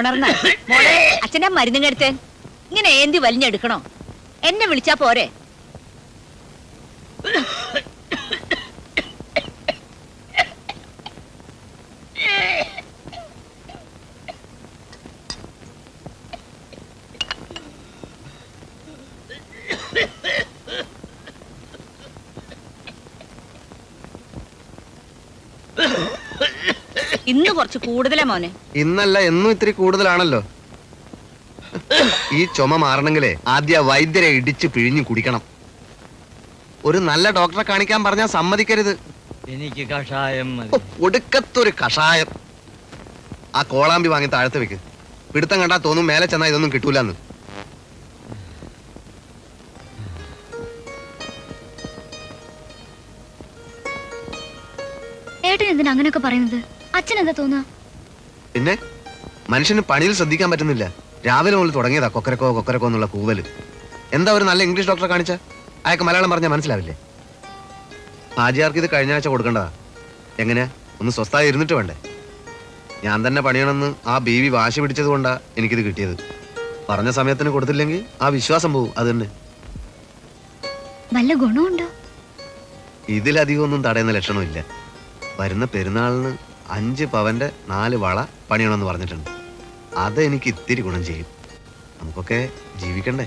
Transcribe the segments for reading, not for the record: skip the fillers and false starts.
ഉണർന്ന മോളെ അച്ഛൻ്റെ മരുന്നും കെടുത്തേ. ഇങ്ങനെ ഏന്തി വലിഞ്ഞെടുക്കണോ? എന്നെ വിളിച്ചാ പോരെ? ഇന്ന് കുറച്ച് കൂടുതലാ മോനെ. ഇന്നല്ല എന്നും ഇത്തിരി കൂടുതലാണല്ലോ. ഈ ചുമ മാറണമെങ്കിലേ ആദ്യ വൈദ്യരെ ഇടിച്ച് പിഴിഞ്ഞു കുടിക്കണം. ഒരു നല്ല ഡോക്ടറെ കാണിക്കാൻ പറഞ്ഞാൽ സമ്മതിക്കരുത്. എനിക്ക് കഷായം ഒടുക്കത്തൊരു കഷായം. ആ കോളാമ്പി വാങ്ങി താഴത്ത് വെക്ക്. പിടുത്തം കണ്ടാ തോന്നും മേലെ ചെന്നാ ഇതൊന്നും കിട്ടൂലെന്ന്. ഏട്ടൻ എന്തിനാ അങ്ങനെയൊക്കെ പറയുന്നത്? അച്ഛൻ എന്താ തോന്നുക? പിന്നെ മനുഷ്യന് പണിയിൽ ശ്രദ്ധിക്കാൻ പറ്റുന്നില്ല. രാവിലെ മുതൽ തുടങ്ങിയതാ കൊക്കരക്കോ കൊക്കരക്കോ എന്നുള്ള കൂവല്. എന്താ ഒരു നല്ല ഇംഗ്ലീഷ് ഡോക്ടറെ കാണിച്ച അയാൾക്ക് മലയാളം പറഞ്ഞാൽ മനസ്സിലാവില്ലേ? ഹാജിയാർക്ക് ഇത് കഴിഞ്ഞ ആഴ്ച കൊടുക്കേണ്ടതാ. എങ്ങനെയാ ഒന്ന് സ്വസ്ഥായി ഇരുന്നിട്ട് വേണ്ടേ? ഞാൻ തന്നെ പണിയണമെന്ന് ആ ബീവി വാശി പിടിച്ചത് കൊണ്ടാ എനിക്കിത് കിട്ടിയത്. പറഞ്ഞ സമയത്തിന് കൊടുത്തില്ലെങ്കിൽ ആ വിശ്വാസം പോവും. അത് തന്നെ. വല്ല ഗുണമുണ്ടോ? ഇതിലധികം ഒന്നും തടയുന്ന ലക്ഷണമില്ല. വരുന്ന പെരുന്നാളിന് 5 പവന്റെ 4 വള പണിയണമെന്ന് പറഞ്ഞിട്ടുണ്ട്. അത് എനിക്ക് ഇത്തിരി ഗുണം ചെയ്യും. നമുക്കൊക്കെ ജീവിക്കണ്ടേ?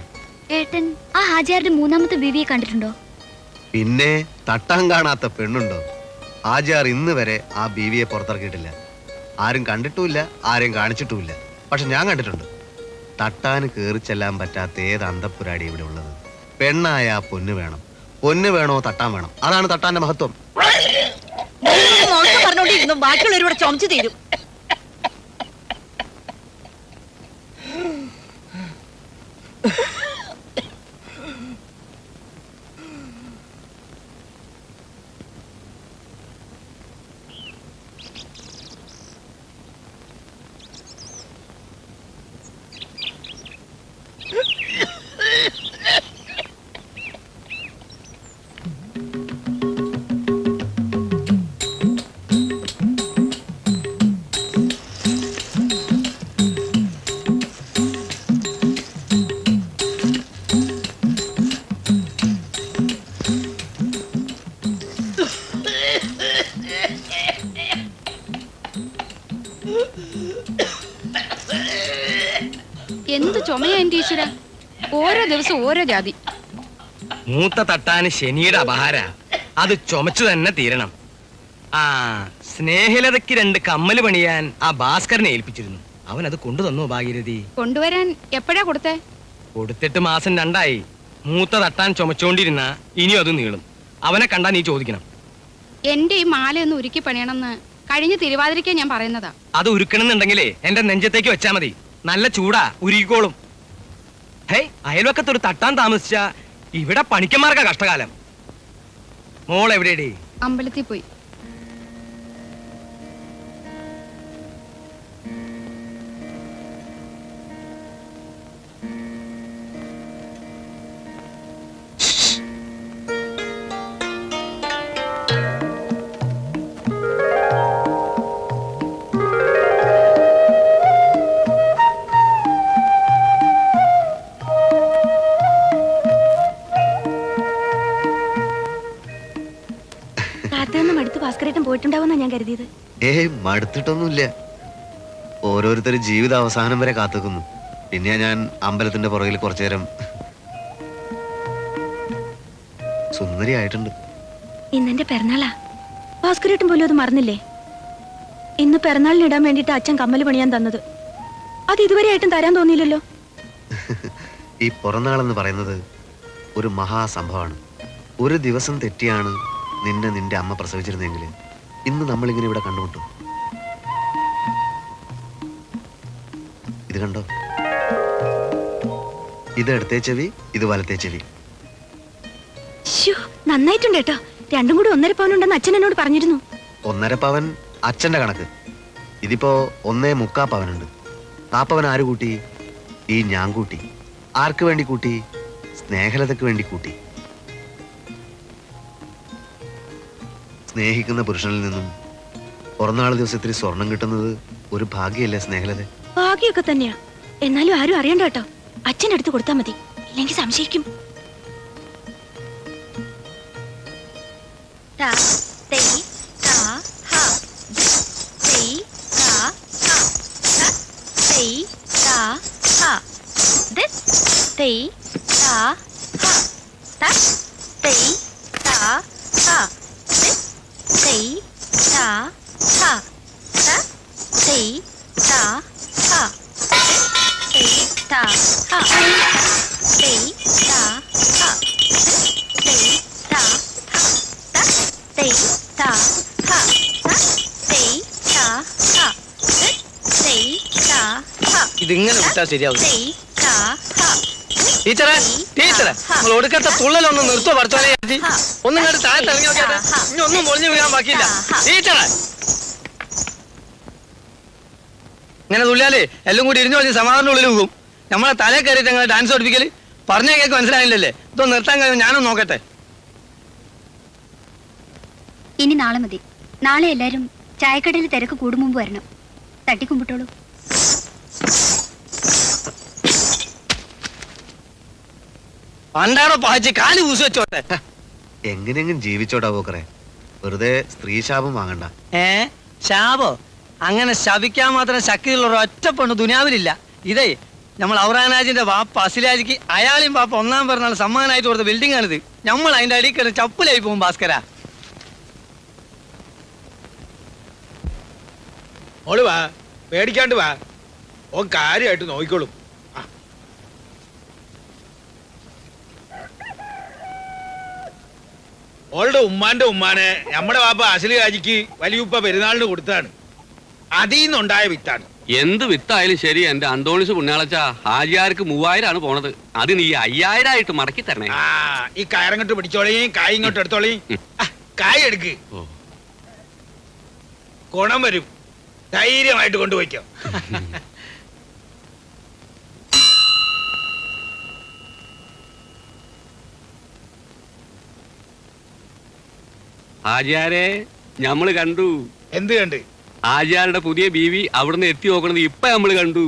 ഏട്ടൻ ആ ഹാജിയാരുടെ മൂന്നാമത്തെ ബീവിയെ കണ്ടിട്ടുണ്ടോ? പിന്നെ തട്ടാൻ കാണാത്ത പെണ്ണുണ്ടോ? ഹാജിയാർ ഇന്ന് വരെ ആ ബീവിയെ പുറത്തിറക്കിയിട്ടില്ല. ആരും കണ്ടിട്ടുമില്ല, ആരെയും കാണിച്ചിട്ടുമില്ല. പക്ഷെ ഞാൻ കണ്ടിട്ടുണ്ട്. തട്ടാന് കയറി ചെല്ലാൻ പറ്റാത്ത ഏത് അന്തപ്പുരാടി ഇവിടെ ഉള്ളത്? പെണ്ണായ പൊന്ന് വേണം. പൊന്ന് വേണോ തട്ടാൻ വേണം. അതാണ് തട്ടാന്റെ മഹത്വം. പറഞ്ഞോണ്ടിരുന്നു ബാക്കിയുള്ളവരോട് ചുമച്ചു തീരും. എന്ത് ചുമയാ എന്റെ ഈശ്വര! ഓരോ ദിവസം ഓരോ ജാതി. മൂത്ത തട്ടാന് ശനിയുടെ അപഹാര. അത് ചുമച്ചു തന്നെ തീരണം. ആ സ്നേഹലതയ്ക്ക് 2 കമ്മല് പണിയാൻ ആ ഭാസ്കരനെ ഏൽപ്പിച്ചിരുന്നു. അവൻ അത് കൊണ്ടുതന്നു. ഭാഗീരഥി കൊണ്ടുവരാൻ എപ്പോഴാ കൊടുത്തേ? കൊടുത്തിട്ട് മാസം 2ആയി. മൂത്ത തട്ടാൻ ചുമച്ചോണ്ടിരുന്ന ഇനിയും അത് നീളും. അവനെ കണ്ടാ നീ ചോദിക്കണം. എന്റെ ഈ മാലയൊന്ന് ഉരുക്കി പണിയണമെന്ന് കഴിഞ്ഞ തിരുവാതിരയ്ക്ക് ഞാൻ പറയുന്നതാ. അത് ഉരുക്കണമെന്നുണ്ടെങ്കിലേ എന്റെ നെഞ്ചത്തേക്ക് വെച്ചാ മതി. നല്ല ചൂടാ, ഉരുകിക്കോളും. ഹേയ്, അയൽവക്കത്തൊരു തട്ടാൻ താമസിച്ച ഇവിടെ പണിക്കന്മാർക്കാ കഷ്ടകാലം. മോൾ എവിടെയടി? അമ്പലത്തിൽ പോയി. പോയിട്ടുണ്ടാവുന്ന ഞാൻ കരുതിയത്. മടുത്തിട്ടൊന്നുമില്ല. ഓരോരുത്തർ ജീവിത അവസാനം വരെ കാത്തുക്കുന്നു. പിന്നെ ഞാൻ അമ്പലത്തിന്റെ പുറകിൽ കുറച്ചു നേരം. സുന്ദരിയായിട്ടുണ്ട്. ഇന്നെന്റെ പിറന്നാളാ. ഭാസ്കരേട്ടൻ പോലും അത് മറന്നില്ലേ? ഇന്ന് പിറന്നാളിന് ഇടാൻ വേണ്ടിട്ട് അച്ഛൻ കമ്മല് പണിയാൻ തന്നത്. അത് ഇതുവരെ ആയിട്ടും തരാൻ തോന്നിയില്ലല്ലോ. ഈ പിറന്നാളെന്ന് പറയുന്നത് ഒരു മഹാസംഭവമാണ്. ഒരു ദിവസം തെറ്റിയാണ് നിന്റെ അമ്മ പ്രസവിച്ചിരുന്നെങ്കിൽ ഇന്ന് നമ്മളിങ്ങനെ ഇവിടെ കണ്ടുമുട്ടു. ഇത് കണ്ടോ? ഇത് ഇടത്തെ ചെവി, ഇത് വലത്തെ ചെവി. നന്നായിട്ടുണ്ട് കേട്ടോ. രണ്ടും കൂടി 1.5 പവനുണ്ടെന്ന് അച്ഛൻ എന്നോട് പറഞ്ഞിരുന്നു. 1.5 പവൻ അച്ഛന്റെ കണക്ക്. ഇതിപ്പോ 1.25 പവനുണ്ട്. ആ പവൻ ആര് കൂട്ടി? ഈ ഞാൻ കൂട്ടി. ആർക്ക് വേണ്ടി കൂട്ടി? സ്നേഹലതയ്ക്ക് വേണ്ടി കൂട്ടി. സ്നേഹിക്കുന്ന പുരുഷനിൽ നിന്നും പിറന്നാൾ ദിവസത്തിൽ സ്വർണം കിട്ടുന്നത് ഒരു ഭാഗ്യല്ലേ സ്നേഹലത? ഭാഗ്യമൊക്കെ തന്നെയാ. എന്നാലും ആരും അറിയണ്ട കേട്ടോ. അച്ഛൻ്റെ അടുത്ത് കൊടുത്താൽ മതി, ഇല്ലെങ്കിൽ സംശയിക്കും. ഇതിങ്ങനെ വിട്ടാ ശരിയാവും. ടീച്ചറെ ടീച്ചറെ നമ്മൾ ഒടുക്കത്തെ തുള്ളലൊന്നും നിർത്തോ പഠിച്ചോനെ. ഒന്നും കണ്ട് താഴെ ഇറങ്ങി നോക്കിയാട്ടെ. ഇനി ഒന്നും പൊളിഞ്ഞു വീഴാൻ ബാക്കിയില്ല. ടീച്ചറെ ഇങ്ങനെ തുള്ളിയാലേ എല്ലാം കൂടി ഇരിഞ്ഞു പറഞ്ഞ് സമാധാനം ഉള്ളിൽ പോകും. നമ്മളെ തലേ കയറിയിട്ട് ഞങ്ങൾ ഡാൻസ് പഠിപ്പിക്കല് പറഞ്ഞ കേക്ക് മനസ്സിലായില്ലല്ലേ? ഇതൊന്നും നിർത്താൻ കഴിയും. ഞാനും നോക്കട്ടെ. ഇനി നാളെ മതി. നാളെ എല്ലാരും ചായക്കടയിൽ തിരക്ക് കൂടും മുമ്പ് വരണം. തട്ടിക്കുമ്പിട്ടോളൂ. പണ്ടാണോ പാച്ചി കാല് പൂസ് വെച്ചോട്ടെ. എങ്ങനെയെങ്കിലും ജീവിച്ചോടാ പോക്കറെ. വെറുതെ സ്ത്രീ ശാപം വാങ്ങണ്ട. ശാപോ? അങ്ങനെ ശപിക്കാൻ മാത്രം ശക്തിയുള്ള ഒറ്റ പെണ്ണ് ദുനിയാവിലില്ല. ഇതേ നമ്മൾ ഔറാനാജിന്റെ വാപ്പ അസിലാജിക്ക് അയാളെയും വാപ്പ ഒന്നാം പിറന്നാൾ സമ്മാനമായിട്ട് കൊടുത്ത ബിൽഡിംഗ് ആണിത്. നമ്മൾ അതിന്റെ അടിക്കല് ചപ്പലായി പോകും ഭാസ്കര. ഓള് വാ, പേടിക്കാണ്ട് വാ. ഓൻ കാര്യമായിട്ട് നോക്കിക്കോളും. ഓളുടെ ഉമ്മാന്റെ ഉമ്മാനെ നമ്മുടെ വാപ്പ അസലി കാജിക്ക് വലിയുപ്പ പെരുന്നാളിന് കൊടുത്താണ്. അതിന്നുണ്ടായ വിത്താണ്. എന്ത് വിത്തായാലും ശരി, എന്റെ അന്തോണിസ് പുണ്യാളച്ച ഹാജിയാർക്ക് 3000 ആണ് പോണത്. അത് നീ 5000 ആയിട്ട് മടക്കി തരണേ. ആ ഈ കയറങ്ങോട്ട് പിടിച്ചോളീം, കായ് ഇങ്ങോട്ട് എടുത്തോളീം. കായ് എടുക്ക്, ഗുണം വരും. ധൈര്യമായിട്ട് കൊണ്ടുപോയിക്കോ. ഹാജിയാരെ ഞമ്മള് കണ്ടു. എന്ത് കണ്ട്? ഹാജിയാരുടെ പുതിയ ബീവി അവിടുന്ന് എത്തി നോക്കണത് ഇപ്പൊ നമ്മള് കണ്ടു.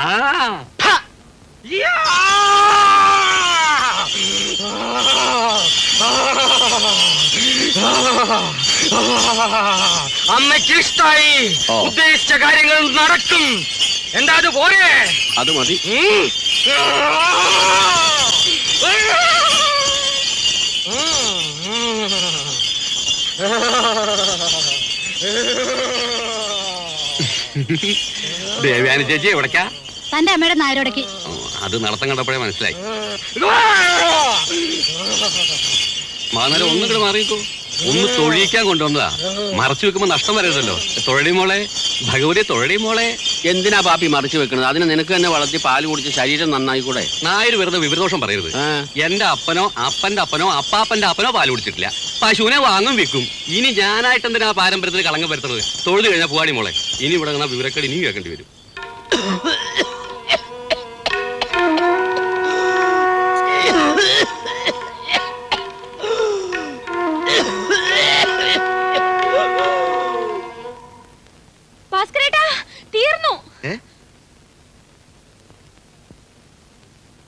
ആ അമ്മയ്ക്ക് ഇഷ്ടായി. ഉദ്ദേശിച്ച കാര്യങ്ങൾ നടക്കും. എന്താ അത് പോരെ? അത് മതി. ദേവയാനി ചേച്ചി എവിടക്കാ? തന്റെ അമ്മയുടെ നായരോടക്ക്. അത് നടത്തം കണ്ടപ്പോഴേ മനസ്സിലായി. മാന്നാലും ഒന്നും കൂടെ മാറിയിക്കോ. ഒന്ന് തൊഴിയിക്കാൻ കൊണ്ടുവന്നതാ. മറച്ചു വെക്കുമ്പോ നഷ്ടം വരരുതല്ലോ. തൊഴടി മോളെ, ഭഗവതി തൊഴടി മോളെ. എന്തിനാ പാപ്പി മറിച്ചു വെക്കണത്? അതിന് നിനക്ക് തന്നെ വളർത്തി പാല് കുടിച്ച് ശരീരം നന്നായിക്കൂടെ? നായര് വെറുതെ വിവരദോഷം പറയരുത്. എന്റെ അപ്പനോ അപ്പന്റെ അപ്പനോ അപ്പാപ്പന്റെ അപ്പനോ പാല് കുടിച്ചിട്ടില്ല. പശുവിനെ വാങ്ങും വിൽക്കും. ഇനി ഞാനായിട്ട് എന്തിനാ പാരമ്പര്യത്തിന് കളങ്കം വരുത്തുന്നത്? തൊഴുതു കഴിഞ്ഞാൽ പോവാടി മോളെ. ഇനി ഇവിടെ നിന്ന വിവരക്കേട് ഇനിയും കേൾക്കേണ്ടി വരും.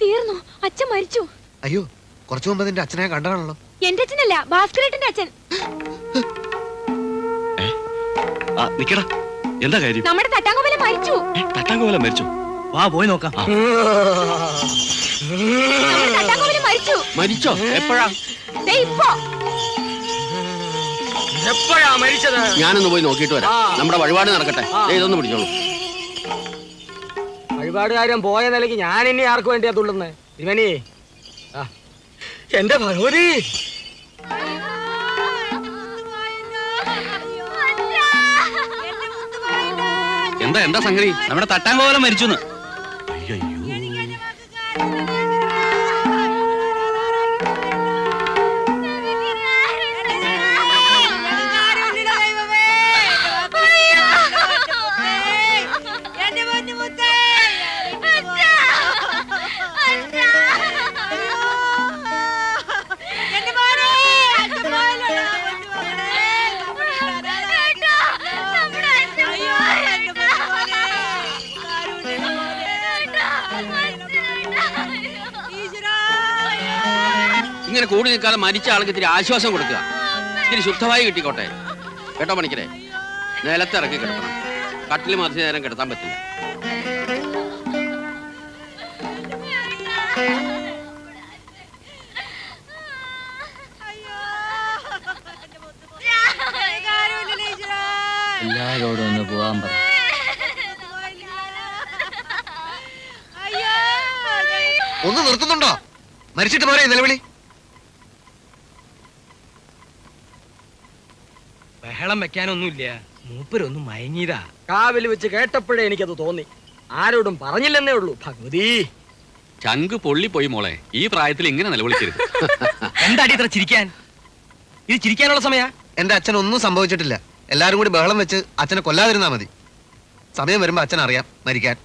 തീർന്നു. അച്ഛൻ മരിച്ചു. അയ്യോ, കുറച്ചു മുമ്പ് നിന്റെ അച്ഛനെ കണ്ടതാണല്ലോ. എന്റെ അച്ഛനല്ല, ഭാസ്കരേട്ടന്റെ അച്ഛൻ. നിക്കടാ, എന്താ കാര്യം? നമ്മുടെ തട്ടാങ്കോവല മരിച്ചു. തട്ടാങ്കോവല മരിച്ചു? വാ പോയി നോക്കാം. തട്ടാങ്കോവല മരിച്ചു. മരിച്ചോ? എപ്പോഴാ? എപ്പോഴാ മരിച്ചത്? ഞാനൊന്ന് പോയി നോക്കിയിട്ട് വരാം. നമ്മുടെ വഴിപാട് നടക്കട്ടെ. ഇതൊന്ന് പിടിച്ചോളൂ. വഴിപാടുകാരൻ പോയ നിലയ്ക്ക് ഞാൻ ഇനി ആർക്ക് വേണ്ടിയാ തുള്ളുന്നേ? ഇവനേ എന്റെ ഭഗവതി. എന്താ എന്താ സംഗതി? നമ്മുടെ തട്ടാങ്കോവലം മരിച്ചു. അയ്യോ, ഇങ്ങനെ കൂടി നിൽക്കാതെ മരിച്ച ആൾക്ക് ഇത്തിരി ആശ്വാസം കൊടുക്കുക. ഇത്തിരി ശുദ്ധമായി കിട്ടിക്കോട്ടെ കേട്ടോ പണിക്കരെ. നിലത്തിറക്കി കിടക്കണം. കട്ടിൽ മറിച്ച് നേരം കിടത്താൻ പറ്റില്ല. എല്ലാരോടും ഒന്ന് പോവാൻ പറ. ഒന്ന് നിർത്തുന്നുണ്ടോ? മരിച്ചിട്ട് പോരെ നിലവിളി. ബഹളം വെക്കാനൊന്നുമില്ല, മൂപ്പരൊന്നും മയങ്ങിയതാ. കാവിൽ വെച്ച് കേട്ടപ്പോഴേ എനിക്കത് തോന്നി. ആരോടും പറഞ്ഞില്ലെന്നേ ഉള്ളൂ. ഭഗവതി, ചങ്ക് പൊള്ളിപ്പോയി മോളെ. ഈ പ്രായത്തിൽ ഇങ്ങനെ നിലവിളിക്കരുത്. എന്താടി ഇത്ര ചിരിക്കാൻ? ഇത് ചിരിക്കാനുള്ള സമയാ? എന്റെ അച്ഛൻ ഒന്നും സംഭവിച്ചിട്ടില്ല. എല്ലാരും കൂടി ബഹളം വെച്ച് അച്ഛനെ കൊല്ലാതിരുന്നാ മതി. സമയം വരുമ്പോ അച്ഛൻ അറിയാം മരിക്കാൻ.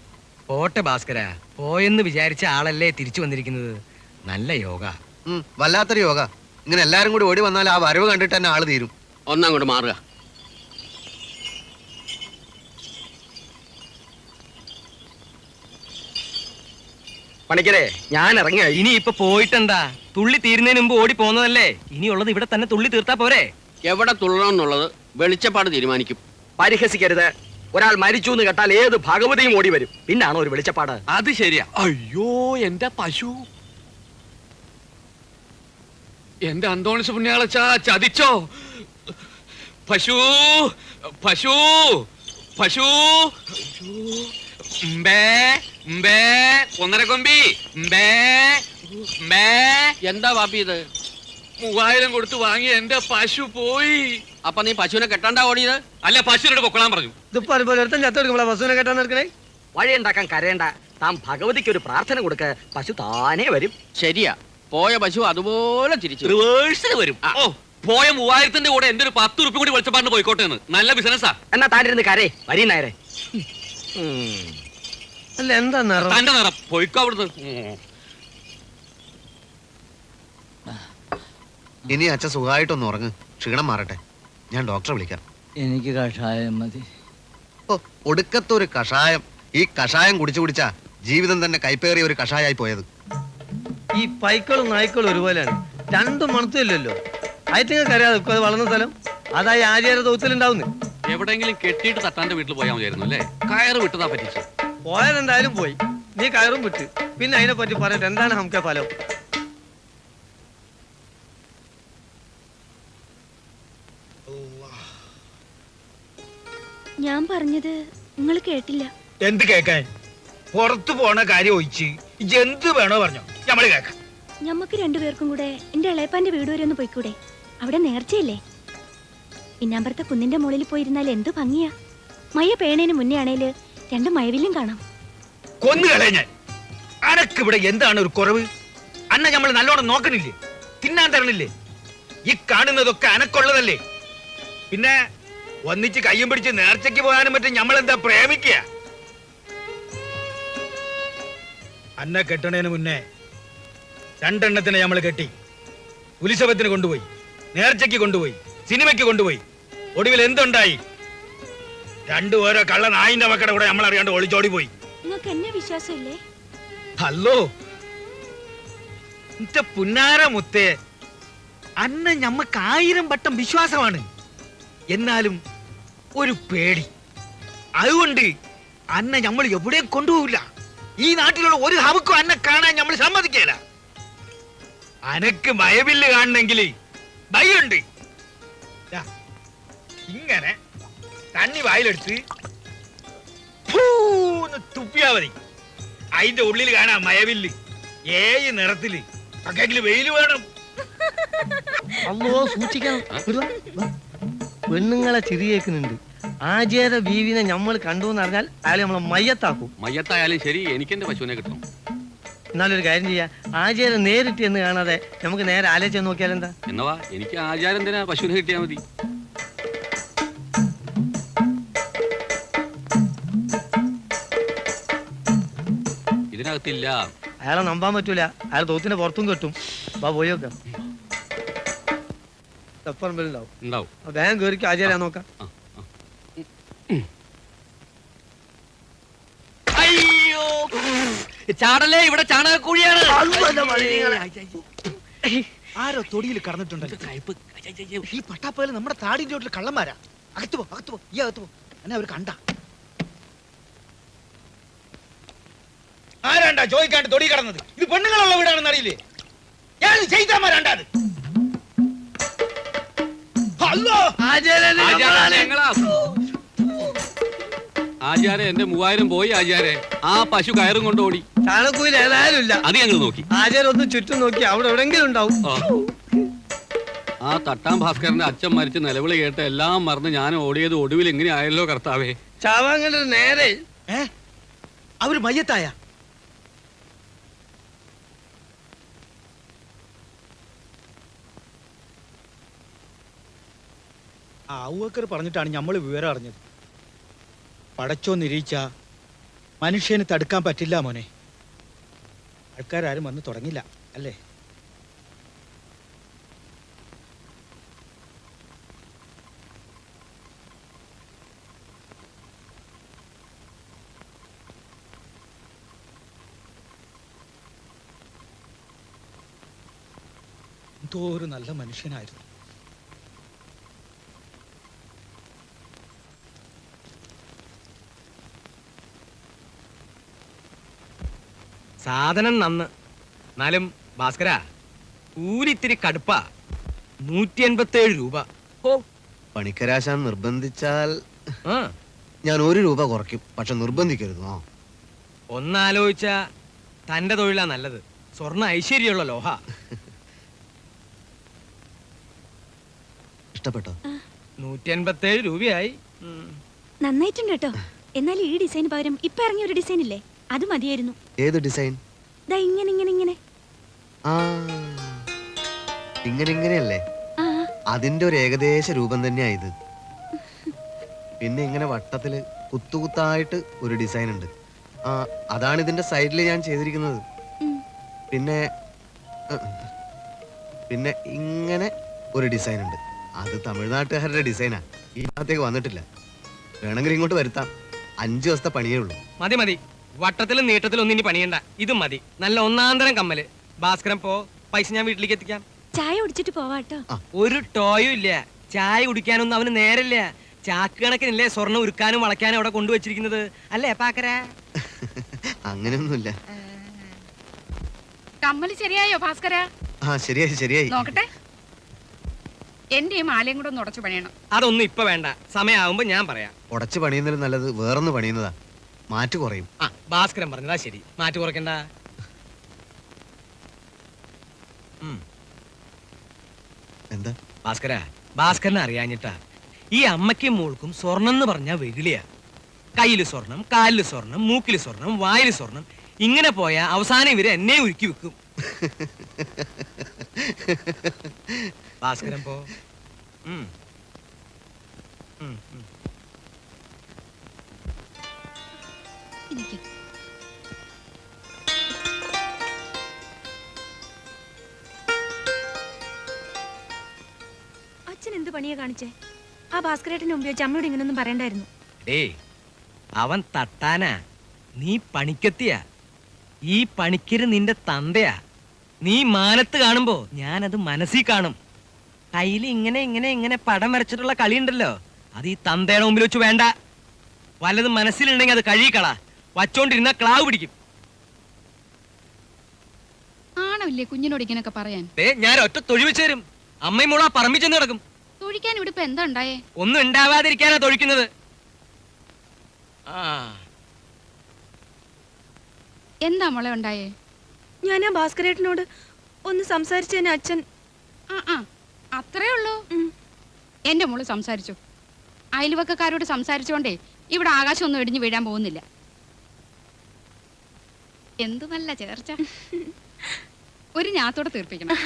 പോട്ടെ ഭാസ്കര, പോയെന്ന് വിചാരിച്ച ആളല്ലേ തിരിച്ചു വന്നിരിക്കുന്നത്. നല്ല യോഗ. വല്ലാത്തൊരു യോഗ. ഇങ്ങനെ എല്ലാരും കൂടി ഓടി വന്നാൽ ആ വരവ് കണ്ടിട്ട് തന്നെ ആള് തീരും. ഒന്നങ്ങോട്ട് മാറുക. പണിക്കരെ, ഞാൻ ഇറങ്ങിയ. ഇനി ഇപ്പൊ പോയിട്ടെന്താ? തുള്ളി തീരുന്നതിന് മുമ്പ് ഓടി പോന്നതല്ലേ. ഇനിയുള്ളത് ഇവിടെ തന്നെ തുള്ളി തീർത്താ പോരെ? എവിടെ തുള്ളണമെന്നുള്ളത് വെളിച്ചപ്പാട് തീരുമാനിക്കും. പരിഹസിക്കരുത്. ഒരാൾ മരിച്ചു എന്ന് കേട്ടാൽ ഏത് ഭഗവതിയും ഓടി വരും. പിന്നാണോ ഒരു വെളിച്ചപ്പാട്? അത് ശരിയാ. അയ്യോ എന്റെ പശു, എന്റെ അന്തോണിസ് പുണ്യാളച്ച ചതിച്ചോ? പശു പശു പശു ഒന്നര കൊമ്പി. എന്താ വാപ്പി ഇത്? 3000 കൊടുത്ത് വാങ്ങി എന്റെ പശു പോയി. അപ്പൊ നീ പശുവിനെ കെട്ടാണ്ടാ ഓടിയത്? അല്ല, പശുവിനോട് പൊക്കളാൻ പറഞ്ഞു. പശുവിനെ കെട്ടാൻ നിൽക്കണേ. വഴിയുണ്ടാക്കാൻ കരയണ്ട. താൻ ഭഗവതിക്ക് ഒരു പ്രാർത്ഥന കൊടുക്ക. പശു താനേ വരും. ശരിയാ, പോയ പശു അതുപോലെ തിരിച്ചു റിവേഴ്സിൽ വരും. ഓ, പോയ 3000ന്റെ കൂടെ എന്റെ ഒരു 10 ഉറുപ്പിക കൂടി വെളിച്ചപ്പാടിന് പോയിക്കോട്ടെ എന്ന്. നല്ല ബിസിനസ്സാ. എന്നാ താനിരുന്ന് കരേ. വരീ നേരെ. അല്ല, എന്താ തന്റെ നിറം പോയിക്കോ അവിടുന്ന്. ഇനി അച്ഛൻ സുഖമായിട്ടൊന്ന് ഉറങ്ങ്. ക്ഷീണം മാറട്ടെ. ഞാൻ ഡോക്ടറെ വിളിക്കാം. എനിക്ക് കഷായം മതി. ഓ, ഒടുക്കത്തൊരു കഷായം. ഈ കഷായം കുടിച്ചു കുടിച്ചാ ജീവിതം തന്നെ കൈപ്പേറിയ ഒരു കഷായായി പോയത്. ഈ പൈക്കളും നായ്ക്കളും ഒരുപോലെയാണ്. രണ്ടും മണത്തില്ലല്ലോ. അയറ്റിങ്ങൾക്ക് അറിയാതെ അത് വളർന്ന സ്ഥലം. അതായി ആര്യാര ദൗത്യലുണ്ടാവുന്നു. എവിടെയെങ്കിലും കെട്ടിയിട്ട് തട്ടാന്റെ വീട്ടിൽ പോയാൽ മതിയായിരുന്നു അല്ലേ? കയറ് വിട്ടതാ പറ്റിച്ചു. പോയാലെന്തായാലും പോയി. നീ കയറും വിട്ട്. പിന്നെ അതിനെ പറ്റി പറഞ്ഞിട്ട് എന്താണ് നമുക്ക് ഫലം? ഞാൻ പറഞ്ഞത് നിങ്ങൾ കേട്ടില്ല. എന്ത് കേക്കാൻ? പുറത്തു പോണ കാര്യം ഒഴിച്ച് എന്ത് വേണോ പറഞ്ഞോ, നമ്മള് കേക്കാം. ഞമ്മക്ക് രണ്ടുപേർക്കും കൂടെ എന്റെ ഇളയപ്പാന്റെ വീട് വരെ ഒന്ന് പോയിക്കൂടെ? അവിടെ നേർച്ചയില്ലേ? പിന്നാമ്പറത്തെ കുന്നിന്റെ മുകളിൽ പോയിരുന്നാൽ എന്ത് ഭംഗിയാ. മയ പേണേന് മുന്നേ ആണേല് 2 മയവില്ലും കാണാം. കൊന്നുകളെ ഞാൻ. അനക്കിവിടെ എന്താണ് ഒരു കുറവ്? അന്ന നമ്മൾ നല്ലോണം നോക്കണില്ലേ? തിന്നാൻ തരണില്ലേ? ഈ കാണുന്നതൊക്കെ അനക്കുള്ളതല്ലേ? പിന്നെ ഒന്നിച്ച് കയ്യും പിടിച്ച് നേർച്ചയ്ക്ക് പോകാനും പറ്റും. നമ്മളെന്താ പ്രേമിക്കുക? അന്ന കെട്ടണേന് മുന്നേ 2 എണ്ണത്തിനെ നമ്മൾ കെട്ടി. ഉത്സവത്തിന് കൊണ്ടുപോയി, നേർച്ചയ്ക്ക് കൊണ്ടുപോയി, സിനിമയ്ക്ക് കൊണ്ടുപോയി. ഒടുവിൽ എന്തുണ്ടായി? 2 ഓരോ കള്ള നായിന്റെ മക്കളുടെ കൂടെ നമ്മൾ അറിയാണ്ട് ഒളിച്ചോടി പോയി. നിങ്ങൾക്ക് എന്നെ വിശ്വാസമില്ലേ? ഹലോ എന്റെ പുന്നാര മുത്തേ, അന്ന ഞമ്മക്ക് 1000 വട്ടം വിശ്വാസമാണ്. എന്നാലും ഒരു പേടി. അതുകൊണ്ട് അന്ന നമ്മൾ എവിടെയും കൊണ്ടുപോകില്ല. ഈ നാട്ടിലുള്ള ഒരു ഹവക്കും അന്നെ കാണാൻ നമ്മൾ സമ്മതിക്കല. അനക്ക് മയവില്ല് കാണണമെങ്കിൽ ഭയമുണ്ട്. ഇങ്ങനെ തണ്ണി വായിലെടുത്ത് തുപ്പിയാ മതി. അതിന്റെ ഉള്ളിൽ കാണാം മയവില്ല്. 7 നിറത്തില്. പക്കെങ്കില് വെയില് വേണം. അല്ലോ സൂക്ഷിക്കണം. പെണ്ണുങ്ങളെ ചിരിയേക്കുന്നുണ്ട്. ആചാര ബീവിനെ നമ്മൾ കണ്ടു എന്ന് അറിഞ്ഞാൽ അയാൾ നമ്മളെ മയ്യത്താക്കും. മയ്യത്തായാലും ശരി, എനിക്ക് എന്റെ പശുവിനെ കിട്ടണം. എന്നാലൊരു കാര്യം ചെയ്യാം. ആചാരം നേരിട്ട് എന്ന് കാണാതെ നമുക്ക് നേരെ ആലോചിച്ച് നോക്കിയാലെന്താ? എന്നവാ, എനിക്ക് ആചാരം എന്തിനാ? പശുവിനെ കിട്ടിയാ മതി. ഇതിനകത്തില്ല. അയാളെ നമ്പാൻ പറ്റൂല. അയാൾ തോത്തിന്റെ പുറത്തും കെട്ടും. വാ പോയി നോക്കാം. ഉണ്ടാവും. വേഗം കയറിക്കും. ആചാരം നോക്കാം. അയ്യോ, ചാടല്ലേ, ഇവിടെ ചാണകക്കുഴിയാണ്. ആരോ തൊടിയിൽ കടന്നിട്ടുണ്ടല്ലോ. ഈ പട്ടാപ്പകല് നമ്മുടെ താടിന്റെ വീട്ടിൽ കള്ളന്മാരാ. അകത്ത് പോ ഈ അകത്ത് പോ. എന്നെ അവർ കണ്ട ആരാണ്ടാ ചോദിക്കാണ്ട് തൊടി കടന്നത്? ഇത് പെണ്ണുങ്ങളുള്ള വീടാണെന്ന് അറിയില്ലേ? ഞാൻ ചെയ്താമാരാണ്ടാത്. ആചാരെ എന്റെ 3000 പോയി ആചാരെ. ആ പശു കയറും കൊണ്ട് ഓടി. ചാണക്കൂല ഏതായാലും ഇല്ല. അത് ഞങ്ങൾ നോക്കി. ആചാരം ഒന്ന് ചുറ്റും നോക്കി, അവിടെ എവിടെങ്കിലും ഉണ്ടാവും. ആ തട്ടാം ഭാസ്കരന്റെ അച്ഛൻ മരിച്ച് നിലവിളി കേട്ട് എല്ലാം മറന്ന് ഞാൻ ഓടിയത് ഒടുവിൽ എങ്ങനെ ആയല്ലോ കർത്താവേ. ചാവാങ്ങന്റെ നേരെ അവര് മയ്യത്തായ ഔവക്കർ പറഞ്ഞിട്ടാണ് നമ്മൾ വിവരം അറിഞ്ഞത്. പടച്ചോ നിരീച്ച മനുഷ്യന് തടുക്കാൻ പറ്റില്ല മോനെ. ആൾക്കാരും വന്ന് തുടങ്ങില്ല അല്ലേ? എന്തോ ഒരു നല്ല മനുഷ്യനായിരുന്നു. സാധനം നന്ന്. എന്നാലും ഭാസ്കര കൂലിത്തിരി കടുപ്പാ. 187 രൂപ. ഓ, പണിക്കരാശാൻ നിർബന്ധിച്ചാൽ ആ ഞാൻ 1 രൂപ കുറയ്ക്കും. പക്ഷെ നിർബന്ധിക്കരുത്. ഒന്നാലോചിച്ച തന്റെ തൊഴിലാ നല്ലത്. സ്വർണ്ണ ഐശ്വര്യമുള്ള ലോഹ. ഇഷ്ടപ്പെട്ടോ? 187 രൂപയായി. നന്നായിട്ടുണ്ട് കേട്ടോ. എന്നാൽ ഈ ഡിസൈൻ പകരം ഇപ്പൊ ഇറങ്ങിയ ഒരു ഡിസൈൻ ഇല്ലേ, അത് മതിയായിരുന്നു. ഏത് ഡിസൈൻ? ദാ ഇങ്ങനെ ഇങ്ങനെ ഇങ്ങനെ. ആ, ഇങ്ങനെയല്ലേ? ആ, അതിന്റെ ഒരു ഏകദേശ രൂപം തന്നെയാ ഇത്. പിന്നെ ഇങ്ങനെ വട്ടത്തില് കുത്തുകുത്തായിട്ട് ഒരു ഡിസൈൻ ഉണ്ട്. ആ, അതാണ് ഇതിന്റെ സൈഡിൽ ഞാൻ ചെയ്തിരിക്കുന്നത്. ഉം. പിന്നെ പിന്നെ ഇങ്ങനെ ഒരു ഡിസൈൻ ഉണ്ട്. അത് തമിഴ്നാട്ടുകാരുടെ ഡിസൈനാ. ഈ ഭാഗത്തേക്ക് വന്നിട്ടില്ല. വേണമെങ്കിൽ ഇങ്ങോട്ട് വരുത്താം. 5 ദിവസത്തെ പണിയേ ഉള്ളൂ. മതി മതി. വട്ടത്തിലും നീട്ടത്തിലും ഒന്നും ഇനി പണിയണ്ട. ഇതും മതി. നല്ല ഒന്നാന്തരം കമ്മല്. ഭാസ്കരൻ പോ, പൈസ ഞാൻ വീട്ടിലേക്ക് എത്തിക്കാം. ചായ കുടിച്ചിട്ട് പോവാട്ടോ. ഒരു ടോയും ഇല്ല. ചായ കുടിക്കാനൊന്നും അവന് നേരല്ല. ചാക്ക് കണക്കിനല്ലേ സ്വർണ്ണം ഉരുക്കാനും വളയ്ക്കാനും അവിടെ കൊണ്ടുവച്ചിരിക്കുന്നത് അല്ലേ പാക്കര? അങ്ങനെയൊന്നുമില്ല. കമ്മല് ശരിയായോ ഭാസ്കര? ആ, ശരിയായി. നോക്കട്ടെ. എന്റെ ഈ മാലയും കൂടെ ഒന്ന് ഉടച്ചു പണിയണം. അതൊന്നും ഇപ്പൊ വേണ്ട. സമയമാകുമ്പോ ഞാൻ പറയാം. ഉടച്ചു പണിയുന്നതിലും നല്ലത് വേറൊന്ന് പണിയുന്നതാ. മാറ്റ് കുറയും. ആ, ഭാസ്കരൻ പറഞ്ഞതാ ശരി. മാറ്റി കുറയ്ക്കണ്ട. എന്താ ഭാസ്കരനെ അറിയാഞ്ഞിട്ടാ. ഈ അമ്മയ്ക്കും മോൾക്കും സ്വർണം എന്ന് പറഞ്ഞാ വെകിളിയാ. കയ്യില് സ്വർണം, കാലില് സ്വർണം, മൂക്കില് സ്വർണം, വായില് സ്വർണം. ഇങ്ങനെ പോയാ അവസാനം ഇവര് എന്നെ ഉരുക്കി വെക്കും. ഭാസ്കരൻ പോ. അച്ഛൻ എന്ത് പണിയാ കാണിച്ചേ? ആ ഭാസ്കരേട്ടനെ മുമ്പ് വെച്ച് അമ്മയോട് ഇങ്ങനൊന്നും പറയണ്ടായിരുന്നു. അവൻ തട്ടാനാ, നീ പണിക്കെത്തിയാ. ഈ പണിക്കര് നിന്റെ തന്തയാ. നീ മാനത്ത് കാണുമ്പോ ഞാനത് മനസ്സിൽ കാണും. കയ്യിൽ ഇങ്ങനെ ഇങ്ങനെ ഇങ്ങനെ പടം വരച്ചിട്ടുള്ള കളിയുണ്ടല്ലോ, അത് ഈ തന്തയുടെ മുമ്പിൽ വെച്ച് വേണ്ട. വല്ലതും മനസ്സിലുണ്ടെങ്കിൽ അത് കഴുകിക്കളാ. വച്ചോണ്ടിരുന്ന ക്ലാവ് പിടിക്കും. ആണല്ലേ കുഞ്ഞിനോട് ഇങ്ങനൊക്കെ പറയാൻ? ഞാൻ ഒറ്റ തൊഴി വെച്ച് തരും. അമ്മയും മോളാ പറമ്പിൽ ചെന്ന് കിടക്കും. തൊഴിക്കാൻ ഇവിടെ ഇപ്പൊ എന്താ ഉണ്ടായേ? ഒന്നും ഉണ്ടാവാതിരിക്കാനാ തൊഴിക്കുന്നത്. എന്താ മോളെ ഉണ്ടായേ? ഞാൻ ആ ഭാസ്കരേട്ടനോട് ഒന്ന് സംസാരിച്ചതിന് അച്ഛൻ. അത്രേ ഉള്ളൂ. എന്റെ മോള് സംസാരിച്ചു. അയൽവക്കക്കാരോട് സംസാരിച്ചോണ്ടേ ഇവിടെ ആകാശം ഒന്നും ഇടിഞ്ഞു വീഴാൻ പോകുന്നില്ല. എന്ത് നല്ല ചേർച്ച. ഒരു ഞാത്തോടെ തീർപ്പിക്കണം.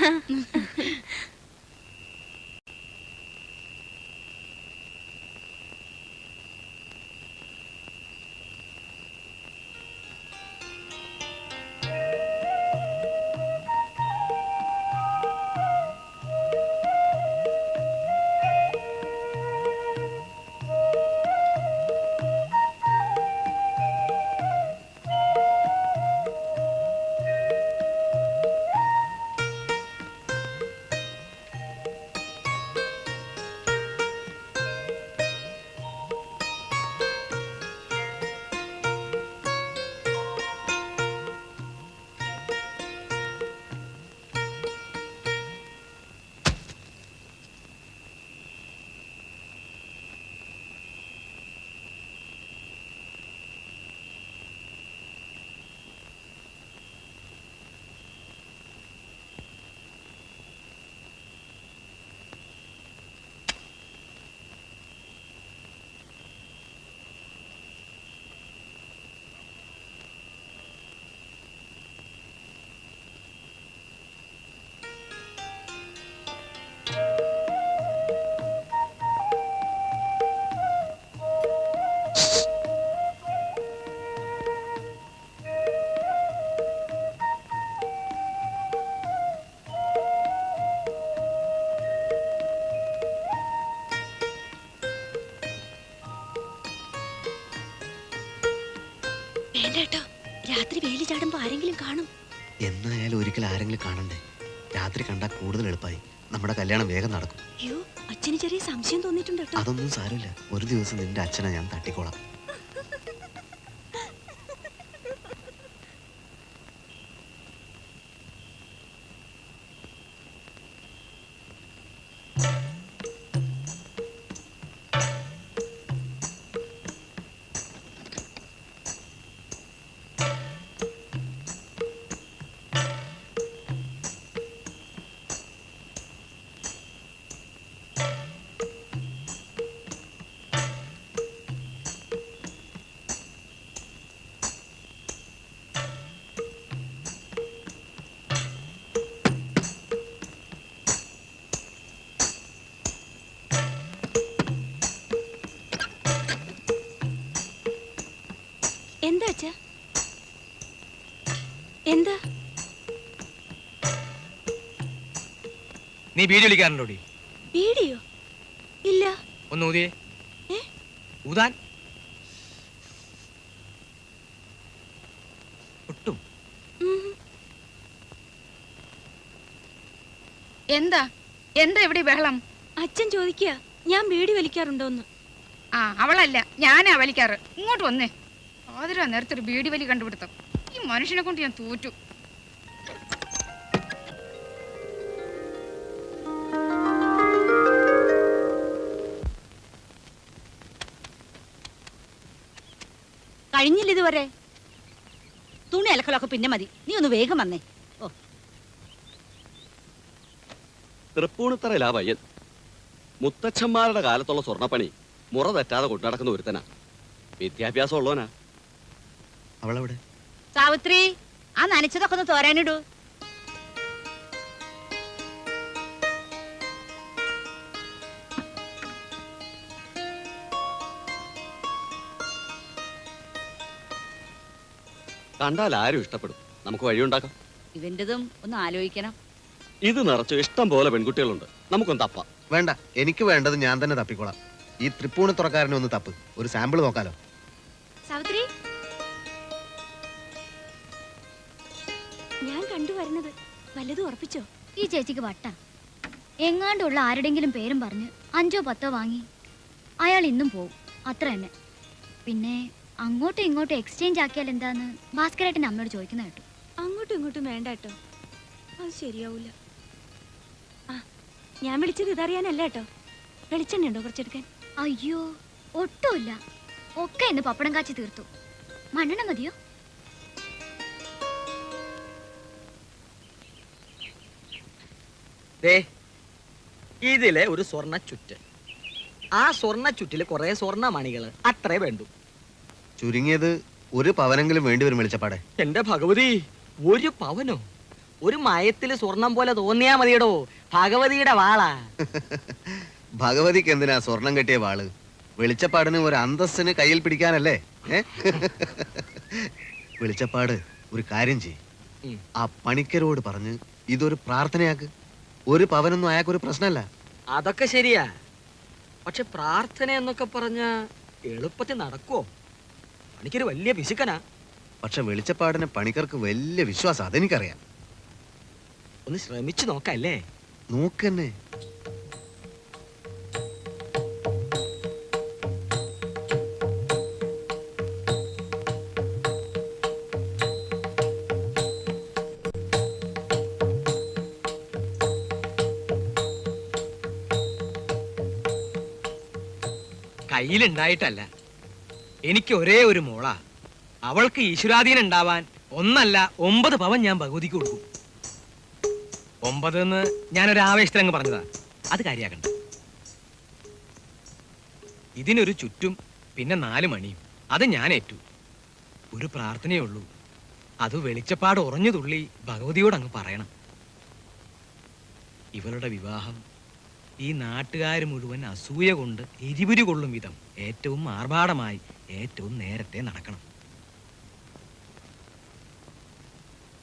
വേണ്ട കേട്ടോ, രാത്രി വെയില് ചാടുമ്പോ ആരെങ്കിലും കാണും. എന്നായാലും ഒരിക്കൽ ആരെങ്കിലും കാണണ്ടേ? രാത്രി കണ്ടാൽ കൂടുതൽ എളുപ്പമായി. നമ്മുടെ കല്യാണം വേഗം നടക്കും. അയ്യോ, അച്ഛന് ചെറിയ സംശയം തോന്നിയിട്ടുണ്ട് കേട്ടോ. അതൊന്നും സാരമില്ല. ഒരു ദിവസം നിന്റെ അച്ഛനെ ഞാൻ തട്ടിക്കോളാം. എന്താ അച്ഛാ? എന്താ? നീ ബീഡി വിളിക്കാറുണ്ടോടി? വീഡിയോ ഇല്ല. ഒന്ന് ഊതിയേ. ഊതാൻ ഒട്ടും. എന്താ എന്താ ഇവിടെ ബഹളം? അച്ഛൻ ചോദിക്കുക ഞാൻ വീഡിയോ വലിക്കാറുണ്ടോന്ന്. ആ, അവളല്ല, ഞാനാ വലിക്കാറ്. ഇങ്ങോട്ട് വന്നേ. ആതിരാ നേരത്തെ ഒരു ബീഡി വലി കണ്ടുപിടുത്തം. ഈ മനുഷ്യനെ കൊണ്ട് ഞാൻ തോറ്റു. കഴിഞ്ഞില്ല ഇതുവരെ? തുണി അലക്കലൊക്കെ പിന്നെ മതി. നീ ഒന്ന് വേഗം വന്നേ. ഓ, തൃപ്പൂണിത്തറയിലാ പയ്യൻ. മുത്തച്ഛന്മാരുടെ കാലത്തുള്ള സ്വർണ്ണപ്പണി മുറ തെറ്റാതെ കൊണ്ടു നടക്കുന്ന ഒരുത്തനാ. വിദ്യാഭ്യാസം ഉള്ളവനാ. അവളെവിടെ? സാവിത്രി, ആ നനച്ചതൊക്കെ ഒന്ന് തോരാനിടൂ. കണ്ടാൽ ആരും ഇഷ്ടപ്പെടും. നമുക്ക് വഴിയുണ്ടാക്കാം. ഇവന്റതും ഒന്ന് ആലോചിക്കണം. ഇത് നിറച്ചു ഇഷ്ടം പോലെ പെൺകുട്ടികളുണ്ട്. നമുക്കൊന്ന് തപ്പാം. വേണ്ട, എനിക്ക് വേണ്ടത് ഞാൻ തന്നെ തപ്പിക്കോളാം. ഈ തൃപ്പൂണിത്തുറക്കാരനെ ഒന്ന് തപ്പ്. ഒരു സാമ്പിൾ നോക്കാലോ. സാവിത്രി, ഞാൻ കണ്ടുവരുന്നത് വല്ലതും ഉറപ്പിച്ചോ? ഈ ചേച്ചിക്ക് വട്ട എങ്ങാണ്ടുള്ള ആരുടെങ്കിലും പേരും പറഞ്ഞ് 5ഓ 10ഓ വാങ്ങി അയാൾ ഇന്നും പോവും. അത്ര തന്നെ. പിന്നെ അങ്ങോട്ടും ഇങ്ങോട്ടും എക്സ്ചേഞ്ച് ആക്കിയാൽ എന്താന്ന് ഭാസ്കരേട്ടൻ്റെ അമ്മയോട് ചോദിക്കുന്ന കേട്ടു. അങ്ങോട്ടും ഇങ്ങോട്ടും വേണ്ട കേട്ടോ, അത് ശരിയാവൂല. ആ, ഞാൻ വിളിച്ചത് ഇതറിയാനല്ല കേട്ടോ. വെളിച്ചെണ്ണ ഉണ്ടോ കുറച്ചെടുക്കാൻ? അയ്യോ, ഒട്ടുമില്ല. ഒക്കെ ഇന്ന് പപ്പടം കാച്ചി തീർത്തു. മണ്ണെണ്ണ മതിയോ? ദേ, ഇതിലെ ഒരു സ്വർണ്ണ ചുറ്റ്. ആ സ്വർണ്ണ ചുറ്റില് കുറെ സ്വർണ്ണ മണികള് അത്രേ വേണ്ടു. ചുരുങ്ങിയത് ഒരു പവനെങ്കിലും വേണ്ടി വരും വെളിച്ചപ്പാടെ. എന്റെ ഭഗവതി, 1 പവനോ? ഒരു മയത്തില് സ്വർണം പോലെ തോന്നിയാ മതിയടോ. ഭഗവതിയുടെ വാളാ. ഭഗവതിക്ക് എന്തിനാ സ്വർണം കെട്ടിയ വാള്? വെളിച്ചപ്പാടിന് ഒരു അന്തസ്സിന് കയ്യിൽ പിടിക്കാനല്ലേ? വെളിച്ചപ്പാട് ഒരു കാര്യം ചെയ്യും. ആ പണിക്കരോട് പറഞ്ഞ് ഇതൊരു പ്രാർത്ഥനയാക്ക്. 1 പവനൊന്നും അയാൾക്കൊരു പ്രശ്നമല്ല. അതൊക്കെ ശരിയാ. പക്ഷെ പ്രാർത്ഥന എന്നൊക്കെ പറഞ്ഞ എളുപ്പത്തിൽ നടക്കുവോ? പണിക്കൊരു വലിയ പിശുക്കനാ. പക്ഷെ വെളിച്ചപ്പാടിന് പണിക്കർക്ക് വലിയ വിശ്വാസം, അതെനിക്കറിയാം. ഒന്ന് ശ്രമിച്ചു നോക്കല്ലേ? നോക്കന്നെ. കയ്യിലുണ്ടായിട്ടല്ല, എനിക്ക് ഒരേ ഒരു മോളാ. അവൾക്ക് ഈശ്വരാധീനം ഉണ്ടാവാൻ 1 അല്ല 9 പവൻ ഞാൻ ഭഗവതിക്ക് കൊടുക്കും. 9 എന്ന് ഞാനൊരു ആവേശത്തിലങ്ങ് പറഞ്ഞതാ. അത് കാര്യാക്കണ്ട. ഇതിനൊരു ചുറ്റും പിന്നെ 4 മണിയും അത് ഞാൻ ഏറ്റു. ഒരു പ്രാർത്ഥനയേ ഉള്ളൂ. അത് വെളിച്ചപ്പാട് ഉറഞ്ഞു തുള്ളി ഭഗവതിയോട് അങ്ങ് പറയണം. ഇവളുടെ വിവാഹം ഈ നാട്ടുകാർ മുഴുവൻ അസൂയ കൊണ്ട് എരിപുരി കൊള്ളും വിധം ഏറ്റവും ആർഭാടമായി ഏറ്റവും നേരത്തെ നടക്കണം.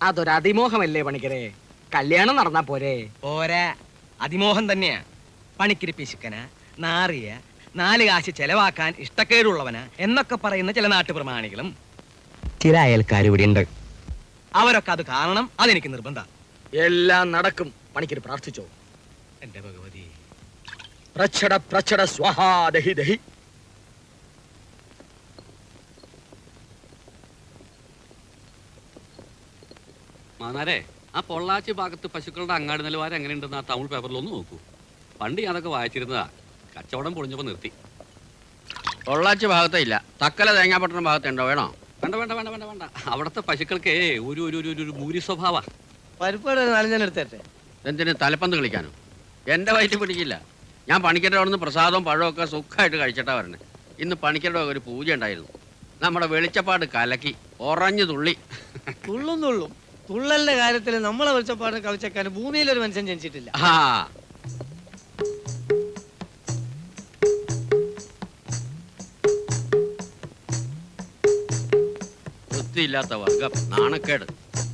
അതൊരു അതിമോഹമല്ലേ പണിക്കരെ? കല്യാണം നടന്നാ പോരെ? പോരാ, അതിമോഹം തന്നെയാ. പണിക്കിരി പിശുക്കന, നാറിയ, 4 കാശ് ചെലവാക്കാൻ ഇഷ്ടക്കേടുള്ളവന എന്നൊക്കെ പറയുന്ന ചില നാട്ടുപ്രമാണികളും ചില അയൽക്കാർ ഇവിടെ ഉണ്ട്. അവരൊക്കെ അത് കാണണം, അതെനിക്ക് നിർബന്ധം. എല്ലാം നടക്കും. പണിക്കര് പ്രാർത്ഥിച്ചോ. എന്റെ ഭഗവതി. പ്രച്ഛട പ്രച്ഛട സ്വാഹാ ദഹി ദഹി. മാനാരെ, ആ പൊള്ളാച്ചി ഭാഗത്ത് പശുക്കളുടെ അങ്ങാടി നിലവാരം എങ്ങനെയുണ്ടെന്ന് ആ തമിഴ് പേപ്പറിൽ ഒന്ന് നോക്കൂ. പണ്ട് ഞാനതൊക്കെ വായിച്ചിരുന്നതാ. കച്ചവടം പൊളിഞ്ഞപ്പോൾ നിർത്തി. പൊള്ളാച്ചി ഭാഗത്തേ ഇല്ല. തക്കല തേങ്ങാപട്ടണം ഭാഗത്ത് ഉണ്ടോ? വേണോ? വേണ്ട വേണ്ട വേണ്ട വേണ്ട വേണ്ട. അവിടുത്തെ പശുക്കൾക്ക് ഒരു ഒരു ഒരു ഒരു മൂരി സ്വഭാവ. പരിപ്പാട് നാലഞ്ചെണ്ണം എടുത്തേട്ടെ. എന്തിന് തലപ്പന്ത് കളിക്കാനോ? എൻ്റെ വയറ്റിൽ പിടിക്കില്ല. ഞാൻ പണിക്കരുടെ അവിടെ നിന്ന് പ്രസാദവും പഴവും ഒക്കെ സുഖമായിട്ട് കഴിച്ചിട്ടാ വരണേ. ഇന്ന് പണിക്കരുടെ ഒരു പൂജ ഉണ്ടായിരുന്നു. നമ്മുടെ വെളിച്ചപ്പാട് കലക്കി ഉറഞ്ഞു തുള്ളി. തുള്ളും തുള്ളും. തുള്ളലിന്റെ കാര്യത്തിൽ നമ്മളെ വെളിച്ചപ്പാട് കളിച്ചേക്കാൻ ഭൂമിയിലൊരു മനുഷ്യൻ ജനിച്ചിട്ടില്ല. ആ വൃത്തിയില്ലാത്ത വർഗം, നാണക്കേട്.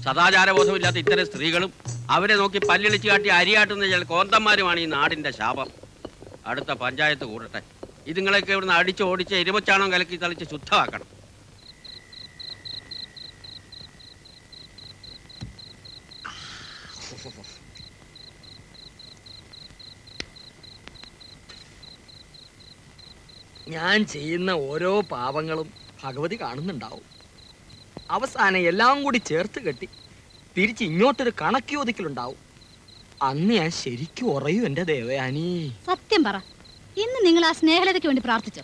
സദാചാരബോധമില്ലാത്ത ഇത്തരം സ്ത്രീകളും അവരെ നോക്കി പല്ലിളിച്ച് കാട്ടി അരിയാട്ടുന്ന ചില കോന്തന്മാരുമാണ് ഈ നാടിന്റെ ശാപം. അടുത്ത പഞ്ചായത്ത് കൂടട്ടെ. ഇതുങ്ങളൊക്കെ ഇവിടുന്ന് അടിച്ച് ഓടിച്ച് എരുമച്ചാണം കലക്കി തളിച്ച് ശുദ്ധമാക്കണം. ഞാൻ ചെയ്യുന്ന ഓരോ പാപങ്ങളും ഭഗവതി കാണുന്നുണ്ടാവും. അവസാനം എല്ലാം കൂടി ചേർത്ത് കെട്ടി തിരിച്ച് ഇങ്ങോട്ടൊരു കണക്കിയോദിക്കലുണ്ടാവും. അന്ന് ഞാൻ ശരിക്കും ഉറയും എന്റെ ദേവയാനി. സത്യം പറ, ഇന്ന് നിങ്ങൾ ആ സ്നേഹലതയ്ക്ക് വേണ്ടി പ്രാർത്ഥിച്ചോ?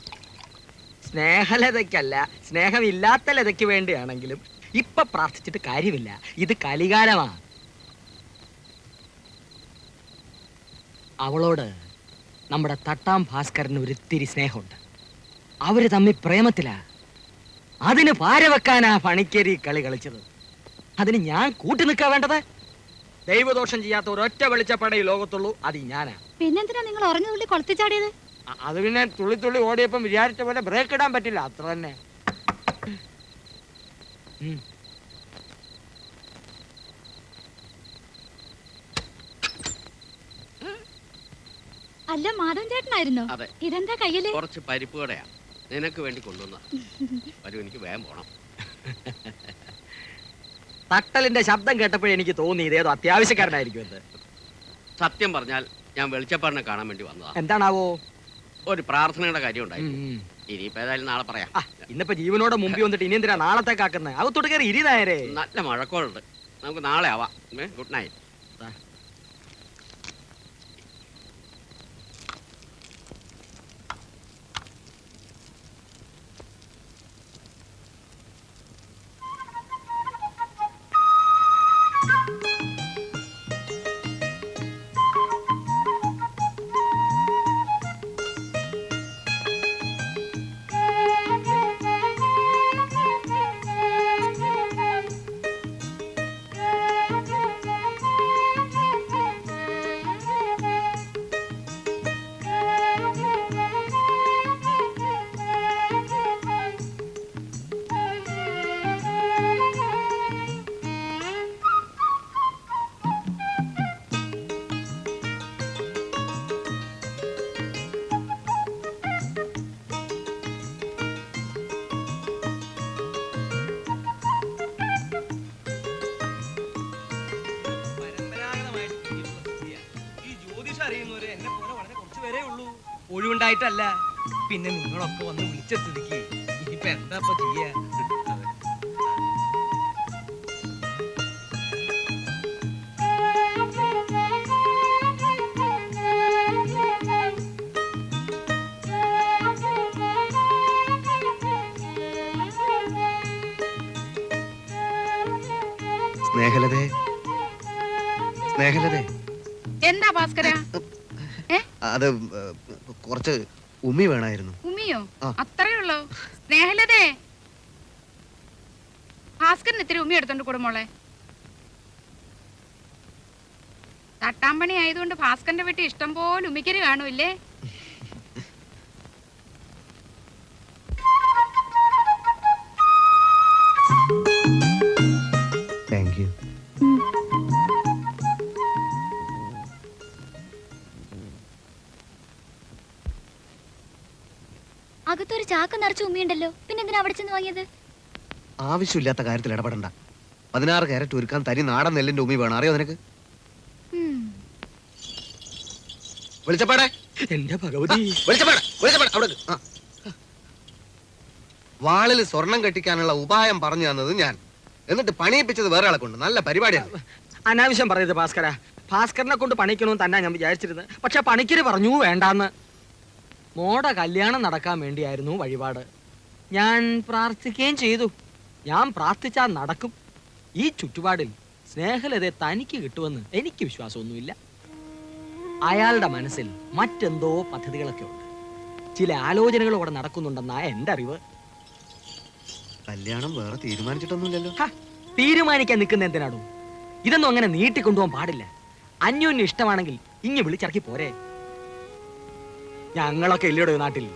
സ്നേഹലതയ്ക്കല്ല, സ്നേഹമില്ലാത്ത ലതയ്ക്ക് വേണ്ടിയാണെങ്കിലും ഇപ്പൊ പ്രാർത്ഥിച്ചിട്ട് കാര്യമില്ല. ഇത് കലികാലമാ. അവളോട് നമ്മുടെ തട്ടാം ഭാസ്കരന് ഒരിത്തിരി സ്നേഹമുണ്ട്. അവര് തമ്മിൽ പ്രേമത്തിലാ. അതിന് പാര വെക്കാനാ പണിക്കേരി കളി കളിച്ചത്. അതിന് ഞാൻ കൂട്ടി നിൽക്കാ വേണ്ടത്? ദൈവദോഷം ചെയ്യാത്ത ഒരൊറ്റ വെളിച്ചപ്പാടേ ഈ ലോകത്തുള്ളൂ, അത് ഞാനാ. പിന്നെന്തിനാ നിങ്ങൾ ഉറഞ്ഞു തുള്ളി കൊളത്തിച്ചാടിയത്? അത് പിന്നെ തുള്ളി തുള്ളി ഓടിയപ്പം വിചാരിച്ച പോലെ ബ്രേക്ക് ഇടാൻ പറ്റില്ല, അത്ര തന്നെ. അല്ല, മാധവൻ ചേട്ടനായിരുന്നോ? അതെ. ഇതെന്താ കയ്യില്? കുറച്ച് പരിപ്പ് കടയാ, നിനക്ക് വേണ്ടി കൊണ്ടുവന്ന. വരൂ, എനിക്ക് വേഗം പോണം. തട്ടലിന്റെ ശബ്ദം കേട്ടപ്പോഴേ എനിക്ക് തോന്നി ഇതേതോ അത്യാവശ്യക്കാരനായിരിക്കും എന്ന്. സത്യം പറഞ്ഞാൽ ഞാൻ വെളിച്ചപ്പാടിനെ കാണാൻ വേണ്ടി വന്നതാ. എന്താണാവോ? ഒരു പ്രാർത്ഥനയുടെ കാര്യം ഉണ്ടായിരുന്നു. ഇനിയിപ്പോ ഏതായാലും നാളെ പറയാം. ഇന്നിപ്പോ ജീവനോടെ മുമ്പിൽ വന്നിട്ട് ഇനി എന്തിനാ നാളത്തേക്കാക്കുന്നത്? അകത്തോട്ട് കയറി ഇരി നേരെ. നല്ല മഴക്കോളുണ്ട്, നമുക്ക് നാളെ ആവാം. Good night. ഒഴിവുണ്ടായിട്ടല്ല, പിന്നെ നിങ്ങളൊക്കെ വന്ന് വിളിച്ച സ്ഥിതിക്ക് ഇനിയിപ്പോ എന്താ ചെയ്യാ? സ്നേഹലതേ, സ്നേഹലതേ, എന്താ ഭാസ്കര? അത് കുറച്ച് ഉമ്മി വേണമായിരുന്നു. ഉമ്മിയോ? അത്രേ ഉള്ളോ? സ്നേഹലതേ, ഭാസ്കരന് ഇത്തിരി ഉമ്മി എടുത്തോണ്ട് കൂടെ മോളെ. തട്ടാമ്പണി ആയതുകൊണ്ട് ഭാസ്കരന്റെ വീട്ടിൽ ഇഷ്ടം പോലെ ഉമ്മിക്കര് കാണൂല്ലേ? Thank you. അകത്തൊരു ചാക്ക് നിറച്ച് ഉമ്മിയുണ്ടല്ലോ, പിന്നെ എന്തിനാ അവിടെ ചെന്ന് വാങ്ങിയത്? ആവശ്യമില്ലാത്ത കാര്യത്തിൽ ഇടപെടണ്ട. 16 കാരറ്റ് ഒരുക്കാൻ തരി നാടൻ നെല്ലിന്റെ ഉമി വേണം, അറിയോ നിനക്ക്? വിളിച്ചപ്പാടെ എന്റെ ഭഗവതി. അവിടെ വാളിൽ സ്വർണം കെട്ടിക്കാനുള്ള ഉപായം പറഞ്ഞു തന്നത് ഞാൻ, എന്നിട്ട് പണിയിപ്പിച്ചത് വേറെ ആളെ കൊണ്ട്. നല്ല പരിപാടിയാണ്. അനാവശ്യം പറയരുത് ഭാസ്കര. ഭാസ്കരനെ കൊണ്ട് പണിക്കണമെന്ന് തന്നെ ഞാൻ വിചാരിച്ചിരുന്നത്. പക്ഷെ പണിക്കര് പറഞ്ഞു വേണ്ടാന്ന്. മോടെ കല്യാണം നടക്കാൻ വേണ്ടിയായിരുന്നു വഴിപാട്. ഞാൻ പ്രാർത്ഥിക്കുകയും ചെയ്തു. ഞാൻ പ്രാർത്ഥിച്ചാൽ നടക്കും. ഈ ചുറ്റുപാടിൽ സ്നേഹലതയെ തനിക്ക് കിട്ടുമെന്ന് എനിക്ക് വിശ്വാസമൊന്നുമില്ല. അയാളുടെ മനസ്സിൽ മറ്റെന്തോ പദ്ധതികളൊക്കെ ഉണ്ട്. ചില ആലോചനകൾ അവിടെ നടക്കുന്നുണ്ടെന്നാ എന്റെ അറിവ്. കല്യാണം വേറെ തീരുമാനിച്ചിട്ടൊന്നുമില്ലല്ലോ. തീരുമാനിക്കാൻ നിൽക്കുന്ന എന്തിനാണോ? ഇതൊന്നും അങ്ങനെ നീട്ടിക്കൊണ്ടുപോകാൻ പാടില്ല. അന്യോന്യം ഇഷ്ടമാണെങ്കിൽ ഇങ്ങ് വിളിച്ചിറക്കി പോരെ. ഞങ്ങളൊക്കെ ഇല്ലയോ നാട്ടിൽ.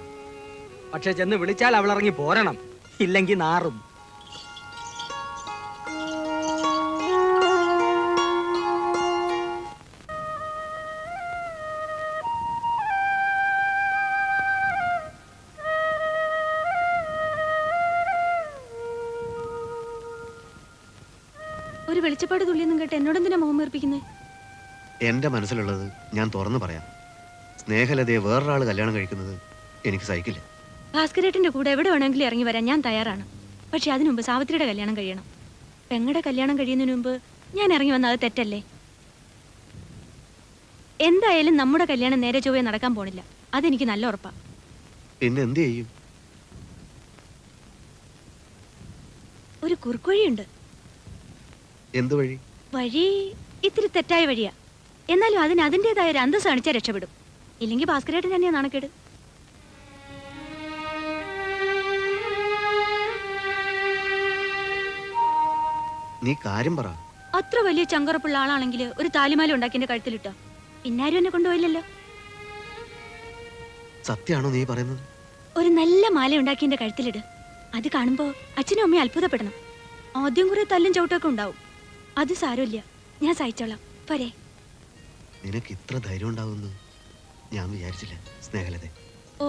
പക്ഷെ ചെന്ന് വിളിച്ചാൽ അവൾ ഇറങ്ങി പോരണം, ഇല്ലെങ്കിൽ നാറും. ഒരു വെളിച്ചപ്പാട് തുള്ളിയൊന്നും കേട്ട് എന്നോടെന്തിനാ മുഖം വീർപ്പിക്കുന്നത്? എന്റെ മനസ്സിലുള്ളത് ഞാൻ തുറന്നു പറയാം. സ്നേഹലതയെ വേറൊരാൾ കല്യാണം കഴിക്കുന്നത് എനിക്ക് സഹിക്കില്ല. ഭാസ്കരേട്ടന്റെ കൂടെ എവിടെ വേണമെങ്കിലും ഇറങ്ങി വരാൻ ഞാൻ തയ്യാറാണ്. പക്ഷെ അതിനു മുമ്പ് സാവിത്രിയുടെ കല്യാണം കഴിയണം. പെങ്ങളുടെ കല്യാണം കഴിയുന്നതിന് മുമ്പ് ഞാൻ ഇറങ്ങി വന്നത് തെറ്റല്ലേ? എന്തായാലും നമ്മുടെ കല്യാണം നേരെ ചൊവ്വേ നടക്കാൻ പോണില്ല. അതെനിക്ക് നല്ല ഉറപ്പാ. പിന്നെ എന്ത് ചെയ്യും? ഒരു കുറുക്കുവഴിയുണ്ട്. എന്ത് വഴി? വഴി ഇത്തിരി തെറ്റായ വഴിയാ. എന്നാലും അതിന് അതിൻ്റെതായ ഒരു അന്തസ് കാണിച്ചാൽ രക്ഷപ്പെടും. ഇല്ലെങ്കിൽ ഭാസ്കരേട്ടൻ തന്നെയാ നാണക്കേട്. നീ കാര്യം പറ. അത്ര വലിയ ചങ്കറപ്പുള്ള ആളാണെങ്കിൽ ഒരു താലിമാല ഉണ്ടാക്കി എന്റെ കഴുത്തിലിട്ടോ. പിന്നാരും എന്നെ കൊണ്ടുപോയില്ലല്ലോ. സത്യാണോ നീ പറയുന്നത്? ഒരു നല്ല മാല ഉണ്ടാക്കി എന്റെ കഴുത്തിലിട്. അത് കാണുമ്പോ അച്ഛനും അമ്മയും അത്ഭുതപ്പെടണം. ആദ്യം കുറെ തല്ലും ചവിട്ടൊക്കെ ഉണ്ടാവും. അത് സാരമില്ല, ഞാൻ സഹിച്ചോളാം. പോരെ? നിനക്ക് ഇത്ര ധൈര്യം ഉണ്ടാവുമെന്ന് ഞാൻ വിചാരിച്ചില്ല സ്നേഹലത. ഓ,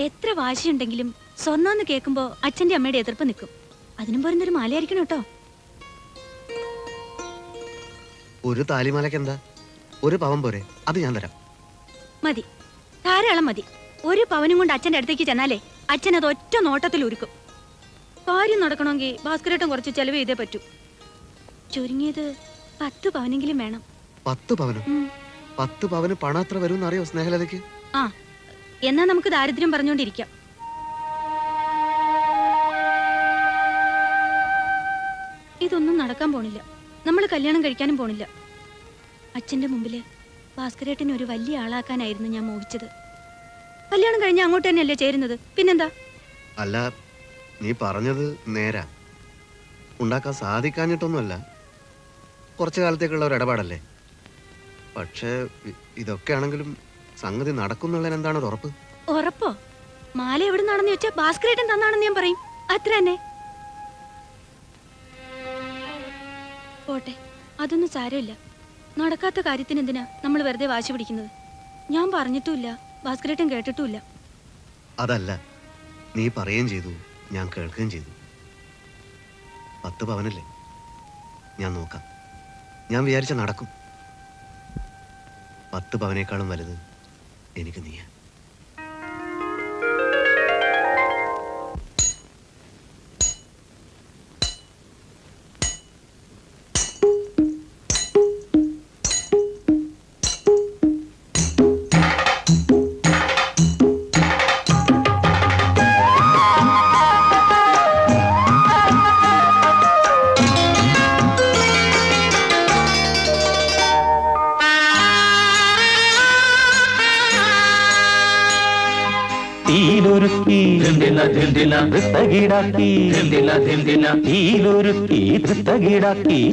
എത്ര വാശിയുണ്ടെങ്കിലും സ്വർണ്ണമെന്ന് കേൾക്കുമ്പോ അച്ഛന്റെ അമ്മയുടെ എതിർപ്പ് നിൽക്കും. അതിനും പോരുന്നൊരു മാലയായിരിക്കണം കേട്ടോ. ഒരു താലിമാലക്ക് എന്താ, ഒരു പവൻ പോരെ? അത് ഞാൻ തരാം. മതി, ധാരാളം മതി. ഒരു പവനും കൊണ്ട് അച്ഛന്റെ അടുത്തേക്ക് ചെന്നാലേ അച്ഛൻ അത് ഒറ്റ നോട്ടത്തിൽ ഉരുക്കും. കാര്യം നടക്കണമെങ്കിൽ ഭാസ്കരേട്ടൻ കുറച്ച് ചെലവ് ചെയ്തേ പറ്റൂ. ചുരുങ്ങിയത് 10 പവനെങ്കിലും വേണം. 10 പവനോ? 10 പവന് പണം എത്ര വരും അറിയോ സ്നേഹലതയ്ക്ക്? ആ, എന്നാ നമുക്ക് ദാരിദ്ര്യം പറഞ്ഞുകൊണ്ടിരിക്കാം. ഇതൊന്നും നടക്കാൻ പോണില്ല. നമ്മൾ കല്യാണം കഴിക്കാനും പോണില്ല. അച്ഛന്റെ മുമ്പില് ഭാസ്കരേട്ടനെ ഒരു വലിയ ആളാക്കാനായിരുന്നു ഞാൻ മോഹിച്ചത്. കല്യാണം കഴിഞ്ഞ അങ്ങോട്ട് തന്നെയല്ലേ ചേരുന്നത്, പിന്നെന്താ? അല്ല, നീ പറഞ്ഞത് നേരാ. ഉണ്ടാക്കാൻ സാധിക്കാഞ്ഞിട്ടൊന്നുമല്ല, കുറച്ചു കാലത്തേക്കുള്ള ഒരു ഇടപാടല്ലേ. പക്ഷേ ഇതൊക്കെ ആണെങ്കിലും സംഗതി നടക്കുന്നുള്ളതിന് എന്താണ് ഒരു ഉറപ്പ്? ഉറപ്പോ? മാല എവിടെ നിന്നാണെന്ന് ചോദിച്ചാൽ ഭാസ്കരേട്ടൻ തന്നാണെന്ന് ഞാൻ പറയും. അത്ര തന്നെ. പോട്ടെ, അതൊന്നും സാരമില്ല. നടക്കാത്ത കാര്യത്തിന് എന്തിനാ നമ്മൾ വെറുതെ വാശി പിടിക്കുന്നത്? ഞാൻ പറഞ്ഞിട്ടുമില്ല, ഭാസ്കരേട്ടൻ കേട്ടിട്ടുമില്ല. അതല്ല, നീ പറയുകയും ചെയ്തു, ഞാൻ കേൾക്കുകയും ചെയ്തു. 10 പവനല്ലേ? ഞാൻ നോക്കാം. ഞാൻ വിചാരിച്ച നടക്കും. 10 പവനേക്കാളും വലുത് എനിക്ക് നീയാ.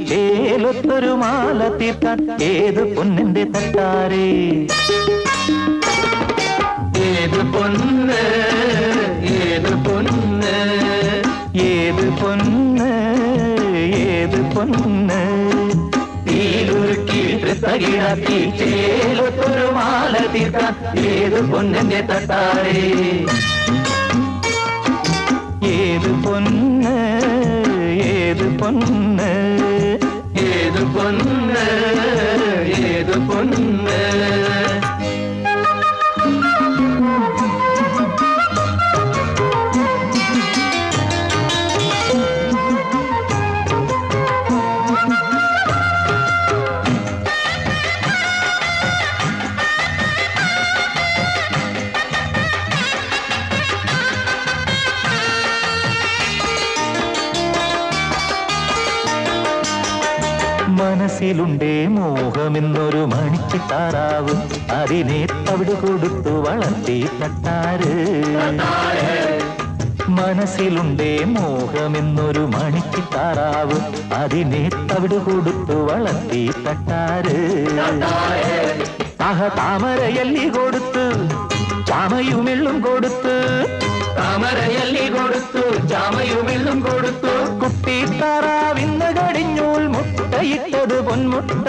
ചേലൊത്തൊരു മാല തീർക്കാൻ ഏത് പൊന്നിന്റെ തട്ടാരേ, ഏത് പൊന്ന്, ഏത് പൊന്ന്, ഏത് പൊന്ന്, ഏത് പൊന്ന്, തീലുരുക്കി തകിടാക്കി ചേലൊത്തൊരു മാല തീർക്കാൻ ഏത് പൊന്നിന്റെ തട്ടാരേ, ഏത് പൊന്ന്, മനസ്സിലുണ്ടേ മോഹമെന്നൊരു മണിച്ചിത്താറാവ് അതിനെ തവിട് കൊടുത്തു വളർത്തി തട്ടാര് മനസ്സിലുണ്ടേ മോഹമെന്നൊരു മണിച്ചിത്താറാവ് അതിനെ തവിട് കൊടുത്തു വളർത്തി തട്ടാര് താമരയല്ലി കൊടുത്ത് ചാമയുമെള്ളും കൊടുത്ത് താമരയല്ലി കൊടുത്തു ചാമയുമെള്ളും കൊടുത്തു കുട്ടിത്താറാവിന്ന് കടിഞ്ഞൂൽ മുട്ടയിട്ടത് പൊന്മുട്ട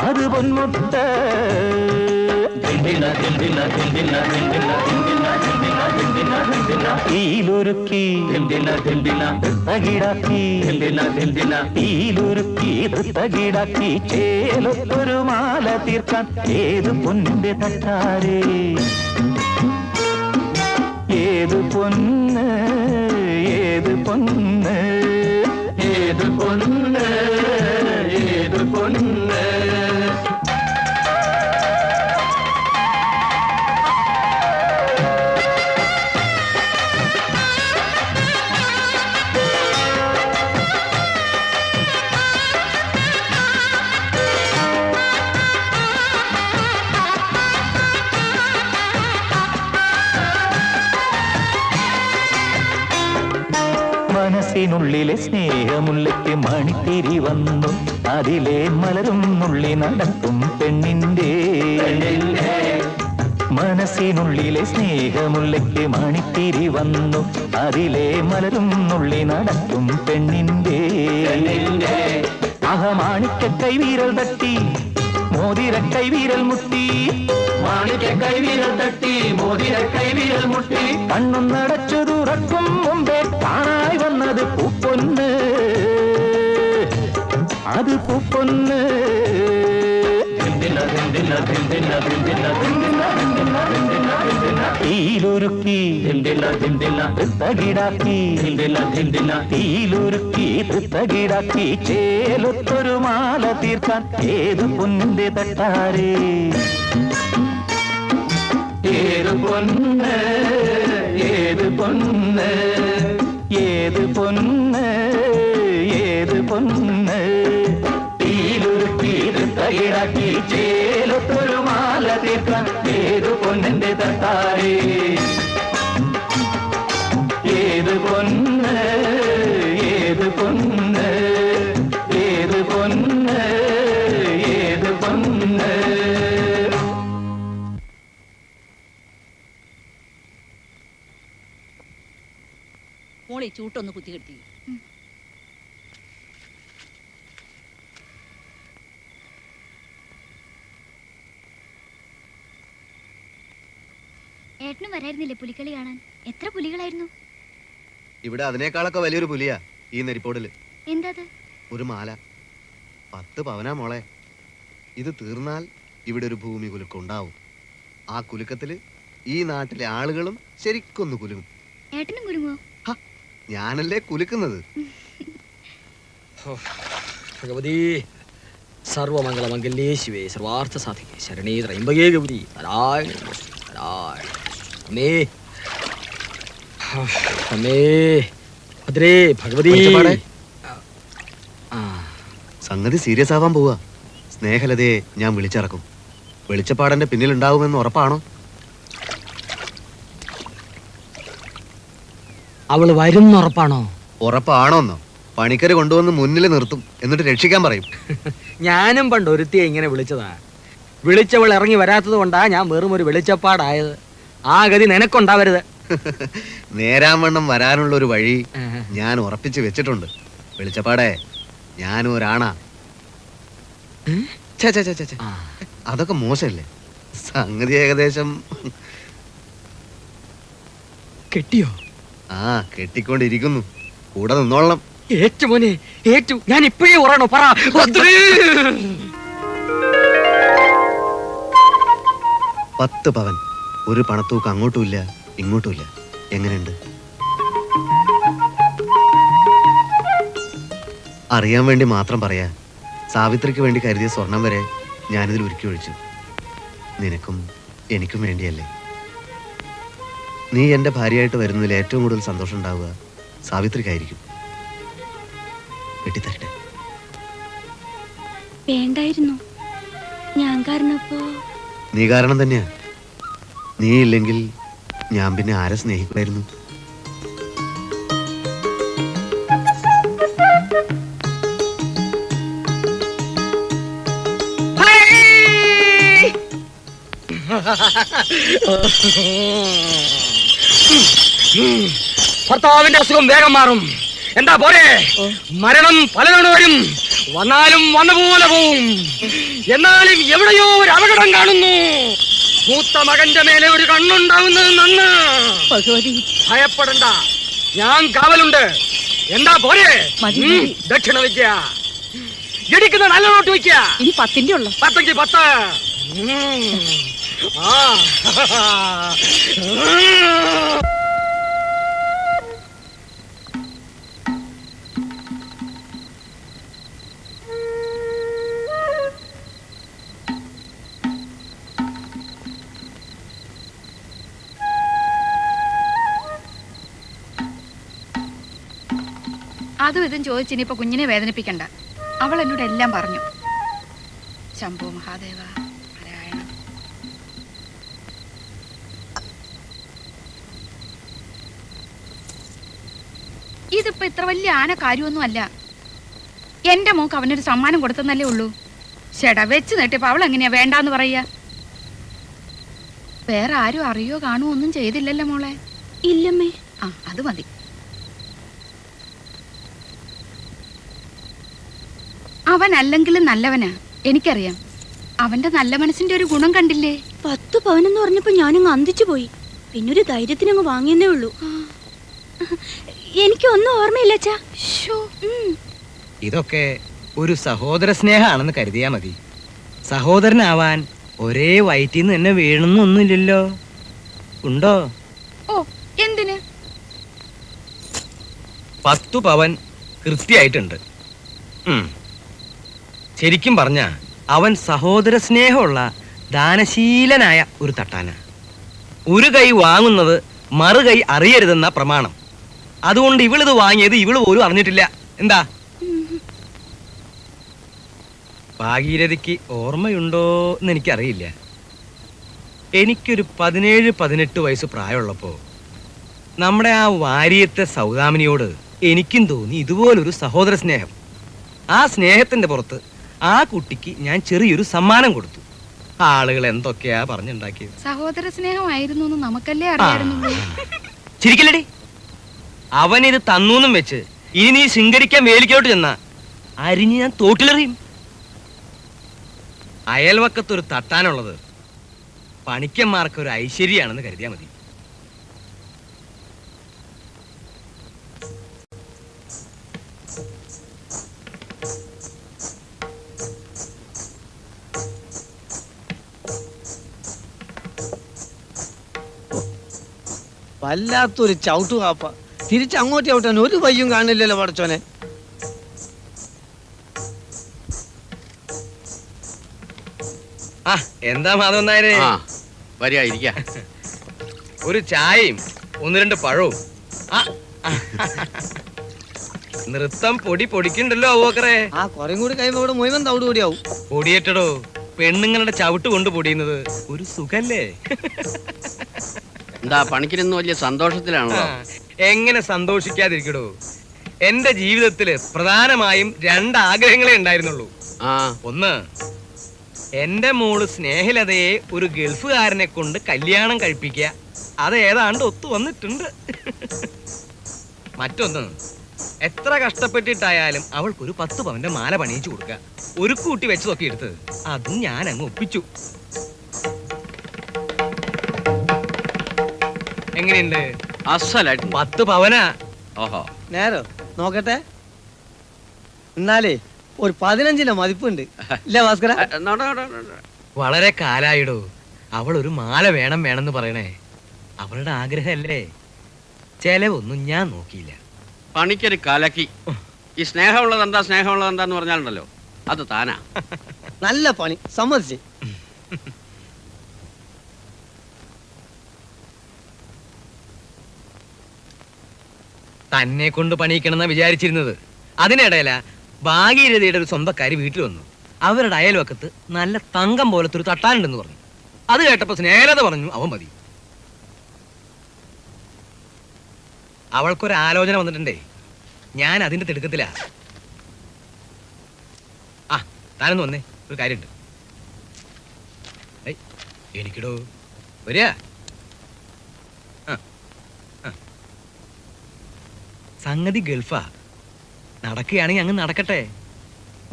അത് പൊന്മുട്ട തീയിലൊരുക്കി തകിടാക്കി തീയിലൊരുക്കി തകിടാക്കി ചേലത്തൊരു മാല തീർക്കാൻ ഏത് പൊന്നിന്റെ തട്ടാരേ ഏത് പൊന്ന് ഏത് പൊന്ന് ഏത് പൊന്ന് ഏത് പൊന്ന് മനസ്സിനുള്ളിലെ സ്നേഹമുള്ളിക്ക് മണിത്തിരി വന്നു അതിലെ മലരും നുള്ളി നടക്കും പെണ്ണിന്റെ മനസ്സിനുള്ളിലെ സ്നേഹമുള്ളിക്ക് മണിത്തിരി വന്നു അതിലെ മലരും നുള്ളി നടക്കും പെണ്ണിന്റെ അഹമാണിക്ക കൈവീരൽ തട്ടി മോതിര കൈവീരൽ മുട്ടി മാണിക്ക കൈവീരൽ തട്ടി മോതിര കൈവീരൽ മുട്ടി കണ്ണും നടച്ചു തുറക്കും മുമ്പേ കാണായി വന്നത് പൂപ്പൊന്ന് അത് പൂപ്പൊന്ന് തീയിലൊരുക്കി തകിടാക്കി തീയിലൊരുക്കി തകിടാക്കി ചേലത്തൊരു മാല തീർക്കാൻ ഏത് പൊന്നിന്റെ തട്ടാരേ ഏത് പൊന്ന് ഏത് പൊന്ന് ഏത് പൊന്ന് ഏത് പൊന്ന് തീയിലൊരുക്കി തകിടാക്കി ചേലത്തൊരു മാല തീർക്കാൻ ഏത് പൊന്നിന്റെ തട്ടാരേ ഏത് പൊന്ന് ഏത് പൊന്ന് ഏത് പൊന്ന് ഏത് പൊന്ന് മോളെ ചൂട്ടൊന്ന് കുത്തിക്കെടുത്തി ഏട്ടനും വരായിരുന്നില്ലേ പുലിക്കളി കാണാൻ? എത്ര പുലികളായിരുന്നു? ഇവിടെ അതിനേക്കാളൊക്കെ വലിയൊരു പുലിയാ ഈ നെരിപ്പോടില്. എന്താ? ഒരു മാല 10 പവനാ മോളെ. ഇത് തീർന്നാൽ ഇവിടെ ഒരു ഭൂമി കുലുക്കം ഉണ്ടാവും. ആ കുലുക്കത്തില് ഈ നാട്ടിലെ ആളുകളും ശരിക്കൊന്ന് കുലുങ്ങും. ഏട്ടനും കുലുങ്ങോ? ഞാനല്ലേ കുലുക്കുന്നത്. ഭഗവതി സർവമംഗളമംഗല്യേ ശിവേ സർവാർത്ഥ സാധികേ ശരണേ ത്രയംബകേ ഗൗരി നാരായണ നാരായണ അമ്മേ അമ്മേ ഭദ്രേ ഭഗവതി. സംഗതി സീരിയസ് ആവാൻ പോവാ. സ്നേഹലതയെ ഞാൻ വിളിച്ചിറക്കും. വെളിച്ചപ്പാടന്റെ പിന്നിലുണ്ടാവുമെന്ന് ഉറപ്പാണോ? അവള് വരുന്നുറപ്പാണോ? ഉറപ്പാണോന്നോ? പണിക്കര് കൊണ്ടുവന്ന് മുന്നിൽ നിർത്തും, എന്നിട്ട് രക്ഷിക്കാൻ പറയും. ഞാനും പണ്ട് ഒരുത്തിയെ ഇങ്ങനെ വിളിച്ചതാ. വിളിച്ചവൾ ഇറങ്ങി വരാത്തത് കൊണ്ടാ ഞാൻ വെറും ഒരു വെളിച്ചപ്പാടായത്. ആ ഗതി നിനക്കുണ്ടാവരുത്. നേരാവണ്ണം വരാനുള്ള ഒരു വഴി ഞാൻ ഉറപ്പിച്ചു വെച്ചിട്ടുണ്ട്. വെളിച്ചപ്പാടേ, ഞാനും ഒരാണാ. അതൊക്കെ മോശമല്ലേ? സംഗതി ഏകദേശം കെട്ടിയോ? ആ, കെട്ടിക്കൊണ്ടിരിക്കുന്നു. കൂടെ നിന്നോളണം. ഏറ്റു മോനെ ഏറ്റു. ഞാൻ ഇപ്പോഴേ ഉറണോ പറ. 10 പവൻ, ഒരു പണത്തൂക്ക് അങ്ങോട്ടുമില്ല ഇങ്ങോട്ടുമില്ല. എങ്ങനെയുണ്ട്? അറിയാൻ വേണ്ടി മാത്രം പറയാ. സാവിത്രിക്ക് വേണ്ടി കരുതിയ സ്വർണം വരെ ഞാനിതിൽ ഉരുക്കി ഒഴിച്ചു. നിനക്കും എനിക്കും വേണ്ടിയല്ലേ? നീ എൻ്റെ ഭാര്യയായിട്ട് വരുന്നതിൽ ഏറ്റവും കൂടുതൽ സന്തോഷം ഉണ്ടാവുക സാവിത്രിക്കായിരിക്കും. വെട്ടിത്തരട്ടെ. വേണ്ടായിരുന്നു. ഞാൻ കാരണം ഇപ്പോ നീ കാരണം തന്നെയാ. നീ ഇല്ലെങ്കിൽ ഞാൻ പിന്നെ ആരെ സ്നേഹിക്കുമായിരുന്നു? ഭർത്താവിന്റെ അസുഖം വേഗം മാറും. എന്താ പോരെ? മരണം പലതവണ വരും, വന്നാലും വന്ന പോലെ പോവും. എന്നാലും എവിടെയോ ഒരു അപകടം കാണുന്നു. മൂത്ത മകന്റെ മേലെ ഒരു കണ്ണുണ്ടാവുന്നത് നന്ന്. ഭഗവതി, ഭയപ്പെടണ്ട, ഞാൻ കാവലുണ്ട്. എന്താ പോരെ? മതി, ഉം, മതി. ദക്ഷിണ വയ്ക്ക, ഇടിക്കുന്ന നല്ല നോട്ട് വയ്ക്ക. ഇനി 10ന്റെ ഉള്ളു. 10 10. ആ അതും ഇതും ചോദിച്ചിനിപ്പോ കുഞ്ഞിനെ വേദനിപ്പിക്കണ്ട. അവൾ എന്നോട് എല്ലാം പറഞ്ഞു. ശംഭോ മഹാദേവ നാരായണ. ഇതിപ്പോ ഇത്ര വലിയ ആന കാര്യമൊന്നും അല്ല. എന്റെ മോക്ക് അവനൊരു സമ്മാനം കൊടുത്തെന്നല്ലേ ഉള്ളൂ. ചേട്ടാ വെച്ച് നീട്ടിയപ്പോ അവൾ എങ്ങനെയാ വേണ്ടാന്ന് പറയാ? വേറെ ആരും അറിയോ കാണുമോ ഒന്നും ചെയ്തില്ലല്ലോ മോളെ. ഇല്ലമ്മേ. ആ അത് മതി. അവൻ അല്ലെങ്കിലും നല്ലവനാ, എനിക്കറിയാം. അവന്റെ നല്ല മനസ്സിന്റെ ഒരു ഗുണം കണ്ടില്ലേ? 10 പവനെന്ന് പറഞ്ഞപ്പോ ഞാനങ്ങ് അന്തിച്ചു പോയി. പിന്നൊരു ധൈര്യത്തിനങ്ങ് വാങ്ങിയെന്നേ ഉള്ളൂ. എനിക്കൊന്നും ഓർമ്മയില്ല അച്ഛാ. ഇതൊക്കെ ഒരു സഹോദര സ്നേഹമാണെന്ന് കരുതിയാ മതി. സഹോദരനാവാൻ ഒരേ വയറ്റിന്ന് തന്നെ വീഴണമെന്നൊന്നുമില്ലല്ലോ. ഉണ്ടോ? ഓ എന്തിന്? 10 പവൻ കൃത്യമായിട്ടുണ്ട്. ശരിക്കും പറഞ്ഞ അവൻ സഹോദര സ്നേഹമുള്ള ദാനശീലനായ ഒരു തട്ടാന. ഒരു കൈ വാങ്ങുന്നത് മറു കൈ അറിയരുതെന്ന പ്രമാണം. അതുകൊണ്ട് ഇവളിത് വാങ്ങിയത് ഇവള് പോലും അറിഞ്ഞിട്ടില്ല. എന്താ ഭാഗീരഥിക്ക് ഓർമ്മയുണ്ടോ എന്ന് എനിക്കറിയില്ല. എനിക്കൊരു 17-18 വയസ്സ് പ്രായമുള്ളപ്പോ നമ്മുടെ ആ വാര്യത്തെ സൗദാമിനിയോട് എനിക്കും തോന്നി ഇതുപോലൊരു സഹോദര സ്നേഹം. ആ സ്നേഹത്തിന്റെ പുറത്ത് ആ കുട്ടിക്ക് ഞാൻ ചെറിയൊരു സമ്മാനം കൊടുത്തു. ആളുകൾ എന്തൊക്കെയാ പറഞ്ഞുണ്ടാക്കിയത്. സഹോദര സ്നേഹമായിരുന്നു എന്ന് നമുക്കല്ലേ അറിയാമായിരുന്നുള്ളൂ. ചിരിക്കല്ലടി. അവനിത് തന്നൂന്നും വെച്ച് ഇനി നീ ശൃംഗരിക്കാൻ വേലിക്കോട്ട് ചെന്നാ അരിഞ്ഞ് ഞാൻ തോട്ടിലെറിയും. അയൽവക്കത്തൊരു തട്ടാനുള്ളത് പണിക്കന്മാർക്ക് ഒരു ഐശ്വര്യാണെന്ന് കരുതിയാ മതി. വല്ലാത്തൊരു ചവിട്ടു കാപ്പ. തിരിച്ചങ്ങോട്ട് ചവിട്ടാൻ ഒരു വയ്യും കാണില്ലല്ലോ പടച്ചോനെ. ആ എന്താ മാധവൻ നായരെ? വരിക ഇരിക്ക. ഒരു ചായയും 1-2 പഴവും. നൃത്തം പൊടിക്കണ്ടല്ലോ അവക്കറേ. ആ കുറേ കൂടി കഴിയുമ്പോ ഇവിടെ മുഴുവൻ തവിട് കൂടിയാവും. പൊടിയേറ്റടോ. പെണ്ണുങ്ങളുടെ ചവിട്ട് കൊണ്ട് പൊടിയുന്നത് ഒരു സുഖല്ലേ? എന്താ പണിക്കിരുന്ന് വലിയ സന്തോഷത്തിലാണല്ലോ. എങ്ങനെ സന്തോഷിക്കാതിരിക്കടോ? എന്റെ ജീവിതത്തില് പ്രധാനമായും 2 ആഗ്രഹങ്ങളെ ഉണ്ടായിരുന്നുള്ളൂ. ഒന്ന്, എന്റെ മോള് സ്നേഹലതയെ ഒരു ഗൾഫുകാരനെ കൊണ്ട് കല്യാണം കഴിപ്പിക്കുക. അത് ഏതാണ്ട് ഒത്തു വന്നിട്ടുണ്ട്. മറ്റൊന്ന്, എത്ര കഷ്ടപ്പെട്ടിട്ടായാലും അവൾക്കൊരു 10 പവന്റെ മാല പണിയിച്ചു കൊടുക്കുക. ഒരു കൂട്ടി വെച്ചതൊക്കെ എടുത്ത് അതും ഞാൻ അങ്ങ് ഒപ്പിച്ചു. എങ്ങനെയുണ്ട്? അസലായിട്ട് 10 പവനാ. ഓഹോ, നേരോ നോക്കട്ടെ. എന്നാലേ ഒരു 15ന്റെ മതിപ്പുണ്ട് ഇല്ല ഭാസ്കര? വളരെ കാലായിടോ അവൾ ഒരു മാല വേണമെന്ന് പറയണേ. അവളുടെ ആഗ്രഹമല്ലേ. ചെലവൊന്നും ഞാൻ നോക്കിയില്ല. പണിക്കൊരു കലക്കി. ഈ സ്നേഹമുള്ളതെന്താന്ന് പറഞ്ഞാലുണ്ടല്ലോ അത് താനാ. നല്ല പണി, സമ്മതിച്ച്. തന്നെ കൊണ്ട് പണിയിക്കണമെന്നാ വിചാരിച്ചിരുന്നത്. അതിനിടയില ഭാഗീരഥയുടെ ഒരു സ്വന്തക്കാരി വീട്ടിൽ വന്നു. അവരുടെ അയൽവക്കത്ത് നല്ല തങ്കം പോലത്തെ ഒരു തട്ടാനുണ്ടെന്ന് പറഞ്ഞു. അത് കേട്ടപ്പോ സ്നേഹത പറഞ്ഞു അവൻ മതി. അവൾക്കൊരു ആലോചന വന്നിട്ടുണ്ടേ, ഞാൻ അതിന്റെ തിടുക്കത്തിലാ. ആ താനൊന്ന് വന്നേ, ഒരു കാര്യമുണ്ട്. എനിക്കിടോ വരിക. സംഗതി ഗൾഫാ. നടക്കുകയാണെങ്കിൽ അങ്ങ് നടക്കട്ടെ.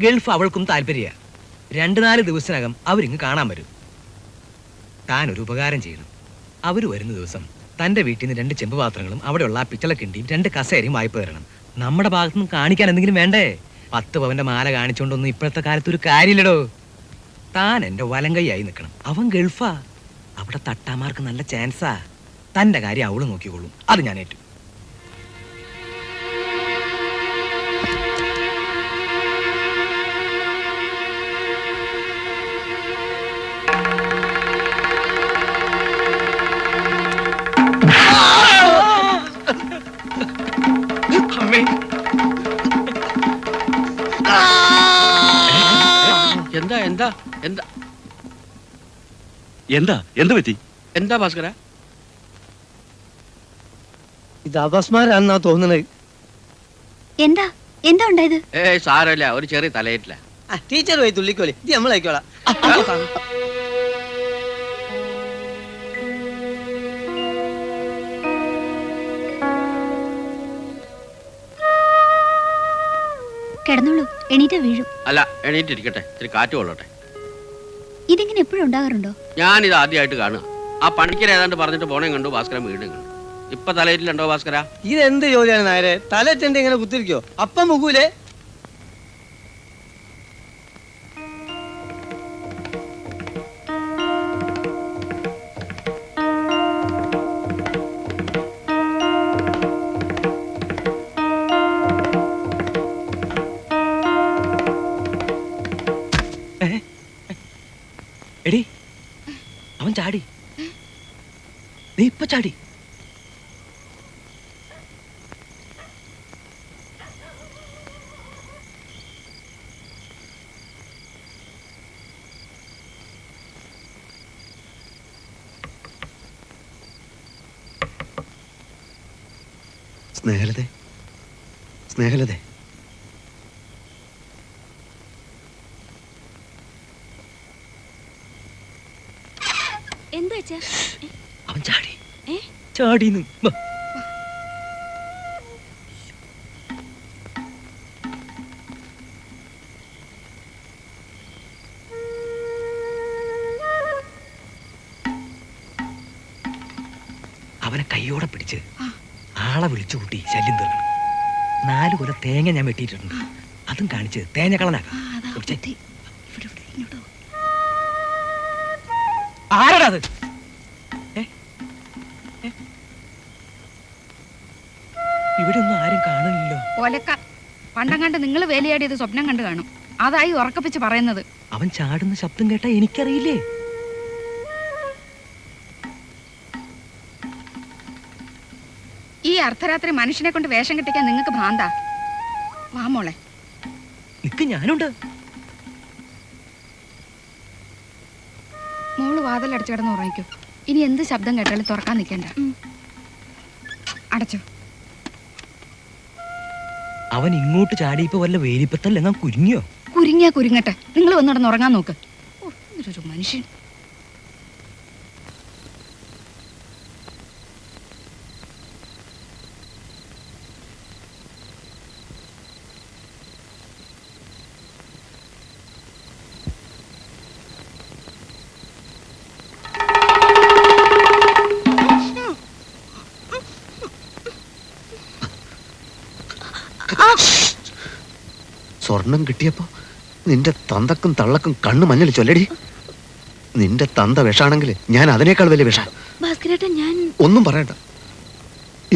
ഗൾഫ് അവൾക്കും താല്പര്യ. 2-4 ദിവസത്തിനകം അവരിങ്ങ് കാണാൻ വരും. താൻ ഒരു ഉപകാരം ചെയ്യണം. അവർ വരുന്ന ദിവസം തന്റെ വീട്ടിൽ നിന്ന് 2 ചെമ്പ് പാത്രങ്ങളും അവിടെയുള്ള ആ പിച്ചളക്കിണ്ടിയും 2 കസേരയും വായ്പ തരണം. നമ്മുടെ ഭാഗത്തു നിന്ന് കാണിക്കാൻ എന്തെങ്കിലും വേണ്ടേ? 10 പവന്റെ മാല കാണിച്ചുകൊണ്ടൊന്നും ഇപ്പോഴത്തെ കാലത്ത് ഒരു കാര്യമില്ലടോ. താൻ എന്റെ വലങ്കൈയായി നിൽക്കണം. അവൻ ഗൾഫാ. അവിടെ തട്ടാമാർക്ക് നല്ല ചാൻസാ. തന്റെ കാര്യം അവള് നോക്കിക്കോളും. അത് ഞാൻ ഏറ്റു. എന്താ എന്താ എന്താ എന്താ എന്ത് പറ്റി? എന്താ ഭാസ്കര? ഇത് അപസ്മാരാന്നാ തോന്നുന്നത്. എന്താ എന്താ ഉണ്ടായത്? സാരമില്ല, ഒരു ചെറിയ തലയിട്ടില്ല. ടീച്ചർ പോയി തുള്ളിക്കോളി, ഇത് നമ്മളായിക്കോളാം. കിടന്നോളൂ, എണീറ്റ് വീഴും. അല്ല, എണീറ്റിരിക്കട്ടെ, ഇത്തിരി കാറ്റ് കൊള്ളട്ടെ. ഇതിങ്ങനെ എപ്പോഴും ഉണ്ടാകാറുണ്ടോ? ഞാനിത് ആദ്യമായിട്ട് കാണുക. ആ പണിക്കർ ഏതാണ്ട് പറഞ്ഞിട്ട് പോണേ കണ്ടു, ഭാസ്കരൻ വീണ്ടും കണ്ടു. ഇപ്പൊ തലയിട്ടിലുണ്ടോ ഭാസ്കര? ഇതെന്ത് ജോലിയാണ് നായരെ? തലറ്റെന്റെ ഇങ്ങനെ കുത്തിരിക്കോ? അപ്പം മുകൂലേ? എടി, അവൻ ചാടി. നീ ഇപ്പൊ ചാടി. സ്നേഹലതേ, സ്നേഹലതേ, എന്താ അച്ഛാ? അവൻ ചാടി. ചാടിന്ന് അവനെ കൈയോടെ പിടിച്ച് ആളെ വിളിച്ചു കൂട്ടി ശല്യം തീർക്കണം. 4 കൊല തേങ്ങ ഞാൻ വെട്ടിയിട്ടുണ്ട്. അതും കാണിച്ച് തേങ്ങ കളനാക്കാം. ആരാടാ അത്? ഇവിടെ ഒന്നും ആരും കാണുന്നില്ലല്ലോ. ഒലക്ക പണ്ടങ്ങാണ്ട് നിങ്ങൾ വേലയാടിയത് സ്വപ്നം കണ്ടു കാണും. അതായി ഉറക്കപ്പിച്ച് പറയുന്നത്. അവൻ ചാടുന്ന ശബ്ദം കേട്ടാ എനിക്കറിയില്ലേ. ഈ അർദ്ധരാത്രി മനുഷ്യനെ കൊണ്ട് വേഷം കെട്ടിക്കാൻ നിങ്ങൾക്ക് ഭ്രാന്താ. വാ മോളെ. നിക്ക്, ഞാനുണ്ട്. മോള് വാതിലടച്ചു കിടന്ന് ഉറങ്ങിക്കോ. ഇനി എന്ത് ശബ്ദം കേട്ടാലും തുറക്കാൻ നിൽക്കണ്ട. അടച്ചോ. അവൻ ഇങ്ങോട്ട് ചാടിയപ്പോ വല്ല വേലിപ്പത്തല്ലെന്നാ കുരുങ്ങിയോ? കുരുങ്ങിയാ കുരുങ്ങട്ടെ. നിങ്ങൾ വന്ന് കിടന്ന് ഉറങ്ങാൻ നോക്ക്. ഒരു മനുഷ്യൻ. സ്വർണം കിട്ടിയപ്പോ നിന്റെ തന്തക്കും തള്ളക്കും കണ്ണു മഞ്ഞൾ ചൊല്ലടി. നിന്റെ തന്ത വിഷാണെങ്കിൽ ഞാൻ അതിനേക്കാൾ വലിയ വിഷ. ഭാസ്കരേട്ടൻ, ഞാൻ ഒന്നും പറയണ്ട.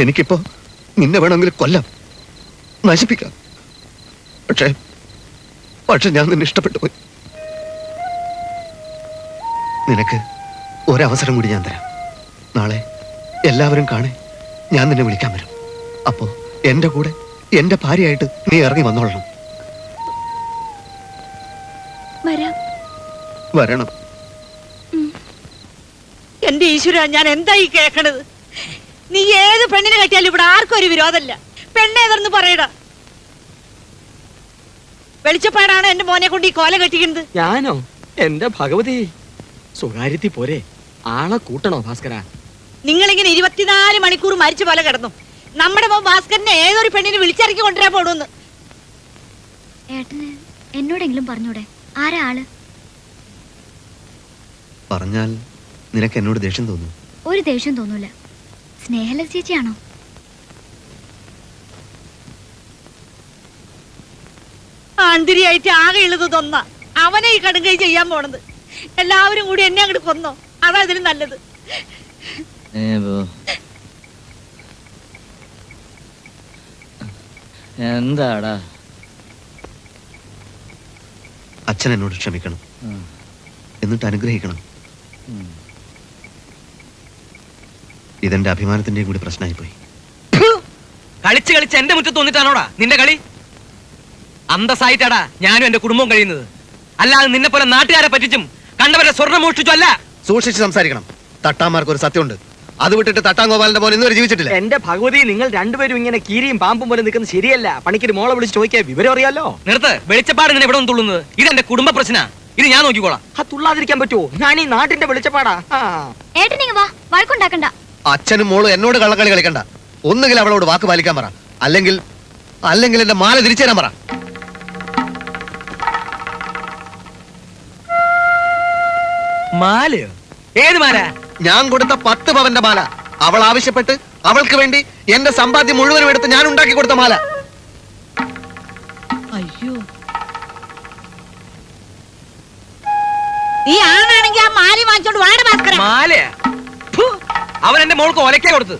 എനിക്കിപ്പോ നിന്നെ വേണമെങ്കിൽ കൊല്ലാം, നശിപ്പിക്കാം. പക്ഷെ ഞാൻ നിന്നെ ഇഷ്ടപ്പെട്ടു പോയി. നിനക്ക് ഒരവസരം കൂടി ഞാൻ തരാം. നാളെ എല്ലാവരും കാണേ ഞാൻ നിന്നെ വിളിക്കാൻ വരും. അപ്പോ എന്റെ കൂടെ എന്റെ ഭാര്യയായിട്ട് നീ ഇറങ്ങി വന്നോളണം. വരണം. എന്റെ ഈശ്വര, ഞാൻ എന്തായി കേക്കണത്? നീ ഏത് പെണ്ണിനെ കെട്ടിയാലും ഇവിടെ ആർക്കും ഒരു വിരോധമല്ല. പെണ്ണേതെന്ന് പറയടാ. വെളിച്ചപ്പാടാണ് എന്റെ മോനെ കൊണ്ട് ഈ കോല കെട്ടിക്കുന്നത്. ഞാനോ? എന്റെ ഭഗവതി, സ്വകാര്യത്തിൽ പോരെ, ആളെ കൂട്ടണോ ഭാസ്കര? നിങ്ങളിങ്ങനെ 24 മണിക്കൂർ മരിച്ച പോലെ കിടന്നു. നമ്മുടെ മോൻ ഭാസ്കരനെ ഏതൊരു പെണ്ണിനെ വിളിച്ചിറക്കി കൊണ്ടുവരാൻ പോടുന്നു. ഏട്ടന് എന്നോടെങ്കിലും പറഞ്ഞൂടെ ആരാ ആള്? പറഞ്ഞാൽ നിനക്ക് എന്നോട് ദേഷ്യം തോന്നും. ഒരു ദേഷ്യം തോന്നൂല. സ്നേഹലത ചേച്ചിയാണോ? ആന്തരിയായിട്ട് ആകെ ഉള്ളത് തൊന്ന. അവനെ ഈ കടുങ്കൈ ചെയ്യാൻ പോണത്. എല്ലാവരും കൂടി എന്നെ അങ്ങോട്ട് കൊന്നോ, അതാ ഇതിന് നല്ലത്. എന്താടാ? അച്ഛൻ എന്നോട് ക്ഷമിക്കണം, എന്നിട്ട് അനുഗ്രഹിക്കണം. ഇതെന്റെ അഭിമാനത്തിന്റെയും കൂടി പ്രശ്നമായി പോയി. കളിച്ച് കളിച്ച് എന്റെ മുറ്റത്ത് വന്നിട്ടാണോടാ നിന്റെ കളി? അന്തസ്സായിട്ടാടാ ഞാനും എന്റെ കുടുംബവും കഴിയുന്നത്. അല്ലാതെ നിന്നെ പോലെ നാട്ടുകാരെ പറ്റിച്ചും കണ്ടവരെ സ്വർണ്ണം മോഷ്ടിച്ചു അല്ല. സൂക്ഷിച്ച് സംസാരിക്കണം. തട്ടാമാർക്ക് ഒരു സത്യമുണ്ട്. അത് വിട്ടിട്ട് തട്ടാൻ ഗോപാലന്റെ പോലെ ഇന്നുവരെ ജീവിച്ചിട്ടില്ല. എന്റെ ഭഗവതി, നിങ്ങൾ രണ്ടുപേരും ഇങ്ങനെ കീരിയും പാമ്പും പോലെ നിൽക്കുന്നത് ശരിയല്ല. പണിക്കൊരു മോളെ വിളിച്ച് ചോദിക്കാൻ വിവരം അറിയാലോ. നിർത്ത്. വെളിച്ചപ്പാട് ഇങ്ങനെ ഇവിടെ തുള്ളുന്നത് ഇതെന്റെ കുടുംബ പ്രശ്ന. ഇത് ഞാൻ നോക്കിക്കോളാം. ആ തുള്ളാതിരിക്കാൻ പറ്റുമോ? ഞാൻ ഈ നാട്ടിന്റെ വെളിച്ചപ്പാടാ. ഏട്ടനിങ്ങ വാ, വഴക്കുണ്ടാക്കണ്ട. അച്ഛനും മോളും എന്നോട് കള്ളക്കളി കളിക്കണ്ട. ഒന്നുകിൽ അവളോട് വാക്ക് പാലിക്കാൻ പറ, അല്ലെങ്കിൽ എന്റെ മാല തിരിച്ചു തരാൻ പറ. മാലയോ? ഏത് മാല? ഞാൻ കൊടുത്ത 10 പവന്റെ മാല. അവൾ ആവശ്യപ്പെട്ട് അവൾക്ക് വേണ്ടി എന്റെ സമ്പാദ്യം മുഴുവനും എടുത്ത് ഞാൻ ഉണ്ടാക്കി കൊടുത്ത മാല. അയ്യോ, ഈ ആണാണെങ്കിൽ ആ മാലി വാങ്ങിച്ചോണ്ട് വാട ഭാസ്കര. മാലയാ? അവൻ എന്റെ മോൾക്ക് ഒലക്കാ കൊടുത്ത്.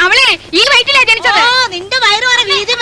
അവളെ ഈ വയറ്റിലാ ജനിച്ചത്. നിന്റെ വയറ് പറ വീതി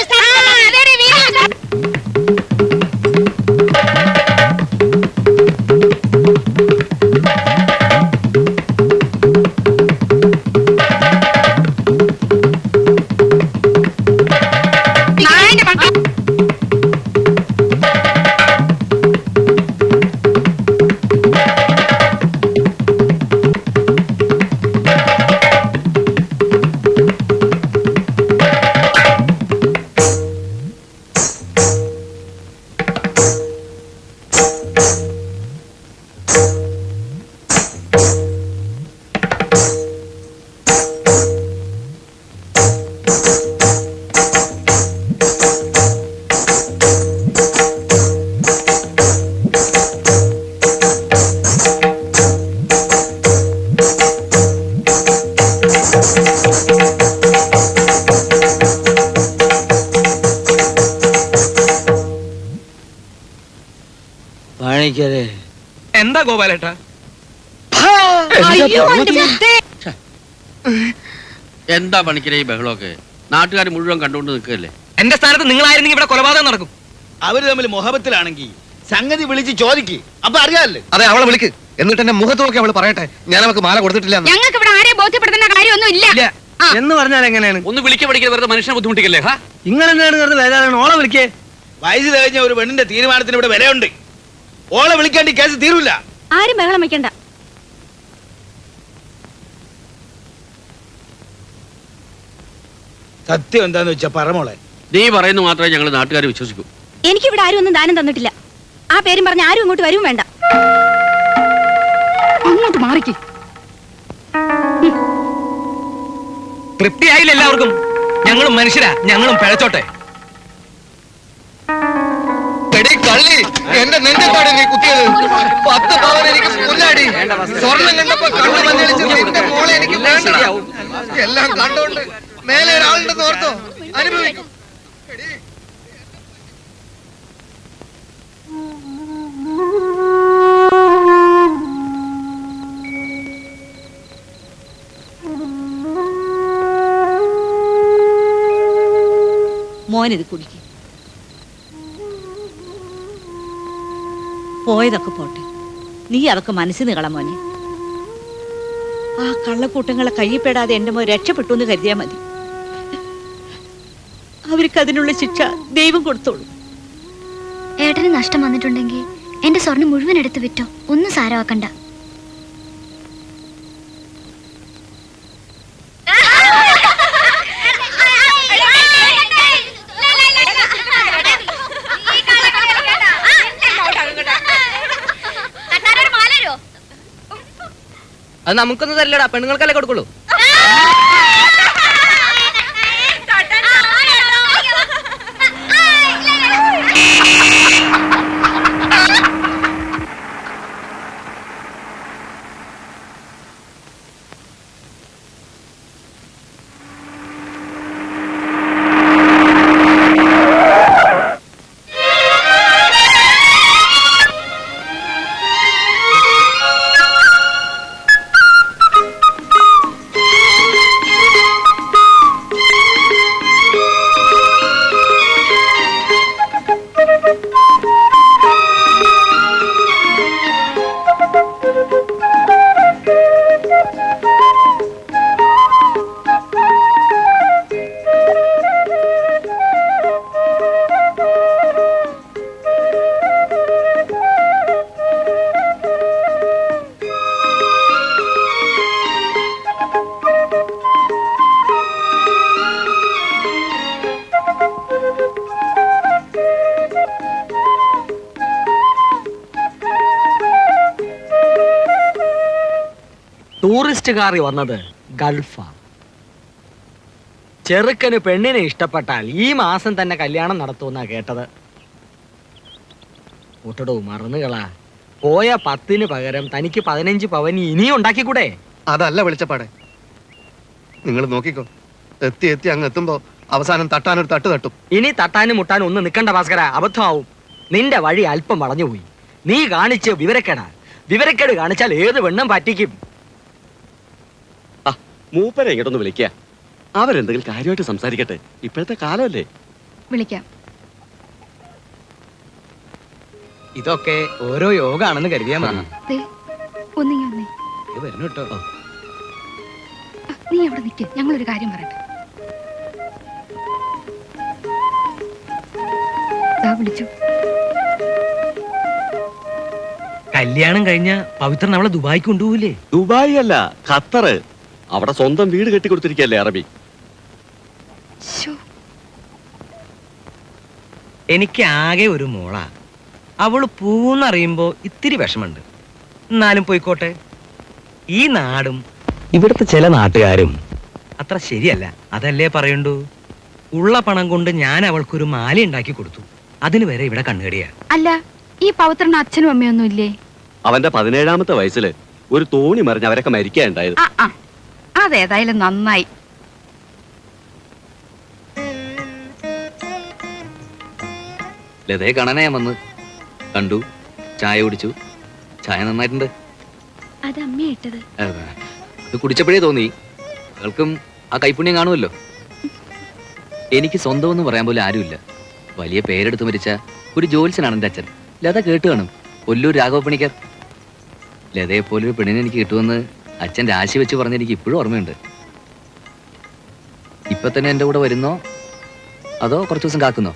എന്താ ഗോപാലേട്ടാ? എന്താ പണിക്കരെ ഈ ബഹളമൊക്കെ? നാട്ടുകാർ മുഴുവൻ കണ്ടുകൊണ്ട് നിൽക്കുകയല്ലേ. എന്റെ സ്ഥാനത്ത് നിങ്ങളായിരുന്നെങ്കിൽ ഇവിടെ കൊലപാതകം നടക്കും. അവര് തമ്മിൽ മുഹബത്തിലാണെങ്കിൽ സംഗതി വിളിച്ച് ചോദിക്ക്, അപ്പൊ അറിയാല്ലേ? അതെ, അവളെ വിളിക്ക്. എന്നിട്ട് എന്നെ മുഖത്ത് നോക്കി അവള് പറയട്ടെ ഞാൻ അവൾക്ക് മാല കൊടുത്തിട്ടില്ല. ഞങ്ങൾക്ക് ഇവിടെ ആരെയും ബോധ്യപ്പെടുത്തേണ്ട കാര്യമൊന്നും ഇല്ല. എന്ന് പറഞ്ഞാൽ എങ്ങനെയാണ്? ഒന്ന് വിളിக்க പഠിക്കാൻ വെറുതെ മനുഷ്യനെ ബുദ്ധിമുട്ടിക്കല്ലേ? നിങ്ങൾ എന്താണ് കിടന്ന് വേദന? ഓളെ വിളിക്കേ. വയസ്സ് കഴിഞ്ഞ ഒരു പെണ്ണിന്റെ തീരുമാനത്തിന് ഇവിടെ വിലയുണ്ട്. ഓളെ വിളിക്കാണ്ട് ഈ കേസ് തീരൂല. ആരും ബഹളം വെക്കണ്ട. സത്യം എന്താന്ന് വെച്ചാ പറമോളെ. നീ പറയുന്നു മാത്രമേ ഞങ്ങൾ നാട്ടുകാർ വിശ്വസിക്കൂ. എനിക്കിവിടെ ആരും ഒന്നും ദാനം തന്നിട്ടില്ല. ആ പേരും പറഞ്ഞ് ആരും ഇങ്ങോട്ട് വരും വേണ്ട. അങ്ങോട്ട് മാറിക്ക്. തൃപ്തിയായില്ല എല്ലാവർക്കും? ഞങ്ങളും മനുഷ്യരാ, ഞങ്ങളും പിഴച്ചോട്ടെ. കള്ളി, എന്റെ നെഞ്ചത്താണ് നീ കുത്തിയത്. 10 പവൻ എനിക്ക് പുല്ലാടി. സ്വർണം കണ്ടപ്പോ കണ്ണു മഞ്ഞളിച്ച് നിന്റെ മോളെ എനിക്ക് വേണ്ട. എല്ലാം കണ്ടോണ്ട് മേലെ ഒരാളുണ്ടെന്ന് ഓർത്തോ? അനുഭവിക്കും. മോനിത് കുടിക്കും. പോയതൊക്കെ പോട്ടെ, നീ അതൊക്കെ മനസ്സിൽ നികള മോനെ. ആ കള്ളക്കൂട്ടങ്ങളെ കയ്യിൽപ്പെടാതെ എന്റെ മോൻ രക്ഷപ്പെട്ടു എന്ന് കരുതിയാ മതി. അവർക്ക് അതിനുള്ള ശിക്ഷ ദൈവം കൊടുത്തോളൂ. ഏട്ടന് നഷ്ടം വന്നിട്ടുണ്ടെങ്കിൽ എന്റെ സ്വർണ്ണം മുഴുവൻ എടുത്ത് വിറ്റോ, ഒന്നും സാരമാക്കണ്ട. അത് നമുക്കൊന്നും തരില്ലടാ, പെണ്ണുങ്ങൾക്കല്ലേ കൊടുക്കുള്ളൂ. ടൂറിസ്റ്റുകാർ വന്നത് ഗൾഫാ. ചെറുക്കന് പെണ്ണിനെ ഇഷ്ടപ്പെട്ടാൽ ഈ മാസം തന്നെ കല്യാണം നടത്തുമെന്നാ കേട്ടത്. കൂട്ടടോ മറന്നുകളാ, പോയ 10 പകരം തനിക്ക് 15 പവൻ ഇനിയും ഉണ്ടാക്കിക്കൂടെ? അതല്ല വെളിച്ചപ്പാടെ, നിങ്ങൾ നോക്കിക്കോ. എത്തി എത്തി അങ്ങ് എത്തുമ്പോ അവസാനം തട്ടാനൊരു തട്ട് തട്ടും. ഇനി തട്ടാനും മുട്ടാനും ഒന്നും നിൽക്കണ്ട ഭാസ്കര, അബദ്ധമാവും. നിന്റെ വഴി അല്പം വളഞ്ഞുപോയി. നീ കാണിച്ച് വിവരക്കേട് കാണിച്ചാൽ ഏത് വെണ്ണം പറ്റിക്കും. മൂപ്പരെ ഇങ്ങോട്ടൊന്ന് വിളിക്കുക. അവരെന്തെങ്കിലും കാര്യമായിട്ട് സംസാരിക്കട്ടെ. ഇപ്പോഴത്തെ കാലമല്ലേ. വിളിക്കാം. ഇതൊക്കെ ഓരോ യോഗാണെന്ന് കരുതിയാ മതി. വരുന്നു കേട്ടോ. നീ അവിടെ നിൽക്ക്, ഞങ്ങളൊരു കാര്യം പറയട്ടെ. വിളിച്ചു. കല്യാണം കഴിഞ്ഞ പവിത്രൻ അവളെ ദുബായിക്ക് കൊണ്ടുപോകില്ലേ? ദുബായ് അല്ല, ഖത്തർ. അവിടെ സ്വന്തം വീട് കെട്ടിക്കൊടുത്തിരിക്കല്ലേ അറബി. എനിക്ക് ആകെ ഒരു മോളാ. അവള് പൂന്നറിയുമ്പോ ഇത്തിരി വിഷമുണ്ട്. എന്നാലും പോയിക്കോട്ടെ. ഈ നാടും ഇവിടുത്തെ ചില നാട്ടുകാരും അത്ര ശരിയല്ല. അതല്ലേ പറയണ്ടു. ഉള്ള പണം കൊണ്ട് ഞാൻ അവൾക്കൊരു മാല ഉണ്ടാക്കി കൊടുത്തു. അതിന് വരെ ഇവിടെ കണ്ണുകടിയാ. അല്ല, ഈ പവിത്രന് അച്ഛനും അമ്മയൊന്നും ഇല്ലേ? അവന്റെ 17ാമത്തെ വയസ്സിൽ ഒരു തോണി മറിഞ്ഞ് അവരൊക്കെ മരിക്കാനുണ്ടായത്. അതേതായാലും നന്നായി. ലതയെ കാണാനാ ഞാൻ വന്ന്. കണ്ടു, ചായ കുടിച്ചു. ചായ നന്നായിട്ടുണ്ട്. അത് അമ്മയിട്ടത്. ഇത് കുടിച്ചപ്പോഴേ തോന്നി അവൾക്കും ആ കൈപ്പുണ്യം കാണുമല്ലോ. എനിക്ക് സ്വന്തമെന്ന് പറയാൻ പോലും ആരുമില്ല. വലിയ പേരെടുത്ത് മരിച്ച ഒരു ജോത്സ്യനാണ് എൻ്റെ അച്ഛൻ. ലത കേട്ട് കാണും, ഒല്ലൂർ രാഘവ പണിക്കർ. ലതയെപ്പോലൊരു പെണ്ണിനെ എനിക്ക് കിട്ടുമെന്ന് അച്ഛൻ രാശി വെച്ച് പറഞ്ഞ് എനിക്ക് ഇപ്പോഴും ഓർമ്മയുണ്ട്. ഇപ്പൊ തന്നെ എൻ്റെ കൂടെ വരുന്നോ അതോ കുറച്ച് ദിവസം കാക്കുന്നോ?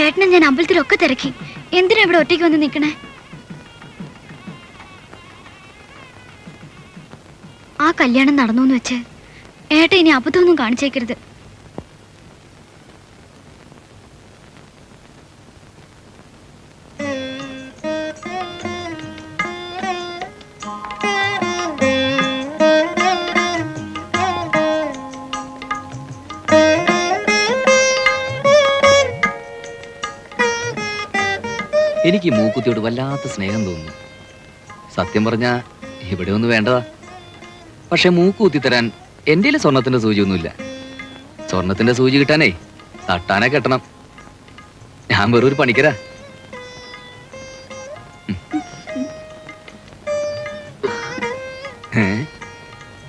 ഏട്ടനെ ഞാൻ അമ്പലത്തിലൊക്കെ തിരക്കി. എന്തിനാ ഇവിടെ ഒറ്റയ്ക്ക് വന്ന് നിൽക്കണേ? ആ കല്യാണം നടന്നു എന്ന് വെച്ച് ഏട്ടൻ ഇനി അബദ്ധമൊന്നും കാണിച്ചേക്കരുത്. എനിക്ക് ഈ മൂക്കുത്തിയോട് വല്ലാത്ത സ്നേഹം തോന്നുന്നു. സത്യം പറഞ്ഞാ ഇവിടെ ഒന്നും വേണ്ടതാ. പക്ഷെ മൂക്കുത്തി തരാൻ എൻ്റെ സ്വർണത്തിന്റെ സൂചിയൊന്നുമില്ല. സ്വർണത്തിന്റെ സൂചി കിട്ടാനേ തട്ടാനെ കെട്ടണം. ഞാൻ വെറൊരു പണിക്കരാ.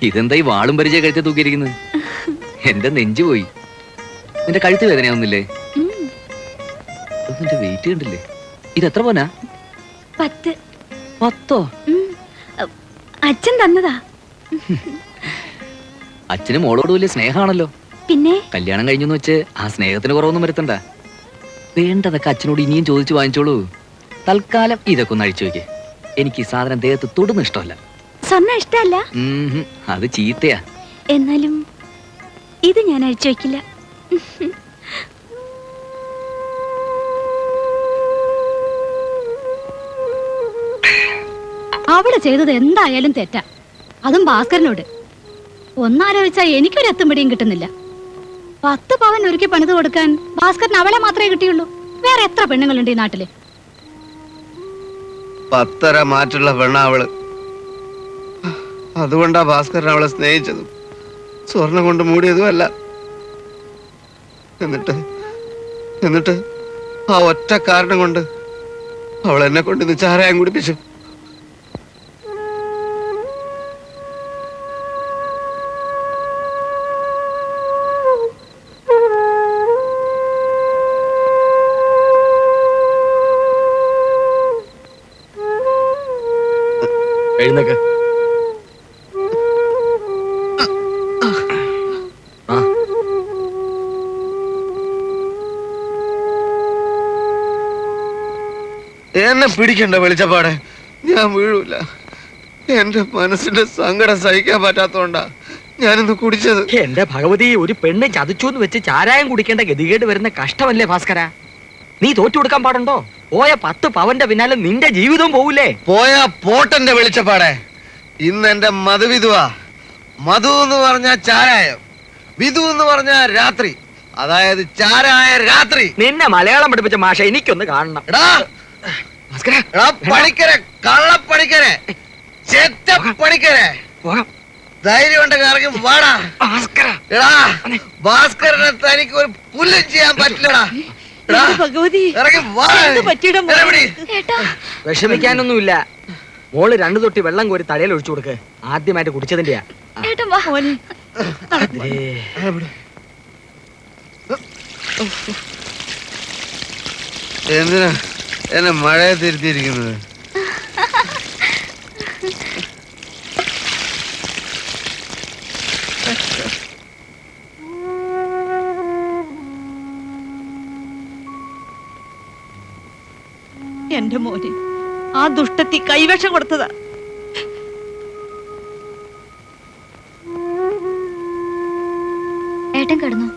ഇതെന്താ ഈ വാളും പരിചയ കഴുത്തെ തൂക്കിയിരിക്കുന്നത്? എന്റെ നെഞ്ചു പോയി. നിന്റെ കഴുത്ത് വേദനയാവുന്നില്ലേ? നിന്റെ വെയിറ്റ് കണ്ടില്ലേ? ഇതെത്ര പോനാ? 10. 10? അച്ഛൻ തന്നതാ. അച്ഛന് മോളോട് വലിയ സ്നേഹമാണല്ലോ. പിന്നെ കല്യാണം കഴിഞ്ഞെന്ന് വെച്ച് ആ സ്നേഹത്തിന് കുറവൊന്നും വരുത്തണ്ട. വേണ്ടതൊക്കെ അച്ഛനോട് ഇനിയും ചോദിച്ചു വാങ്ങിച്ചോളൂ. തൽക്കാലം ഇതൊക്കെ ഒന്ന് അഴിച്ചു വെക്കേ. എനിക്ക് ഈ സാധനം ദേഹത്ത് തൊടുന്ന ഇഷ്ടമല്ല. സ്വർണ്ണ ഇഷ്ടമല്ല? അത് ചീത്തയാ. എന്നാലും ഇത് ഞാൻ അഴിച്ചു വെക്കില്ല. അവിടെ ചെയ്തത് എന്തായാലും തെറ്റാ. അതും ഭാസ്കരനോട്. ഒന്നാലോചിച്ചാ എനിക്കൊരു എത്തും പിടിയും കിട്ടുന്നില്ല. 10 പവൻ ഒരുക്കി പണിത് കൊടുക്കാൻ ഭാസ്കരൻ അവളെ മാത്രമേ കിട്ടിയുള്ളൂ. വേറെ എത്ര പെണ്ണുങ്ങളുണ്ട് ഈ നാട്ടില്? 10 മാറ്റുള്ള പെണ്ണ അവള്. അതുകൊണ്ടാ ഭാസ്കരൻ അവളെ സ്നേഹിച്ചതും സ്വർണം കൊണ്ട് മൂടിയതുമല്ല. എന്നിട്ട് ആ ഒറ്റ കാരണം കൊണ്ട് അവൾ എന്നെ കൊണ്ട് ഇന്ന് ചാരായം കുടിപ്പിച്ചു. എഴുന്നേക്ക്. എന്നെ പിടിക്കണ്ട വെളിച്ചപ്പാടെ, ഞാൻ വീഴൂല. എന്റെ മനസ്സിന്റെ സങ്കടം സഹിക്കാൻ പറ്റാത്തോണ്ടാ ഞാനിന്ന് കുടിച്ചത്. എന്റെ ഭഗവതി, ഒരു പെണ്ണ് ചതിച്ചൂന്ന് വെച്ച് ചാരായം കുടിക്കേണ്ട ഗതികേട് വരുന്ന കഷ്ടമല്ലേ ഭാസ്കര? നീ തോറ്റു കൊടുക്കാൻ പാടുണ്ടോ? പോയ 10 പവന്റെ പിന്നാലെ നിന്റെ ജീവിതവും പോവില്ലേ? പോയാ പോട്ടന്റെ വെളിച്ചപ്പാടെ. ഇന്ന് എന്റെ മധുവിധുവാ. മധു എന്ന് പറഞ്ഞ ചാരായം, വിധു എന്ന് പറഞ്ഞ രാത്രി. അതായത് ചാരായ രാത്രി. നിന്നെ മലയാളം പഠിപ്പിച്ച മാഷ എനിക്കൊന്ന് കാണണം. പണിക്കരെ, കള്ളപ്പണിക്കരെ, ചെറ്റ പണിക്കരെ, ധൈര്യം ഉണ്ടെങ്കിൽ ഇറങ്ങി വാടാ. എടാ ഭാസ്കരനെ തനിക്ക് ഒരു പുല്ലും ചെയ്യാൻ പറ്റില്ലടാ. ഭഗവതി, ഇറങ്ങി വാ. വിഷമിക്കാനൊന്നുമില്ല. മോള് 2 തൊട്ടി വെള്ളം കോരി തലയിൽ ഒഴിച്ചു കൊടുക്ക്. ആദ്യമായിട്ട് കുടിച്ചതിന്റെയാ. എന്തിനാ എന്നെ മഴയെ തിരുത്തിയിരിക്കുന്നത്? എന്റെ മോന് ആ ദുഷ്ടത്തി കൈവശം കൊടുത്തതാ. ഏട്ടൻ കിടന്നു.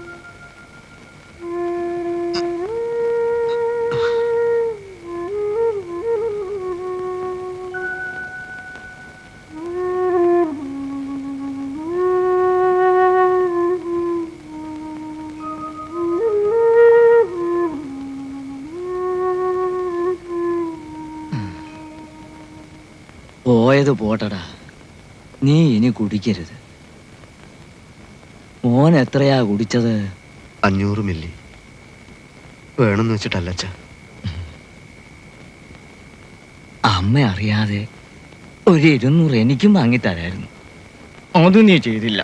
പോയത് പോട്ടടാ, നീ ഇനി കുടിക്കരുത്. മോൻ എത്രയാ കുടിച്ചത്? 500 മില്ലി. വേണമെന്ന് വെച്ചിട്ടല്ലച്ച. അമ്മ അറിയാതെ ഒരു 200 എനിക്കും വാങ്ങിത്തരായിരുന്നു. അത് നീ ചെയ്തില്ല.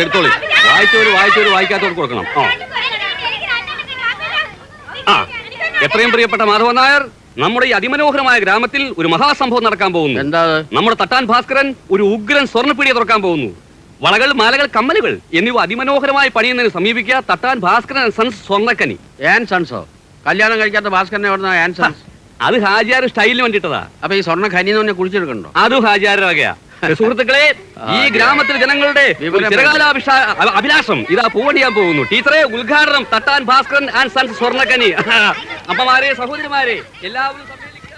എടുത്തോളി. വായിച്ചവര് വായിക്കാത്തവർ കൊടുക്കണം. എത്രയും പ്രിയപ്പെട്ട മാധവൻ നായർ, നമ്മുടെ ഈ അതിമനോഹരമായ ഗ്രാമത്തിൽ ഒരു മഹാസംഭവം നടക്കാൻ പോകുന്നു. എന്താ? നമ്മുടെ തട്ടാൻ ഭാസ്കരൻ ഒരു ഉഗ്രൻ സ്വർണ്ണപ്പീടിക തുറക്കാൻ പോകുന്നു. വളകൾ, മാലകൾ, കമ്മലുകൾ എന്നിവ അതിമനോഹരമായി പണിയുന്നതിന് സമീപിക്കുക തട്ടാൻ ഭാസ്കരൻ ആൻഡ് സൺസ് സ്വർണ്ണക്കനി. സൺസോ? കല്യാണം കഴിക്കാത്ത ഭാസ്കരനെ അത് ഹാജിയാർ സ്റ്റൈലിന് വേണ്ടിട്ടതാ. അപ്പൊ ഈ സ്വർണ്ണ ഖനി എന്ന് പറഞ്ഞാൽ കുടിച്ചെടുക്കണ്ടോ? അതും ഹാജിയാരുടെ വകയാ. സുഹൃത്തുക്കളെ, ഈ ഗ്രാമത്തിലെ ജനങ്ങളുടെ ഒരു അഭിലാഷം ഇതാ പൂവണിയാൻ പോകുന്നു. ടീച്ചറെ, ഉദ്ഘാടനം തട്ടാൻ ഭാസ്കരൻ ആൻഡ് സൺസ് സ്വർണ്ണക്കനി. അമ്മമാരെ, സഹോദരിമാരെ, എല്ലാവരും സമ്മേളിക്കുക.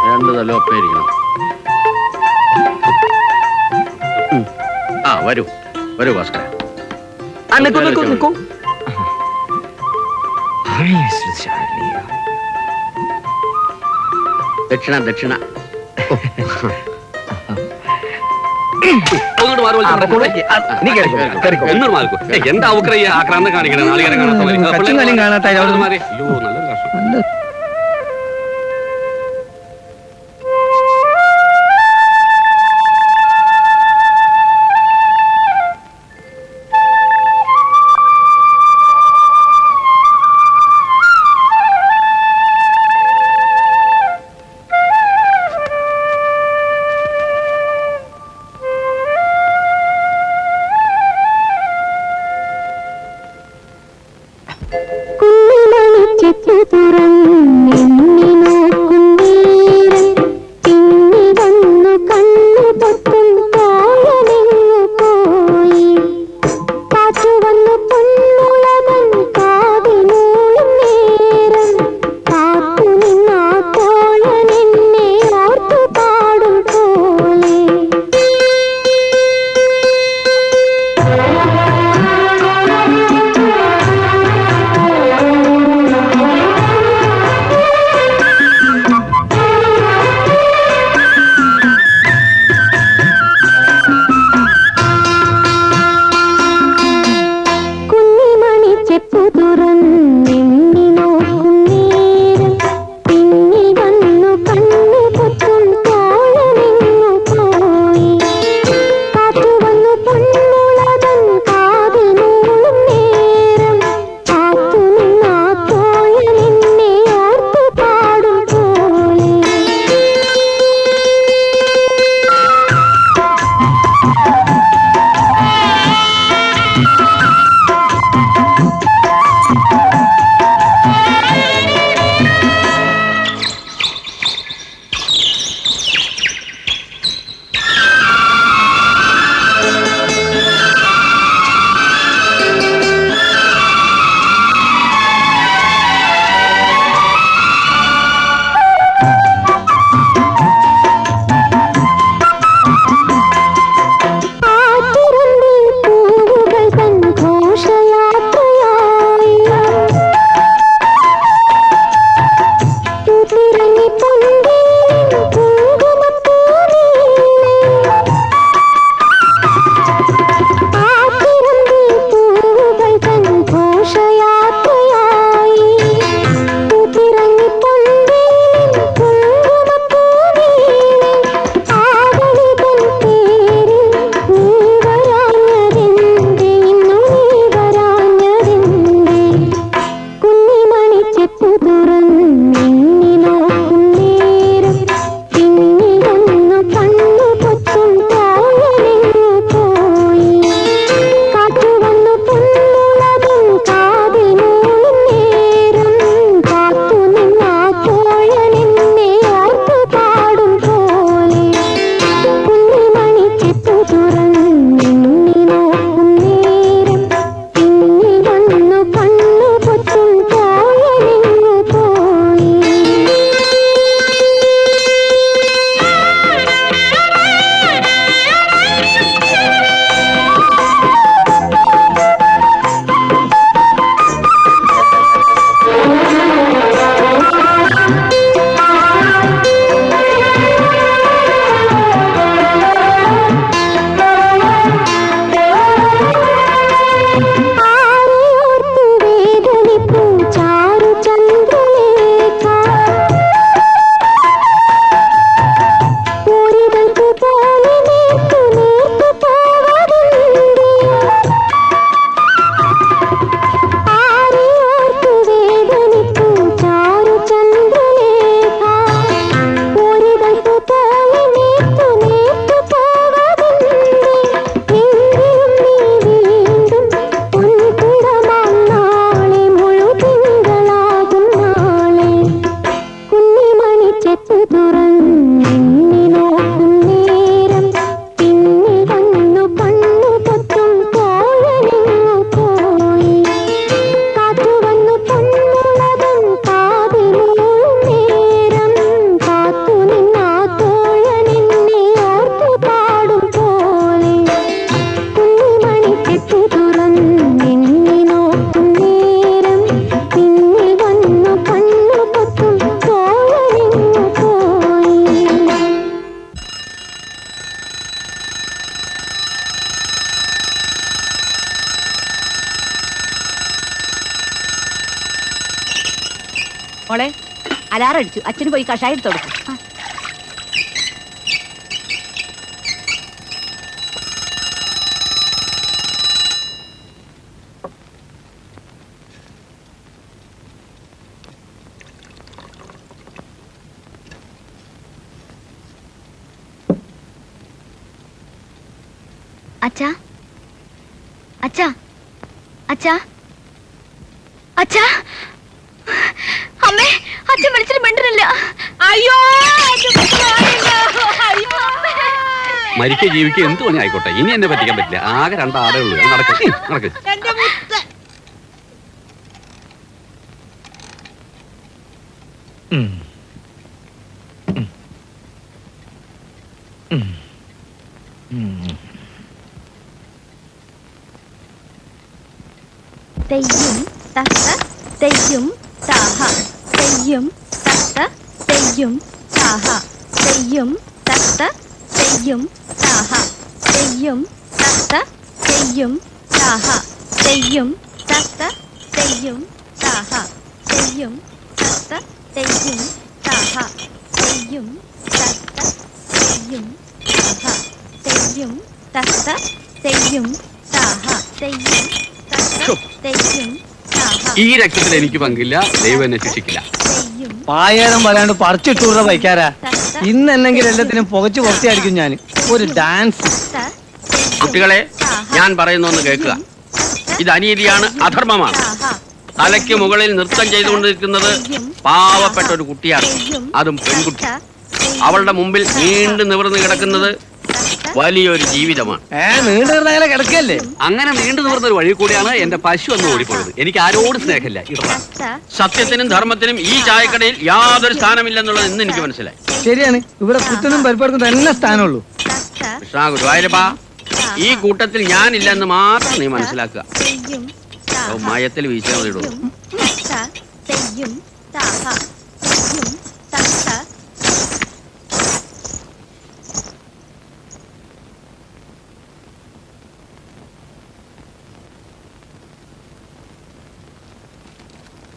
രണ്ട് തല ഒപ്പയിരിക്കണം. ആ വരൂ വരൂ ഭാസ്കര. ദക്ഷിണ ദക്ഷിണ. എന്താ ഔക്രയ്യ ആക്രാന്തം കാണിക്കണേ? നാളികേരം കാണാത്ത നല്ലൊരു കഷ്ടം. ചിത്ര മോളെ അലാറം അടിച്ചു, അച്ഛന് പോയി കഷായം എടുത്ത് കൊടുക്കും. അച്ഛാ അച്ഛാ അച്ഛാ അച്ഛാ, അമ്മേ, അച്ഛൻ വിളിച്ചിട്ട് മിണ്ടണില്ല. അയ്യോ മരിക്കുക ജീവിക്കുക എന്ത് പണി ആയിക്കോട്ടെ, ഇനി എന്നെ പറ്റിക്കാൻ പറ്റില്ല. ആകെ 2 ആടേ ഉള്ളൂ. നടക്ക് നടക്ക്. എന്റെ മുത്ത്. തെയ്യും തത്ത തെയ്യും താഹ തെയ്യും തത്ത തെയ്യും താഹ തെയ്യും തത്ത തെയ്യും താഹ തെയ്യും തത്ത തെയ്യും താഹ തെയ്യും തത്ത തെയ്യും താഹ തെയ്യും തത്ത തെയ്യും താഹ തെയ്യും തത്ത തെയ്യും താഹ തെയ്യും തത്ത തെയ്യും താഹ തെയ്യും തെയ്യും താഹ ഈ രക്തത്തിൽ എനിക്ക് പങ്കില്ല. ദൈവം എന്നെ ശിക്ഷിക്കില്ല. തെയ്യും പായേരം വരാണ്ട് പറിച്ചിട്ടൂറ വയ്ക്കാരാ. ഇന്നെല്ലെങ്കിൽ എല്ലാത്തിനും പുകച്ചു പുറത്തിയായിരിക്കും ഞാൻ. ഒരു ഡാൻസ്. കുട്ടികളെ, ഞാൻ പറയുന്നൊന്ന് കേൾക്കുക. ഇത് അനീതിയാണ്, അധർമ്മമാണ്. തലയ്ക്ക് മുകളിൽ നൃത്തം ചെയ്തുകൊണ്ടിരിക്കുന്നത് പാവപ്പെട്ട ഒരു കുട്ടിയാണ്, അതും പെൺകുട്ടി. അവളുടെ മുമ്പിൽ നീണ്ടു നിവർന്നു കിടക്കുന്നത് വലിയൊരു ജീവിതമാണ്. നീണ്ടു നിറയെ കിടക്കല്ലേ? അങ്ങനെ നീണ്ടു നിവർന്ന ഒരു വഴി കൂടിയാണ് എന്റെ പശു എന്ന് ഓടിപ്പോയത്. എനിക്ക് ആരോട് സ്നേഹമില്ല. സത്യത്തിനും ധർമ്മത്തിനും ഈ ചായക്കടയിൽ യാതൊരു സ്ഥാനമില്ലെന്നുള്ളത് ഇന്ന് എനിക്ക് മനസ്സിലായി. ശരിയാണ്, ഇവിടെ കുത്തനും പരിപ്പെടുക്കും തന്നെ സ്ഥാനമുള്ളൂ. കൃഷ്ണ ഗുരുവായൂരപ്പാ, ഈ കൂട്ടത്തിൽ ഞാനില്ലെന്ന് മാത്രം നീ മനസ്സിലാക്കുക. മയത്തിൽ വീഴ്ച ഇടൂ. തെയ്യും താഹ തെയ്യും തത്ത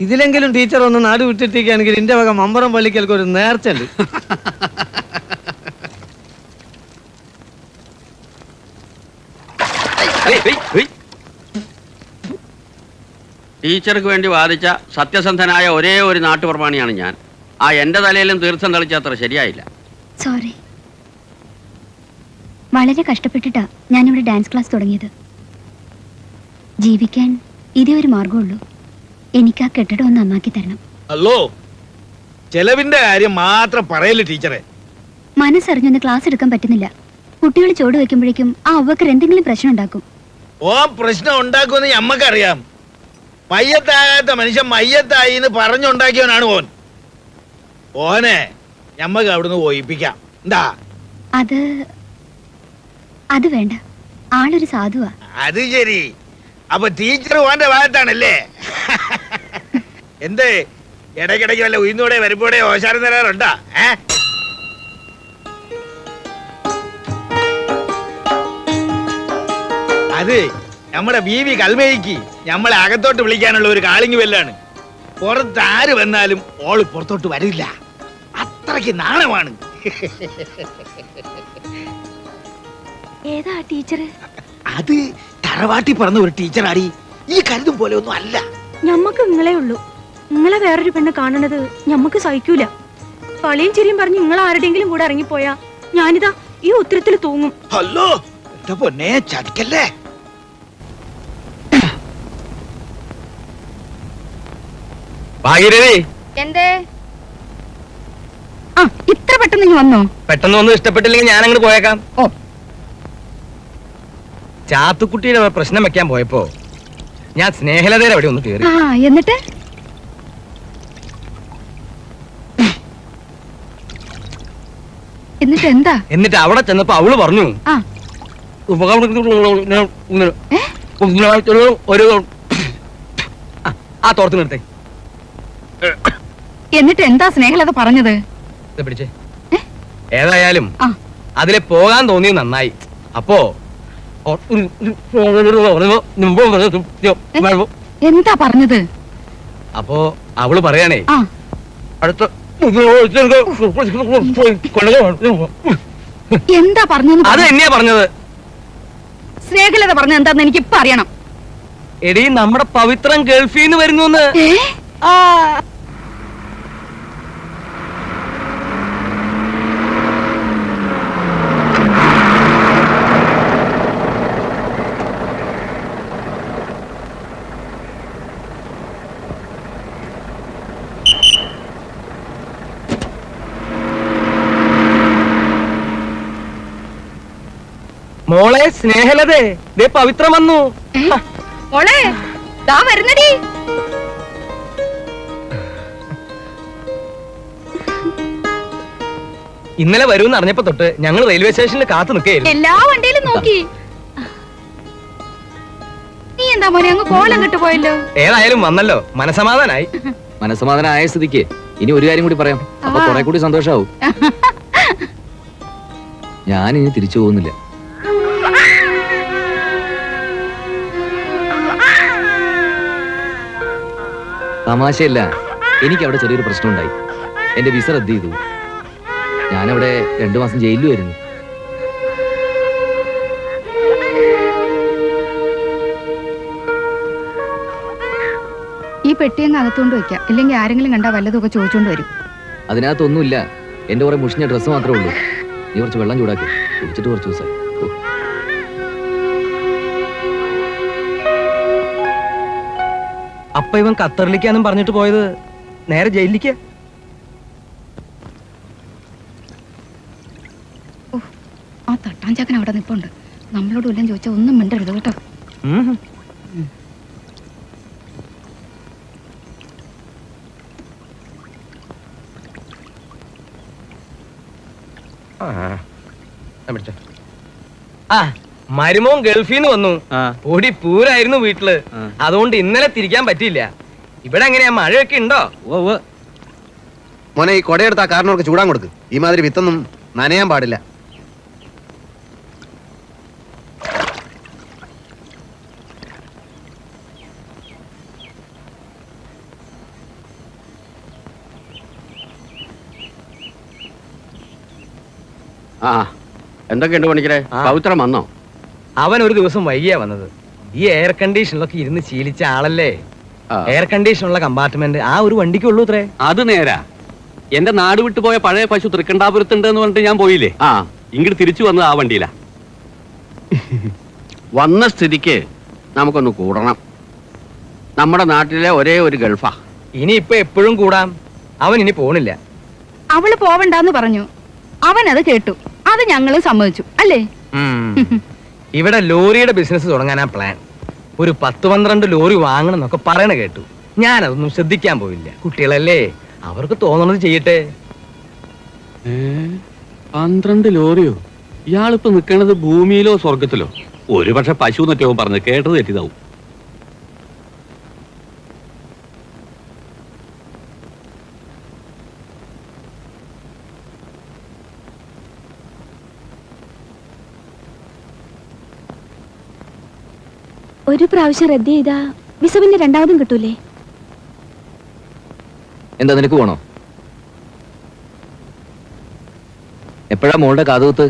ഇതിലെങ്കിലും ടീച്ചർ ഒന്ന് നാട് വിട്ടിട്ടേക്കാണെങ്കിൽ എന്റെ വക മമ്പറം പള്ളിക്കൽക്ക് ഒരു നേർച്ച ഉണ്ട്. ടീച്ചർക്ക് വേണ്ടി വാദിച്ച സത്യസന്ധനായ ഒരേ ഒരു നാട്ടുപ്രമാണിയാണ് ഞാൻ. ആ എന്റെ തലയിലും തീർത്ഥം തളിച്ചത്ര ശരിയായില്ല. സോറി. വളരെ കഷ്ടപ്പെട്ടിട്ടാ ഞാനിവിടെ ഡാൻസ് ക്ലാസ് തുടങ്ങിയത്. ജീവിക്കാൻ ഇതേ ഒരു മാർഗമുള്ളൂ. എനിക്ക് ആ കെട്ടിടം ഒന്ന് നന്നാക്കി തരണം. അല്ലോ, ചെലവിന്റെ കാര്യം മാത്രം പറയല്ലേ ടീച്ചറെ. മനസ്സറിഞ്ഞൊന്ന് ക്ലാസ് എടുക്കാൻ പറ്റുന്നില്ല. കുട്ടികൾ ചോട് വെക്കുമ്പോഴേക്കും ആ അവക്കർ എന്തെങ്കിലും പ്രശ്നം ഉണ്ടാക്കും. ഓ പ്രശ്നം ഉണ്ടാക്കുമെന്ന് ഞമ്മക്കറിയാം. മയ്യത്താകാത്ത മനുഷ്യൻ മയ്യത്തായി എന്ന് പറഞ്ഞുണ്ടാക്കിയവനാണ് ഓൻ. ഓനെ ഞമ്മക്ക് അവിടുന്ന് ഒഴിപ്പിക്കാം. എന്താ? അത് വേണ്ട. ആളൊരു സാധുവാ. അത് ശരി. അപ്പൊ ടീച്ചർ ഓന്റെ ഭാഗത്താണല്ലേ? എന്ത് ഇടയ്ക്കിടയ്ക്ക് വല്ല ഉയർന്നൂടെ വരുമ്പോടെ ഓശാരം തരാറുണ്ടാ? അത് നമ്മുടെ ബീവി കൽമേയ്ക്ക് നമ്മളെ അകത്തോട്ട് വിളിക്കാനുള്ള ഒരു കാളിങ് ബെല്ലാണ്. പുറത്ത് ആര് വന്നാലും ഓള് പുറത്തോട്ട് വരില്ല. അത്രയ്ക്ക് നാണമാണ്. ഏതാ ടീച്ചർ? അത് തറവാട്ടി പറഞ്ഞ ഒരു ടീച്ചറാടി. ഈ കരുതും പോലെ ഒന്നും അല്ല. ഞമ്മക്ക് നിങ്ങളെ ഉള്ളൂ. നിങ്ങളെ വേറൊരു പെണ്ണ് കാണണത് ഞമ്മക്ക് സഹിക്കൂല. കളിയും ചിരിയും പറഞ്ഞ് നിങ്ങൾ ആരുടെയെങ്കിലും കൂടെ ഇറങ്ങിപ്പോയാ ഞാനിതാ ഈ ഉത്തരത്തിൽ തൂങ്ങും. ഹലോ, എന്റെ പൊന്നെ ചതിക്കല്ലേ. ഭാഗീരഥി, എന്തേ? ആ, ഇത്ര പെട്ടെന്ന് നീ വന്നോ? പെട്ടെന്ന് ഒന്നും ഇഷ്ടപ്പെട്ടില്ലെങ്കിൽ ഞാൻ അങ്ങോട്ട് പോയേക്കാം. ഓ, ചാത്തുക്കുട്ടിയുടെ പ്രശ്നം വെക്കാൻ പോയപ്പോ ഞാൻ സ്നേഹലതയുടെ അവിടെ ഒന്ന് കേറി. ആ, എന്നിട്ട് എന്താ? എന്നിട്ട് അവിടെ ചെന്നപ്പോ അവള് പറഞ്ഞു ആ, ഒരു ആ തോർത്ത് നിർത്തേ. എന്നിട്ട് എന്താ സ്നേഹലത പറഞ്ഞത്? ഇത് പിടിച്ചേ. ഏതായാലും ആ. അതിലെ പോകാൻ തോന്നിയത് നന്നായി. അപ്പോ എന്താ പറഞ്ഞത്? അപ്പോ അവള് പറയാണേ, ആ, അടുത്ത എന്താ പറഞ്ഞെന്ന് അത് തന്നെയാ പറഞ്ഞത്. സ്നേഹലത പറഞ്ഞ എന്താന്ന് എനിക്ക് ഇപ്പൊ അറിയണം. എടീ നമ്മുടെ പവിത്രം ഗൾഫീന്ന് വരുന്നു. മോളെ സ്നേഹലതേ, ദേ പവിത്രം വന്നു. മോളെ ദാ വരുന്നടി. ഇന്നലെ വരുമെന്ന് അറിഞ്ഞപ്പോ തൊട്ട് ഞങ്ങൾ റെയിൽവേ സ്റ്റേഷനിൽ കാത്തു നിൽക്കുകയായിരുന്നു. എല്ലാ വണ്ടിയിലും നോക്കി. നീ എന്താ മോനെ അങ്ങ് കോലം കിട്ടുപോയല്ലോ. ഏതായാലും വന്നല്ലോ, മനസമാധാനായി. മനസ്സമാധാനായ സ്ഥിതിക്ക് ഇനി ഒരു കാര്യം കൂടി പറയാം. അപ്പൊ കുറെ കൂടി സന്തോഷാവും. ഞാൻ ഇനി തിരിച്ചു പോകുന്നില്ല. തമാശയല്ല, എനിക്ക് അവിടെ ചെറിയൊരു പ്രശ്നം ഉണ്ടായി. എന്റെ വിസ റദ്ദ് ചെയ്തു. ഞാനവിടെ 2 മാസം ജയിലിൽ വരുന്നു. ഈ പെട്ടിയങ്ങ് അകത്തോണ്ട് വെക്കാം, ഇല്ലെങ്കിൽ ആരെങ്കിലും കണ്ടാ വല്ലതൊക്കെ ചോദിച്ചോണ്ട് വരും. അതിനകത്തൊന്നുമില്ല. എന്റെ കുറെ മുഷിഞ്ഞ ഡ്രസ്സ് മാത്രമേ ഉള്ളൂ. നീ കുറച്ച് വെള്ളം ചൂടാക്കി കുടിച്ചിട്ട് കുറച്ച് ദിവസമായി. അപ്പൊ ഇവൻ ഖത്തറിലേക്കാന്നും പറഞ്ഞിട്ട് പോയത് നേരെ ജയിലിലേക്ക്. ആ തട്ടാഞ്ചാക്കൻ അവിടെ നിപ്പുണ്ട്. നമ്മളോട് വല്ലതും ചോദിച്ചാൽ ഒന്നും മിണ്ടരുത് കേട്ടോ. ആ മരുമോൻ ഗൾഫീന്ന് വന്നു. ഓടി പൂരായിരുന്നു വീട്ടില്. അതുകൊണ്ട് ഇന്നലെ തിരിക്കാൻ പറ്റിയില്ല. ഇവിടെ എങ്ങനെയാ, മഴയൊക്കെ ഉണ്ടോ? മോനെ, ഈ കൊടയെടുത്ത് ആ കാരണവർക്ക് ചൂടാൻ കൊടുക്ക്. ഈ മാതിരി വിത്തൊന്നും നനയാൻ പാടില്ല. ആ എന്തൊക്കെയുണ്ട് പണിക്കരെ? പവിത്രം വന്നോ? അവൻ ഒരു ദിവസം വൈകിയാ വന്നത്. ഈ എയർ കണ്ടീഷനിലൊക്കെ ഇരുന്ന് ശീലിച്ച ആളല്ലേ. എയർ കണ്ടീഷനുള്ള കമ്പാർട്ട്മെന്റ് ആ ഒരു വണ്ടിക്കുള്ളൂ ഇത്രേ. അത് നേരാ. എന്റെ നാട് വിട്ടു പോയ പഴയ പശു തൃക്കണ്ടാപുരത്തുണ്ട് എന്ന് പറഞ്ഞിട്ട് ഞാൻ പോയില്ലേ. ഇങ്ങോട്ട് തിരിച്ചു വന്നത് ആ വണ്ടിയിലാ. വന്ന സ്ഥിതിക്ക് നമുക്കൊന്ന് കൂടണം. നമ്മുടെ നാട്ടിലെ ഒരേ ഒരു ഗൾഫാ. ഇനി ഇപ്പൊ എപ്പോഴും കൂടാം. അവൻ ഇനി പോണില്ല. അവള് പോവണ്ടെന്ന് പറഞ്ഞു. അവൻ അത് കേട്ടു. അത് ഞങ്ങള് സമ്മതിച്ചു അല്ലേ? ഇവിടെ ലോറിയുടെ ബിസിനസ് തുടങ്ങാനാ പ്ലാൻ. ഒരു 10-12 ലോറി വാങ്ങണം എന്നൊക്കെ പറയണ കേട്ടു. ഞാനതൊന്നും ശ്രദ്ധിക്കാൻ പോയില്ല. കുട്ടികളല്ലേ, അവർക്ക് തോന്നണത് ചെയ്യട്ടെ. 12 ലോറിയോ? ഇയാളിപ്പോ നിൽക്കണത് ഭൂമിയിലോ സ്വർഗത്തിലോ? ഒരു പക്ഷെ പശു എന്നൊക്കെ പറഞ്ഞ് കേട്ടത് തെറ്റിതാവും. ഒരു പ്രാവശ്യം റദ്ദ് ചെയ്താ വിസ പിന്നെ രണ്ടാമതും കിട്ടൂലേ? എന്താ നിനക്ക് പോണോ? എപ്പോഴാ മോളുടെ കാതുകുത്ത്?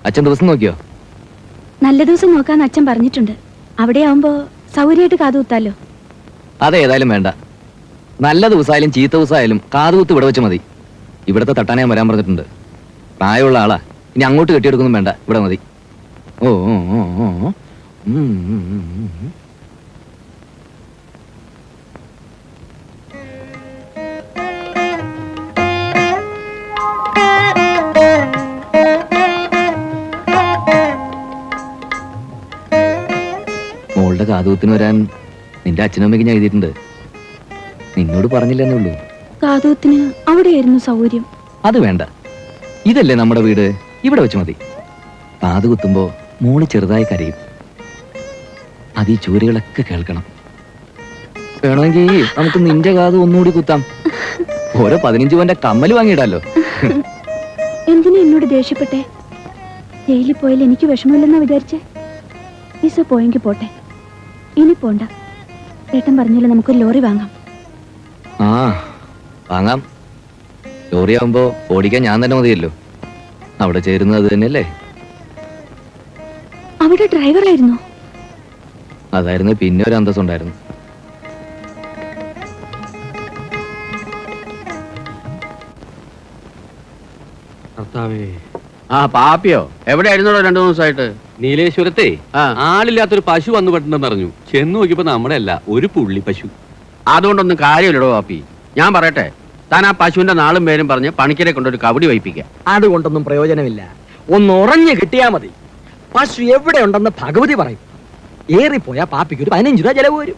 അച്ഛൻ ദിവസം നോക്കിയോ? നല്ല ദിവസം നോക്കാന്ന് അച്ഛൻ പറഞ്ഞിട്ടുണ്ട്. അവിടെ ആവുമ്പോ സൗകര്യമായിട്ട് കാതുകുത്താലോ. അതേതായാലും വേണ്ട. നല്ല ദിവസമായാലും ചീത്ത ദിവസമായാലും കാതുകുത്ത് ഇവിടെ വെച്ച് മതി. ഇവിടത്തെ തട്ടാനെ വരാൻ പറഞ്ഞിട്ടുണ്ട്. പ്രായമുള്ള ആളാ. ഇനി അങ്ങോട്ട് കെട്ടിയെടുക്കൊന്നും വേണ്ട, ഇവിടെ മതി. ഓ ഓ ഓ ഓ. മോളുടെ കാതുകുത്തിന് വരാൻ നിന്റെ അച്ഛനും അമ്മയ്ക്ക് ഞാൻ എഴുതിയിട്ടുണ്ട്. നിന്നോട് പറഞ്ഞില്ലെന്നേ ഉള്ളൂ. കാതുകുത്തിന് അവിടെയായിരുന്നു സൗകര്യം. അത് വേണ്ട. ഇതല്ലേ നമ്മുടെ വീട്, ഇവിടെ വെച്ച് മതി. കാതുകുത്തുമ്പോ മോള് ചെറുതായി കരയും. അത് ഈ ചൂരുകളൊക്കെ കേൾക്കണം. വേണമെങ്കിൽ നമുക്ക് നിന്റെ കാത് ഒന്നുകൂടി കുത്താം. ഓരോ 15 പവന്റെ കമ്മല് വാങ്ങിയിടാലോ. എന്തിനാ എന്നോട് ദേഷ്യപ്പെട്ടെ? ജയിലിൽ പോയാൽ എനിക്ക് വിഷമമില്ലെന്നാ വിചാരിച്ചേ? വിസ പോയെങ്കിൽ പോട്ടെ, ഇനി പോണ്ട. ഏട്ടൻ പറഞ്ഞാലും നമുക്കൊരു ലോറി വാങ്ങാം. ആ വാങ്ങാം. ലോറിയാവുമ്പോ ഓടിക്കാൻ ഞാൻ തന്നെ മതിയല്ലോ. അവിടെ ചേരുന്നത് അത് തന്നെയല്ലേ? അവിടെ ഡ്രൈവറായിരുന്നു. അതായിരുന്നു പിന്നെ ഒരു അന്തസ്സുണ്ടായിരുന്നു. ആ പാപ്പിയോ എവിടെയായിരുന്നോ 2 ദിവസമായിട്ട്? നീലേശ്വരത്തെ ആളില്ലാത്തൊരു പശു വന്നു പെട്ടെന്ന് പറഞ്ഞു. ചെന്ന് നോക്കിയപ്പോ നമ്മുടെ അല്ല, ഒരു പുള്ളി പശു. അതുകൊണ്ടൊന്നും കാര്യമില്ലടോ പാപ്പി. ഞാൻ പറയട്ടെ, താൻ ആ പശുവിന്റെ നാളും പേരും പറഞ്ഞ് പണിക്കരെ കൊണ്ടൊരു കബഡി വയ്പ്പിക്കുക. അതുകൊണ്ടൊന്നും പ്രയോജനമില്ല. ഒന്ന് ഉറഞ്ഞു കിട്ടിയാ മതി. പശു എവിടെ ഉണ്ടെന്ന് ഭഗവതി പറയും. ഏറിപ്പോയാ പാപ്പിക്ക് ഒരു 15 രൂപ ചെലവ് വരും.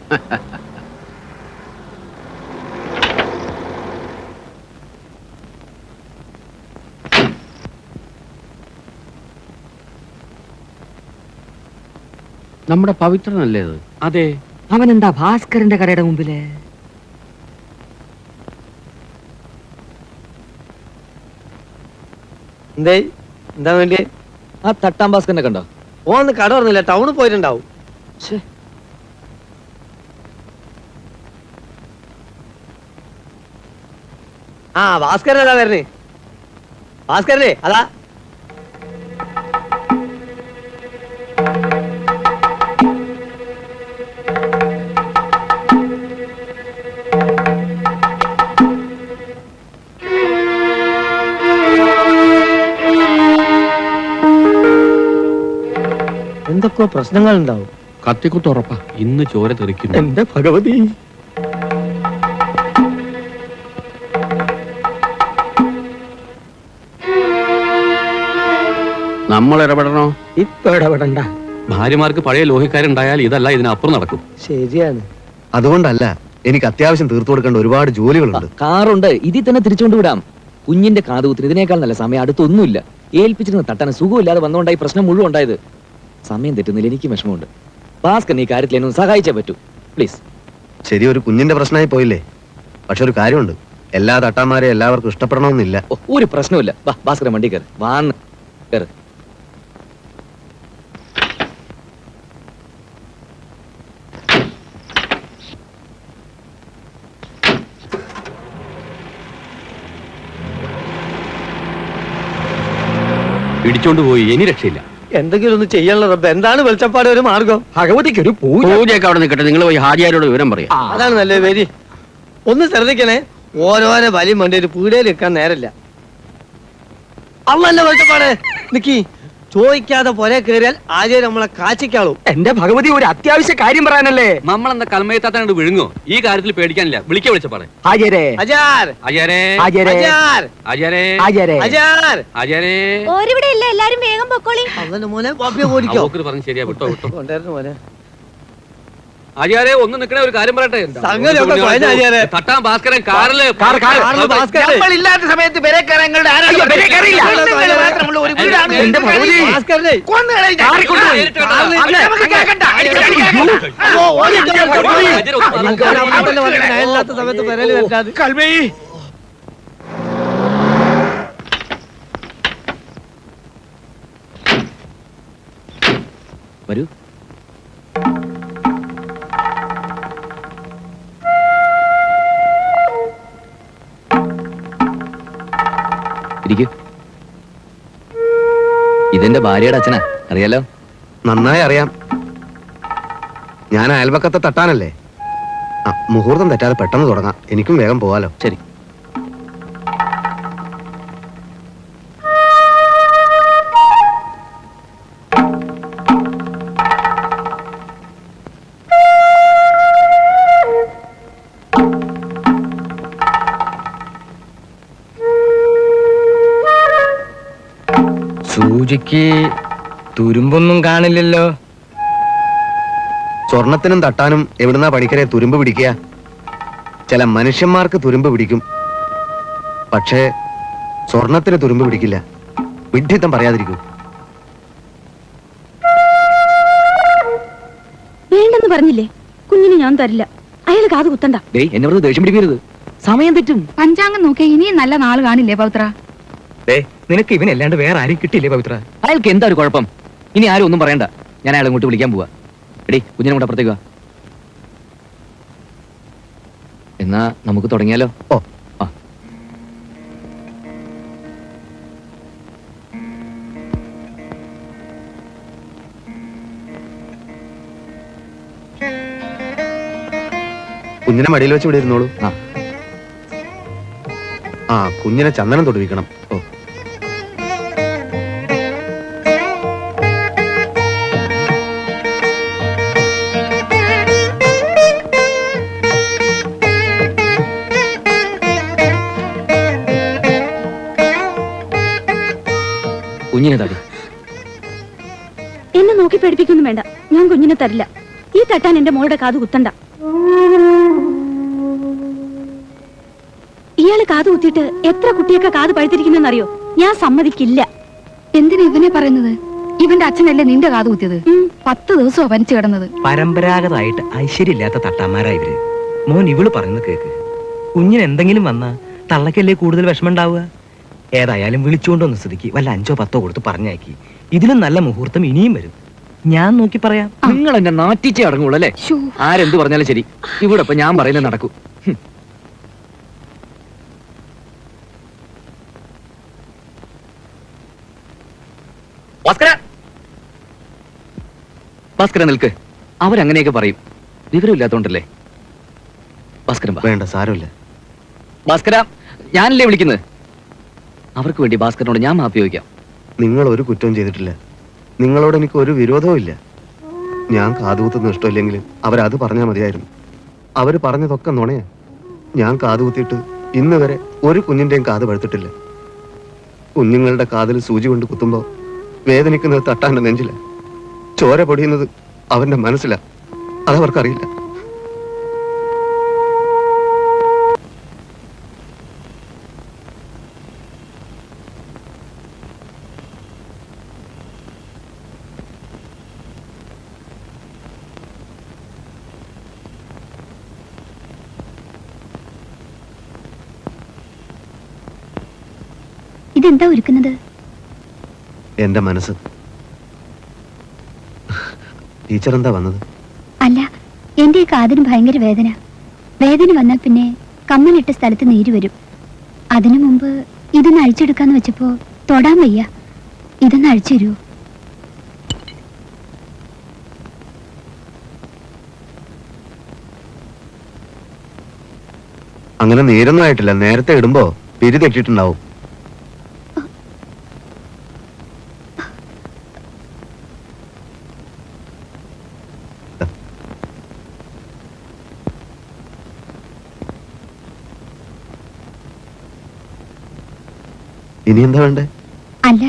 നമ്മുടെ പവിത്രനല്ലേ അത്? അതെ. അവനെന്താ ഭാസ്കരന്റെ കടയുടെ മുമ്പില്? എന്തേ എന്താ വേണ്ടി? ആ തട്ടാം ഭാസ്കരനെ കണ്ടോ? ഓന്ന് കട പറഞ്ഞില്ല, ടൗണിൽ പോയിട്ടുണ്ടാവും. ആ ഭാസ്കരൻ അതാ വരണേ. ഭാസ്കരനെ അതാ. എന്തൊക്കെ പ്രശ്നങ്ങൾ ഉണ്ടാവും. കത്തിക്കുത്ത് ഉറപ്പാ, ഇന്ന് ചോര തെറിക്കുന്നു. എന്റെ ഭഗവതി. നമ്മൾ ഇടപെടണോ? ഇപ്പൊ ഇടപെടണ്ട. ഭാര്യമാർക്ക് പഴയ ലോഹിക്കാരുണ്ടായാൽ ഇതല്ല, ഇതിനപ്പുറം നടക്കും. ശരിയാണ്. അതുകൊണ്ടല്ല, എനിക്ക് അത്യാവശ്യം തീർത്തു കൊടുക്കേണ്ട ഒരുപാട് ജോലികളുണ്ട്. കാറുണ്ട്, ഇതിൽ തന്നെ തിരിച്ചുകൊണ്ട് വിടാം. കുഞ്ഞിന്റെ കാതുകുത്തിന് ഇതിനേക്കാൾ നല്ല സമയം അടുത്തൊന്നുമില്ല. ഏൽപ്പിച്ചിരുന്ന തട്ടാൻ സുഖമില്ലാതെ വന്നുകൊണ്ടായി പ്രശ്നം മുഴുവൻ ഉണ്ടായത്. സമയം തെറ്റുന്നില്ല, എനിക്ക് വിഷമമുണ്ട്. ഭാസ്കർ ഈ കാര്യത്തിൽ എന്നെ സഹായിച്ചേ പറ്റൂ, പ്ലീസ്. ശരി, ഒരു കുഞ്ഞിന്റെ പ്രശ്നമായി പോയില്ലേ. പക്ഷെ ഒരു കാര്യമുണ്ട്, എല്ലാ തട്ടാന്മാരെ എല്ലാവർക്കും ഇഷ്ടപ്പെടണമെന്നില്ല. ഒരു പ്രശ്നമില്ല. വാ ഭാസ്കരൻ, വണ്ടി കയറി വാന്ന് കയറി. പിടിച്ചോണ്ട് പോയി, ഇനി രക്ഷയില്ല. എന്തെങ്കിലും ഒന്ന് ചെയ്യാനുള്ള റബ്ബ്. എന്താണ് വെളിച്ചപ്പാട് ഒരു മാർഗം? ഭഗവതിക്ക് ഒരു പൂജയൊക്കെ അവിടെ നിൽക്കട്ടെ. നിങ്ങൾ പോയി ഹാജിയാരോട് വിവരം പറയാം. അതാണ് നല്ലത്. വരി, ഒന്ന് ശ്രദ്ധിക്കണേ. ഓരോരോ വലിയ മണ്ടി ഒരു പീടികയിൽ നിൽക്കാൻ നേരല്ല. അള്ളന്റെ വെളിച്ചപ്പാട് നിക്കി. ചോദിക്കാതെ പൊരെ കയറിയാൽ ആദ്യം നമ്മളെ കാച്ചിക്കാളും. എന്റെ ഭഗവതി, ഒരു അത്യാവശ്യ കാര്യം പറയാനല്ലേ. നമ്മളെന്താ കൽമയത്താത്തനോട് വിഴുങ്ങോ? ഈ കാര്യത്തിൽ പേടിക്കാനില്ല. വിളിച്ചപ്പാടെ. ഹാജരേ അജാർ അജാരേ ഹാജരേ അജാർ അജാരേ ഹാജരേ അജാർ. അജാരേ. ഓരിവിടെ ഇല്ല, എല്ലാരും വേഗം പൊക്കോളി. അവന്റെ മോനെ പാപ്പിയെ ഓടിക്കോ. അവക്ക് പറഞ്ഞ് ശരിയാ, വിട്ടോ വിട്ടോ. കൊണ്ടായിരുന്നു മോനെ. അജാരേ, ഒന്ന് നിക്കണേ, ഒരു കാര്യം പറയട്ടെ. സംഗതിയൊക്കെ കുഴഞ്ഞ അജാരേ. തട്ടാൻ ഭാസ്കരൻ കാറില് കാറില് ഭാസ്കരൻ. നമ്മളില്ലാത്ത സമയത്ത് പെരെ കയറാൻ അയ്യോ, പെരെ കയറിയില്ല. മാത്രമുള്ള ഒരു വീടാണ്. എന്റെ ഭഗവതി. ഭാസ്കരനെ കൊന്നുകളയും. കാറിൽ കൊണ്ടുപോയി. നമുക്ക് കേൾക്കണ്ട. ഓ, ഓടിക്കോ. അയലില്ലാത്ത സമയത്ത് പെരയിൽ വെക്കാതെ. കൽമേ, വരൂ. ഇരിക്കൂ. ഇതെന്റെ ഭാര്യയുടെ അച്ഛനാ, അറിയാലോ? നന്നായി അറിയാം. ഞാൻ അയൽപക്കത്തെ തട്ടാനല്ലേ. മുഹൂർത്തം തെറ്റാതെ പെട്ടെന്ന് തുടങ്ങാം, എനിക്കും വേഗം പോവാലോ. ശരി. സൂചിക്ക് തുരുമ്പൊന്നും കാണില്ലല്ലോ. സ്വർണത്തിനും തട്ടാനും എവിടുന്നാ പണിക്കരെ തുരുമ്പ് പിടിക്കുക? ചില മനുഷ്യന്മാർക്ക് തുരുമ്പ് പിടിക്കും, പക്ഷേ സ്വർണത്തിന് തുരുമ്പ് പിടിക്കില്ല. വിഡ്ഢിത്തം പറയാതിരിക്കൂ. വേണ്ടെന്ന് പറഞ്ഞില്ലേ? കുഞ്ഞിന് ഞാൻ തരില്ല. അയാൾ കാത് കുത്തണ്ട. എന്നെ വെറുതെ ദേഷ്യം പിടിക്കരുത്, സമയം തെറ്റും. പഞ്ചാംഗം നോക്കിയാ ഇനിയും നല്ല നാള് കാണില്ലേ പവിത്ര? നിനക്ക് ഇവനല്ലാണ്ട് വേറെ ആരും കിട്ടിയില്ലേ പവിത്ര? അയാൾക്ക് എന്താ ഒരു കുഴപ്പം? ഇനി ആരും ഒന്നും പറയണ്ട, ഞാൻ അയാളെ ഇങ്ങോട്ട് വിളിക്കാൻ പോവാ. എടീ, കുഞ്ഞിനെ കൂടെ അപ്പുറത്തേക്ക് വാ. എന്നാ നമുക്ക് തുടങ്ങിയാലോ? ഓ. കുഞ്ഞിനെ മടിയിൽ വെച്ച് ഇവിടെ ഇരുന്നോളൂ. ആ കുഞ്ഞിനെ ചന്ദനം തൊടുവിക്കണം. ഓ കുഞ്ഞിനെ തടി. എന്നെ നോക്കി പേടിപ്പിക്കൊന്നും വേണ്ട. ഞാൻ കുഞ്ഞിനെ തരില്ല. ഈ തട്ടാൻ എന്റെ മോളുടെ കാത് കുത്തണ്ട. ഇയാള് കാത് കുത്തിയിട്ട് എത്ര കുട്ടിയൊക്കെ കാത് പഴുത്തിരിക്കുന്നെന്നറിയോ? ഞാൻ സമ്മതിക്കില്ല. എന്തിനാ ഇവനെ പറയുന്നത്? ഇവന്റെ അച്ഛനല്ലേ നിന്റെ കാത് കുത്തിയത്? 10 ദിവസമോ പനിച്ചു കിടന്നത്. പരമ്പരാഗതമായിട്ട് ഐശ്വര്യമില്ലാത്ത തട്ടാന്മാരാ ഇവര്. മോൻ ഇവള് പറയുന്നത് കേക്ക്. കുഞ്ഞിന് എന്തെങ്കിലും വന്നാ തള്ളക്കല്ലേ കൂടുതൽ വിഷമം ഉണ്ടാവുക. ഏതായാലും വിളിച്ചുകൊണ്ടൊന്ന് സ്ഥിതിക്ക് വല്ല 5 10 കൊടുത്ത് പറഞ്ഞയക്കി. ഇതിലും നല്ല മുഹൂർത്തം ഇനിയും വരും. ഞാൻ നോക്കി പറയാം. നിങ്ങൾ എന്നെ നാട്ടിച്ചേ അടങ്ങുള്ളൂ അല്ലേ? ആരെന്ത് പറഞ്ഞാലും ശരി, ഇവിടെ ഇപ്പൊ ഞാൻ പറയുന്നത് നടക്കൂ. ഭാസ്കര നിൽക്ക്. അവരങ്ങനെയൊക്കെ പറയും, വിവരമില്ലാത്തോണ്ടല്ലേ. ഭാസ്കരൻ വേണ്ട, സാരമില്ല. ഭാസ്കര, ഞാനല്ലേ വിളിക്കുന്നത്. അവർക്ക് വേണ്ടി ഭാസ്കരനോട് ഞാൻ മാപ്പി ചോദിക്കാം. നിങ്ങൾ ഒരു കുറ്റവും ചെയ്തിട്ടില്ല. നിങ്ങളോട് എനിക്ക് ഒരു വിരോധവും ഇല്ല. ഞാൻ കാതുകുത്തുന്ന ഇഷ്ടമില്ലെങ്കിൽ അവരത് പറഞ്ഞാൽ മതിയായിരുന്നു. അവർ പറഞ്ഞതൊക്കെ നുണയാ. ഞാൻ കാതുകുത്തിയിട്ട് ഇന്ന് വരെ ഒരു കുഞ്ഞിന്റെയും കാത് പഴുത്തിട്ടില്ല. കുഞ്ഞുങ്ങളുടെ കാതിൽ സൂചി കൊണ്ട് കുത്തുമ്പോൾ വേദനിക്കുന്നത് തട്ടാന്റെ നെഞ്ചില, ചോര പൊടിയുന്നത് അവന്റെ മനസ്സില. അതവർക്കറിയില്ല. ഇതെന്താ ഒരുക്കുന്നത്? എന്റെ മനസ്സ്. ടീച്ചർ എന്താ വന്നത്? അല്ല, എന്റെ ഈ കാതിന് ഭയങ്കര വേദന. വേദന വന്നാൽ പിന്നെ കമ്മലിട്ട സ്ഥലത്ത് നീര് വരും. അതിനു മുമ്പ് ഇതൊന്ന് അഴിച്ചെടുക്കാന്ന് വെച്ചപ്പോ തൊടാൻ വയ്യ. ഇതൊന്ന് അഴിച്ചു തരുമോ? അങ്ങനെ നീരൊന്നും ആയിട്ടില്ല. നേരത്തെ ഇടുമ്പോ പിരി തെറ്റിട്ടുണ്ടാവും. ഇനി എന്താ വേണ്ടേ? അല്ല,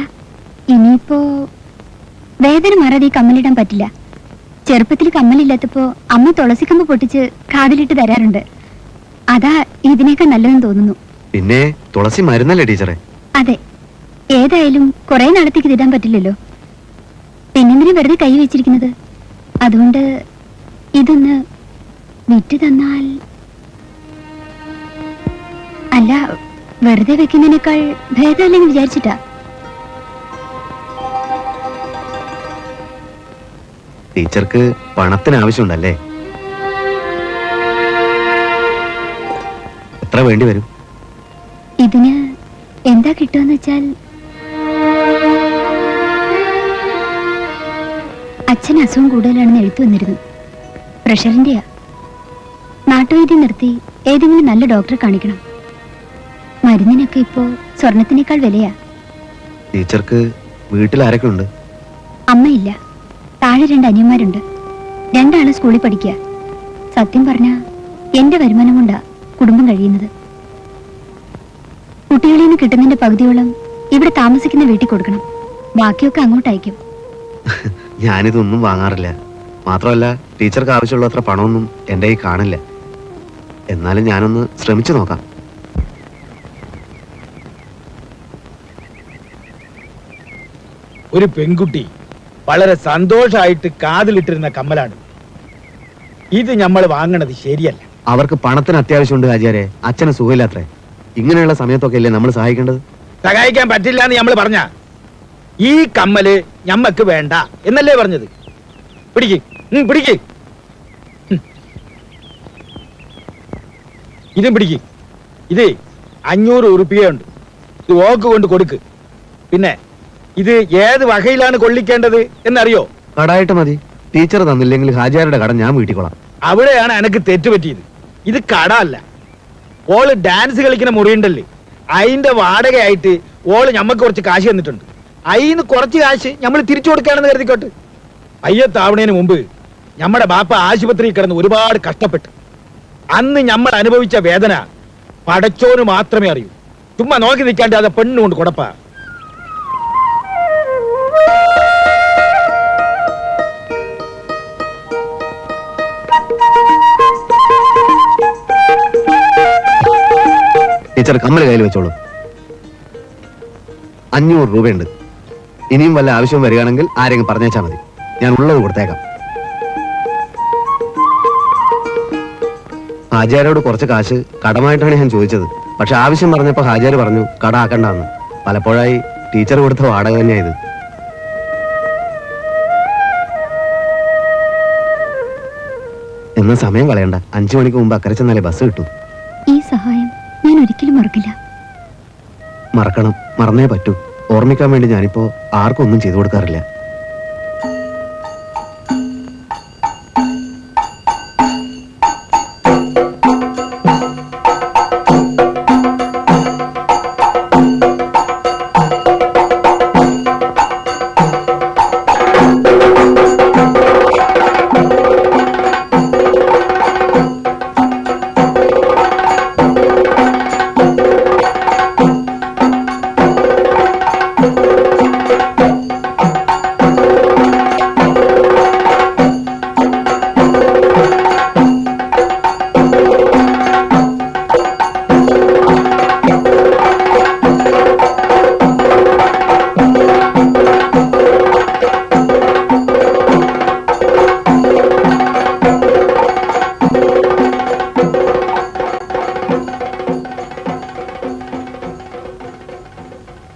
ഇനിയിപ്പോ വേദന മാറാതെ ഈ കമ്മലിടാൻ പറ്റില്ല. ചെറുപ്പത്തിൽ കമ്മലില്ലാത്തപ്പോ അമ്മ തുളസിക്കമ്പ് പൊട്ടിച്ച് കാതിലിട്ട് തരാറുണ്ട്. അതാ ഇതിനേക്കാൾ നല്ലതെന്ന് തോന്നുന്നു. പിന്നെ തുളസി മരുന്നല്ലേ ടീച്ചറെ? അതെ, ഏതായാലും കുറെ നാളത്തേക്ക് ഇതിടാൻ പറ്റില്ലല്ലോ. പിന്നെന്തിനാ വെറുതെ കൈ വെച്ചിരിക്കുന്നത്? അതുകൊണ്ട് ഇതൊന്ന് വിറ്റ് തന്നാൽ. അല്ല, വെറുതെ വെക്കുന്നതിനേക്കാൾ ഭേദമല്ലെന്ന് വിചാരിച്ചിട്ടാ. ടീച്ചർക്ക് പണത്തിന് ആവശ്യമുണ്ടല്ലേ? എത്ര വേണ്ടി വരും? ഇതിന് എന്താ കിട്ടുമെന്ന് വെച്ചാൽ, അച്ഛൻ അസുഖം കൂടുതലാണെന്ന് എഴുത്തു വന്നിരുന്നു. പ്രഷറിന്റെയാ. നാട്ടുവൈദ്യം നിർത്തി ഏതെങ്കിലും നല്ല ഡോക്ടറെ കാണിക്കണം. മരുന്നിനൊക്കെ ഇപ്പോ സ്വർണത്തിനേക്കാൾ വിലയാ. ടീച്ചർക്ക് വീട്ടിൽ ആരൊക്കെ ഉണ്ട്? അമ്മയില്ല, താഴെ 2 അനിയന്മാരുണ്ട്. 2 ആള് സ്കൂളിൽ പഠിക്കുക. സത്യം പറഞ്ഞ എന്റെ വരുമാനം കൊണ്ടാ കുടുംബം കഴിയുന്നത്. കുട്ടികളിൽ നിന്ന് കിട്ടുന്നതിന്റെ പകുതിയോളം ഇവിടെ താമസിക്കുന്ന വീട്ടിൽ കൊടുക്കണം. ബാക്കിയൊക്കെ അങ്ങോട്ട് അയക്കും. ഞാനിതൊന്നും വാങ്ങാറില്ല. മാത്രമല്ല ടീച്ചർക്ക് ആവശ്യമുള്ള അത്ര പണമൊന്നും എൻ്റെ കയ്യിൽ കാണില്ല. എന്നാലും ഞാനൊന്ന് ശ്രമിച്ചു നോക്കാം. ഒരു പെൺകുട്ടി വളരെ സന്തോഷമായിട്ട് കാതിലിട്ടിരുന്ന കമ്മലാണ് ഇത്. നമ്മൾ വാങ്ങണത് ശരിയല്ല. അവർക്ക് പണത്തിന് അത്യാവശ്യമുണ്ട് ആചാര്യ. അച്ഛന് സുഖമില്ലാത്രേ. ഇങ്ങനെയുള്ള സമയത്തൊക്കെ അല്ലേ നമ്മൾ സഹായിക്കേണ്ടത്? സഹായിക്കാൻ പറ്റില്ല എന്ന് നമ്മൾ പറഞ്ഞ ഈ കമ്മല് ഞമ്മക്ക് വേണ്ട എന്നല്ലേ പറഞ്ഞത്? പിടിക്ക്, പിടിക്ക്. ഇതും പിടിക്ക്. ഇത് 500 ഉറുപ്പികയുണ്ട്. ഇത് ഓക്ക് കൊണ്ട് കൊടുക്ക്. പിന്നെ ഇത് ഏത് വകയിലാണ് കൊള്ളിക്കേണ്ടത് എന്നറിയോ? കടായിട്ട് മതി. ടീച്ചർ തന്നില്ലെങ്കിൽ ഹാജിയാരുടെ കട ഞാൻ വീട്ടിക്കൊള്ളാം. അവിടെയാണ് എനക്ക് തെറ്റുപറ്റിയത്. ഇത് കട അല്ല. ഓള് ഡാൻസ് കളിക്കുന്ന മുറിയുണ്ടല്ലേ, അതിന്റെ വാടകയായിട്ട് ഓള് ഞമ്മക്ക് കുറച്ച് കാശ് തന്നിട്ടുണ്ട്. അതിന്ന് കുറച്ച് കാശ് നമ്മൾ തിരിച്ചു കൊടുക്കുകയാണെന്ന് കരുതിക്കോട്ടെ. അയ്യത്താവണേന് മുമ്പ് നമ്മുടെ ബാപ്പ ആശുപത്രിയിൽ കിടന്ന് ഒരുപാട് കഷ്ടപ്പെട്ടു. അന്ന് നമ്മൾ അനുഭവിച്ച വേദന പടച്ചോന് മാത്രമേ അറിയൂ. ചുമ്മാ നോക്കി നിൽക്കാണ്ട് അത് പെണ്ണുകൊണ്ട് കൊടുപ്പ. ടീച്ചർ കമ്മല് കയ്യിൽ വെച്ചോളൂ. 500 രൂപയുണ്ട്. ഇനിയും വല്ല ആവശ്യം വരികയാണെങ്കിൽ ആരെങ്കിലും പറഞ്ഞേച്ചാ മതി, ഞാൻ ഉള്ളത് കൊടുത്തേക്കാം. ഹാജിയാരോട് കുറച്ച് കാശ് കടമായിട്ടാണ് ഞാൻ ചോദിച്ചത്. പക്ഷെ ആവശ്യം പറഞ്ഞപ്പോ ഹാജിയാർ പറഞ്ഞു കട ആക്കണ്ടെന്ന്. പലപ്പോഴായി ടീച്ചർ കൊടുത്ത വാടക തന്നെയാ ഇത്. എന്നാ സമയം കളയണ്ട, 5 മണിക്ക് മുമ്പ് അക്കരെ ചെന്നാലേ ബസ് കിട്ടൂ. ഈ സഹായം ഞാൻ ഒരിക്കലും മറക്കില്ല. മറക്കണം, മറന്നേ പറ്റൂ. ഓർമ്മിക്കാൻ വേണ്ടി ഞാനിപ്പോ ആർക്കും ഒന്നും ചെയ്തു കൊടുക്കാറില്ല.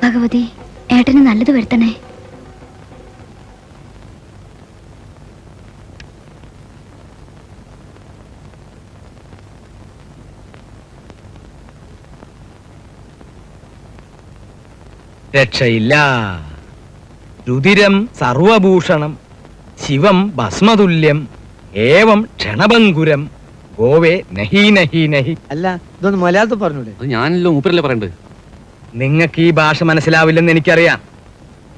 ഭഗവതി, ഏട്ടന് നല്ലത് വരുത്തണേ. രക്ഷയില്ല. രുതിരം സർവഭൂഷണം, ശിവം ഭസ്മതുല്യം, ഏവം ക്ഷണഭങ്കുരം, ഗോവേ നഹി നഹി നഹി. അല്ല, ഇതൊന്ന് മലയാളത്തിൽ പറഞ്ഞൂടെ? അത് ഞാനല്ലോ മൂപ്പരല്ലേ പറയണ്ടത്. നിങ്ങൾക്ക് ഈ ഭാഷ മനസ്സിലാവില്ലെന്ന് എനിക്കറിയാം.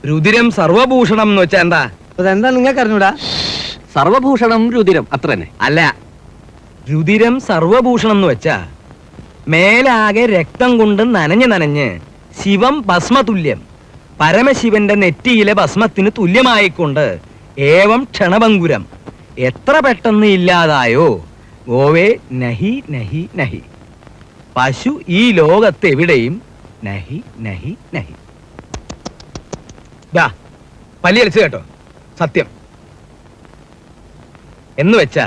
രുതിരം സർവഭൂഷണം എന്ന് വെച്ചാ എന്താ? അതെന്താ നിങ്ങൾക്ക് അറിഞ്ഞൂടാ? സർവഭൂഷണം രുതിരം അത്ര തന്നെ. അല്ല, രുതിരം സർവഭൂഷണം എന്ന് വെച്ചാ മേലാകെ രക്തം കൊണ്ട് നനഞ്ഞ് നനഞ്ഞ് ശിവം ഭസ്മതുല്യം, പരമശിവന്റെ നെറ്റിയിലെ ഭസ്മത്തിന് തുല്യമായിക്കൊണ്ട്, ഏവം ക്ഷണഭങ്കുരം, എത്ര പെട്ടെന്ന് ഇല്ലാതായോ, ഗോവേ നഹി നഹി നഹി, പശു ഈ ലോകത്ത് എവിടെയും നഹി നഹി നഹി. ദാ പല്ലിയലിച്ച് കേട്ടോ, സത്യം എന്ന് വെച്ചാ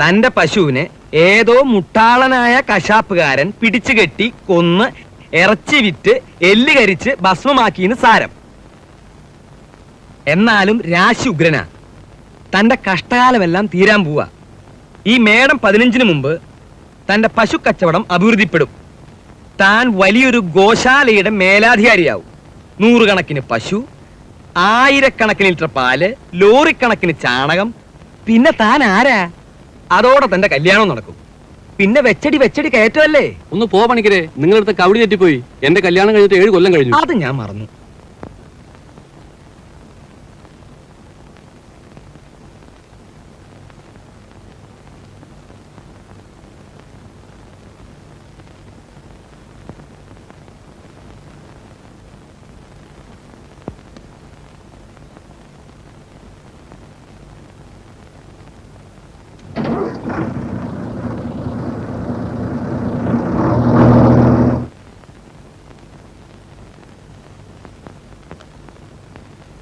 തന്റെ പശുവിനെ ഏതോ മുട്ടാളനായ കശാപ്പുകാരൻ പിടിച്ചു കെട്ടി കൊന്ന് ഇറച്ചി വിറ്റ് എല്ല് കരിച്ച് ഭസ്മമാക്കിന്ന് സാരം. എന്നാലും രാശി ഉഗ്രന, തന്റെ കഷ്ടകാലമെല്ലാം തീരാൻ പോവാ. ഈ മേടം 15-ന് മുമ്പ് തന്റെ പശു കച്ചവടം അഭിവൃദ്ധിപ്പെടും. താൻ വലിയൊരു ഗോശാലയുടെ മേലാധികാരിയാവും. 100 കണക്കിന് പശു, 1000 ലിറ്റർ പാല്, ലോറിക്കണക്കിന് ചാണകം. പിന്നെ താൻ ആരാ? അതോടെ തന്റെ കല്യാണം നടക്കും. പിന്നെ വെച്ചടി വെച്ചടി കയറ്റമല്ലേ. ഒന്ന് പോ പണിക്കരെ, നിങ്ങളടുത്ത് കവടി തെറ്റിപ്പോയി. എന്റെ കല്യാണം കഴിഞ്ഞിട്ട് 7 കൊല്ലം കഴിഞ്ഞു. അത് ഞാൻ മറന്നു.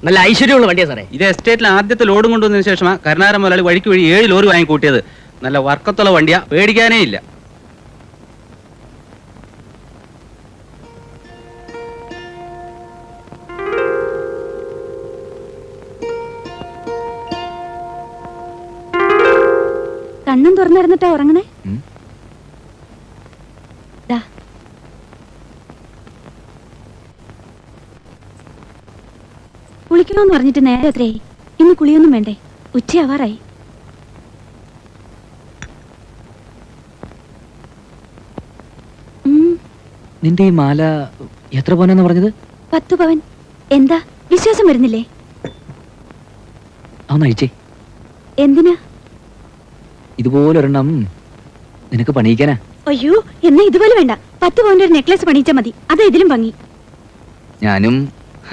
നല്ല ഐശ്വര്യമുള്ള വണ്ടിയാ സാറേ. ഇത് എസ്റ്റേറ്റിൽ ആദ്യത്തെ ലോഡും കൊണ്ടുവന്നതിന് ശേഷമാണ് കരുണാകരൻ മുതലാളി വഴിക്ക് വഴി 7 ലോറി വാങ്ങിക്കൂട്ടിയത്. നല്ല വർക്കത്തുള്ള വണ്ടിയാ, പേടിക്കാനേ ഇല്ല. കണ്ണും തുറന്നിരുന്നിട്ടാ ഉറങ്ങണേ? കുളിക്കണമെന്ന് പറഞ്ഞിട്ട് നേരെ എത്രയായി? ഇന്ന് കുളിയൊന്നും വേണ്ടേ? ഉച്ചയാവാറായി. നിന്റെ ഈ മാല എത്ര പവനാന്ന് പറഞ്ഞത്? 10 പവൻ. എന്താ വിശ്വാസം വരുന്നില്ലേ? അതൊന്ന് അയച്ചേ. എന്തിനാ? ഇതുപോലൊരെണ്ണം നിനക്ക് പണിയിക്കാനാ. അയ്യോ, എന്നാ ഇതുപോലെ വേണ്ട. 10 പവന്റെ ഒരു നെക്ലേസ് പണിയിച്ചാ മതി. അതാ ഇതിലും ഭംഗി. ഞാനും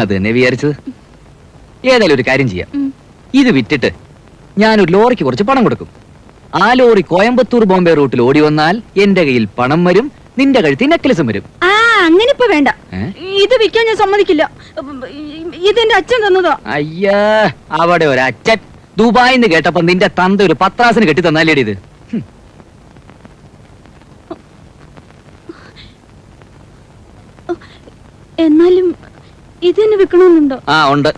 അത് തന്നെ വിചാരിച്ചത്. ഏതായാലും ഒരു കാര്യം ചെയ്യാം. ഇത് വിറ്റിട്ട് ഞാനൊരു ലോറിക്ക് കുറച്ച് പണം കൊടുക്കും. ആ ലോറി കോയമ്പത്തൂർ ബോംബെ റൂട്ടിൽ ഓടി വന്നാൽ എന്റെ കയ്യിൽ പണം വരും, നിന്റെ കഴുത്തിൽ നെക്ലസും വരും. ആ, അങ്ങനെ ഇപ്പൊ വേണ്ട. ഇത് വിൽക്കാൻ ഞാൻ സമ്മതിക്കില്ല. ഇതെന്റെ അച്ഛൻ തന്നതാ. അയ്യാ, അവിടെ ഒരച്ഛൻ ദുബായിന്ന് കേട്ടപ്പോ നിന്റെ തന്ത ഒരു പത്രാസിന് കെട്ടി തന്നാലേടി ഇത്. എന്നാലും ഇതെന്നെ വിൽക്കണമെന്നുണ്ടോ? ആ, ഉണ്ട്.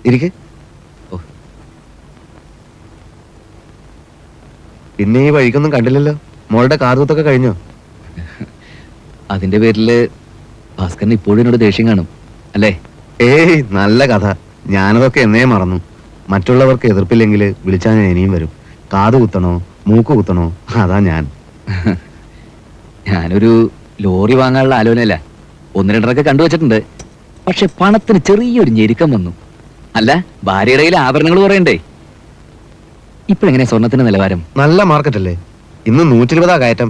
ഇരിക്കെ. പിന്നെ ഈ വഴിക്കൊന്നും കണ്ടില്ലല്ലോ. മോളുടെ കാർകൂത്തൊക്കെ കഴിഞ്ഞോ? അതിന്റെ പേരില് ഭാസ്കരന് ഇപ്പോഴും എന്നോട് ദേഷ്യം കാണും അല്ലേ? ഏയ്, നല്ല കഥ. ഞാനതൊക്കെ എന്നേ മറന്നു. മറ്റുള്ളവർക്ക് എതിർപ്പില്ലെങ്കിൽ വിളിച്ചാൽ ഞാൻ ഇനിയും വരും. കാത് കുത്തണോ മൂക്ക് കുത്തണോ അതാ ഞാൻ. ഞാനൊരു ലോറി വാങ്ങാനുള്ള ആലോചനയല്ല. 1-2 കണ്ടുവച്ചിട്ടുണ്ട്. പക്ഷെ പണത്തിന് ചെറിയൊരു ഞെരുക്കം വന്നു. അല്ല, ഭാര്യയുടെ കയ്യിൽ ആഭരണങ്ങൾ പറയണ്ടേ? ഇപ്പോഴെങ്ങനെ സ്വർണത്തിന്റെ നിലവാരം? നല്ല മാർക്കറ്റ് അല്ലേ? ഇന്ന് 120 കയറ്റം.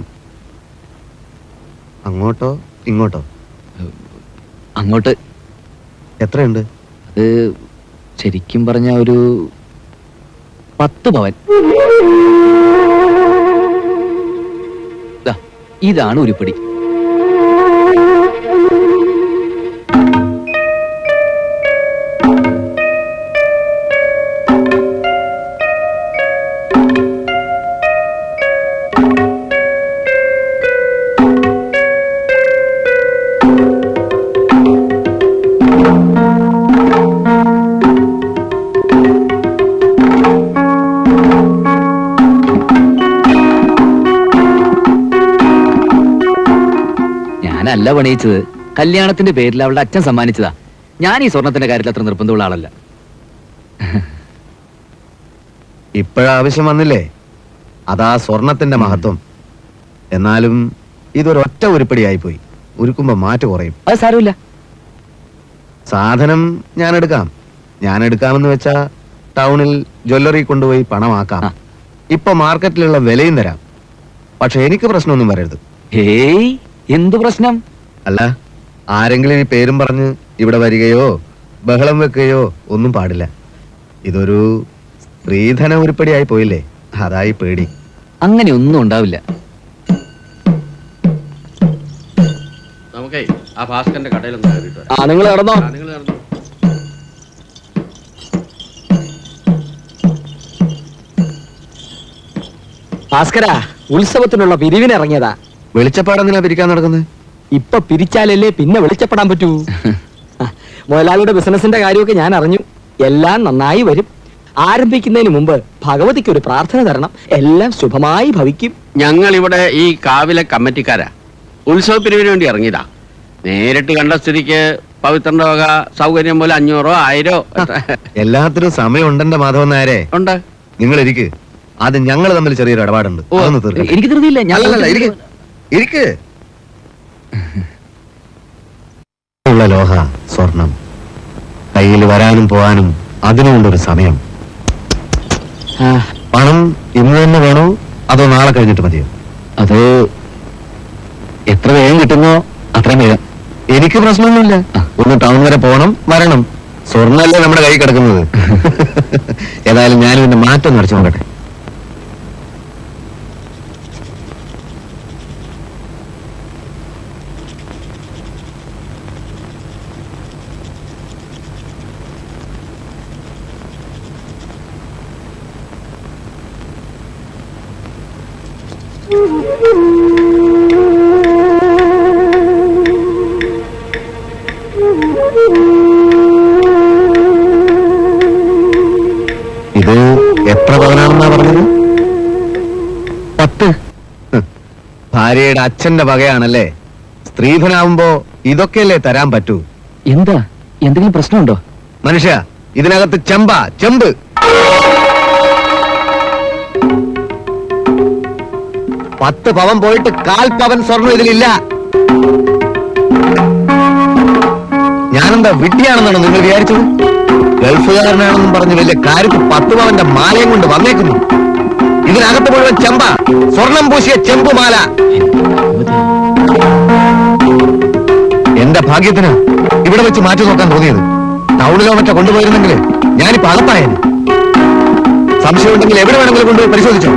അങ്ങോട്ടോ ഇങ്ങോട്ടോ? അങ്ങോട്ട്. എത്രയുണ്ട്? അത് ശരിക്കും പറഞ്ഞ ഒരു 10 പവൻ. ഇതാണ് ഉരുപ്പടി. ഞാനല്ല പണിയിച്ചത്. കല്യാണത്തിന്റെ പേരിൽ അവളുടെ അച്ഛൻ സമ്മാനിച്ചതാ. ഞാൻ ഈ സ്വർണത്തിന്റെ കാര്യത്തിൽ അത്ര നിർബന്ധമുള്ള ആളല്ല. ഇപ്പോഴാവശ്യം വന്നില്ലേ? അതാ സ്വർണത്തിന്റെ മഹത്വം. എന്നാലും ഇതൊരൊറ്റ ഉരുപ്പടിയായിപ്പോയി. ഉരുക്കുമ്പോ മാറ്റ് കുറയും. അത് സാരമില്ല. സാധനം ഞാൻ എടുക്കാമെന്ന് വെച്ചാ ടൗണിൽ ജ്വല്ലറി കൊണ്ടുപോയി പണമാക്കാം. ഇപ്പൊ മാർക്കറ്റിലുള്ള വിലയും തരാം. പക്ഷെ എനിക്ക് പ്രശ്നമൊന്നും വരരുത്. ഏയ്, എന്തു പ്രശ്നം? അല്ല, ആരെങ്കിലും ഈ പേരും പറഞ്ഞ് ഇവിടെ വരികയോ ബഹളം വെക്കുകയോ ഒന്നും പാടില്ല. ഇതൊരു സ്ത്രീധന ഉരുപ്പടിയായി പോയില്ലേ, അതായി പേടി. അങ്ങനെ ഒന്നും ഉണ്ടാവില്ല. നമുക്കേ ആ ഭാസ്കരന്റെ കടയിലൊന്ന് കയറിയിട്ട് വരാം. നിങ്ങൾ നടന്നോ? നിങ്ങൾ നടന്നോ. ഭാസ്കര, ഉത്സവത്തിനുള്ള പിരിവിനിറങ്ങിയതാ. വെളിച്ചപ്പാടെന്തിനാ പിരിക്കാൻ നടക്കുന്നത്? ഇപ്പൊ പിരിച്ചാലല്ലേ പിന്നെ വെളിച്ചപ്പെടാൻ പറ്റൂ. മുതലാളിയുടെ ബിസിനസിന്റെ കാര്യമൊക്കെ ഞാൻ അറിഞ്ഞു. എല്ലാം നന്നായി വരും. ആരംഭിക്കുന്നതിന് മുമ്പ് ഭഗവതിക്ക് ഒരു പ്രാർത്ഥന തരണം. എല്ലാം ശുഭമായി ഭവിക്കും. ഞങ്ങൾ ഇവിടെ ഈ കാവിലെ കമ്മിറ്റിക്കാരാ. ഉത്സവ പിരിവിന് വേണ്ടി ഇറങ്ങിയതാ. നേരിട്ട് കണ്ട സ്ഥിതിക്ക് പവിത്രന്റെ വക സൗകര്യം പോലെ 500 1000 എല്ലാത്തിനും സമയം ഉണ്ടെന്റെ മാധവൻ നായരെ. ഉണ്ട്. നിങ്ങൾ ഇരിക്ക്. ആദ്യം ഞങ്ങൾ തമ്മിൽ ചെറിയൊരു ഇടപാടുണ്ട്. അതൊന്ന് തീർക്കാം. എനിക്ക് ധൃതിയില്ല. ഇരിക്ക്. ഉള്ള ലോഹ സ്വർണം കയ്യിൽ വരാനും പോവാനും അതിനുകൊണ്ടൊരു സമയം. പണം ഇന്ന് തന്നെ വേണോ അതോ നാളെ കഴിഞ്ഞിട്ട് മതിയോ? അത് എത്ര വേഗം കിട്ടുന്നോ അത്രയും വേഗം. എനിക്ക് പ്രശ്നമൊന്നുമില്ല. ഒന്ന് ടൗൺ വരെ പോണം, വരണം. സ്വർണ്ണല്ലേ നമ്മുടെ കൈ കിടക്കുന്നത്. ഏതായാലും ഞാനിതിന്റെ മാറ്റം നടച്ചു നോക്കട്ടെ. ഇത് എത്ര പവനാണെന്നാ പറഞ്ഞത്? 10. ഭാര്യയുടെ അച്ഛന്റെ വകയാണല്ലേ? സ്ത്രീധനാവുമ്പോ ഇതൊക്കെയല്ലേ തരാൻ പറ്റൂ? എന്താ എന്തെങ്കിലും പ്രശ്നമുണ്ടോ? മനുഷ്യ, ഇതിനകത്ത് ചെമ്പ്. പത്ത് പവൻ പോയിട്ട് 1/4 പവൻ സ്വർണം ഇതിലില്ല. ഞാനെന്താ വിഡ്ഢിയാണെന്നാണോ നിങ്ങൾ വിചാരിച്ചത്? ഗൾഫുകാരനാണെന്നും പറഞ്ഞ് വലിയ കാര്യത്തിൽ 10 പവന്റെ മാലയും കൊണ്ട് വന്നേക്കുന്നു. ഇതിനകത്ത് മുഴുവൻ ചെമ്പ, സ്വർണം പൂശിയ ചെമ്പുമാല. എന്റെ ഭാഗ്യത്തിന് ഇവിടെ വെച്ച് മാറ്റി നോക്കാൻ തോന്നിയത്. ടൗണിലോ മറ്റോ കൊണ്ടുപോയിരുന്നെങ്കിൽ ഞാനിപ്പോ അകത്തായേനെ. സംശയമുണ്ടെങ്കിൽ എവിടെ വേണമെങ്കിലും കൊണ്ടുപോയി പരിശോധിച്ചോ.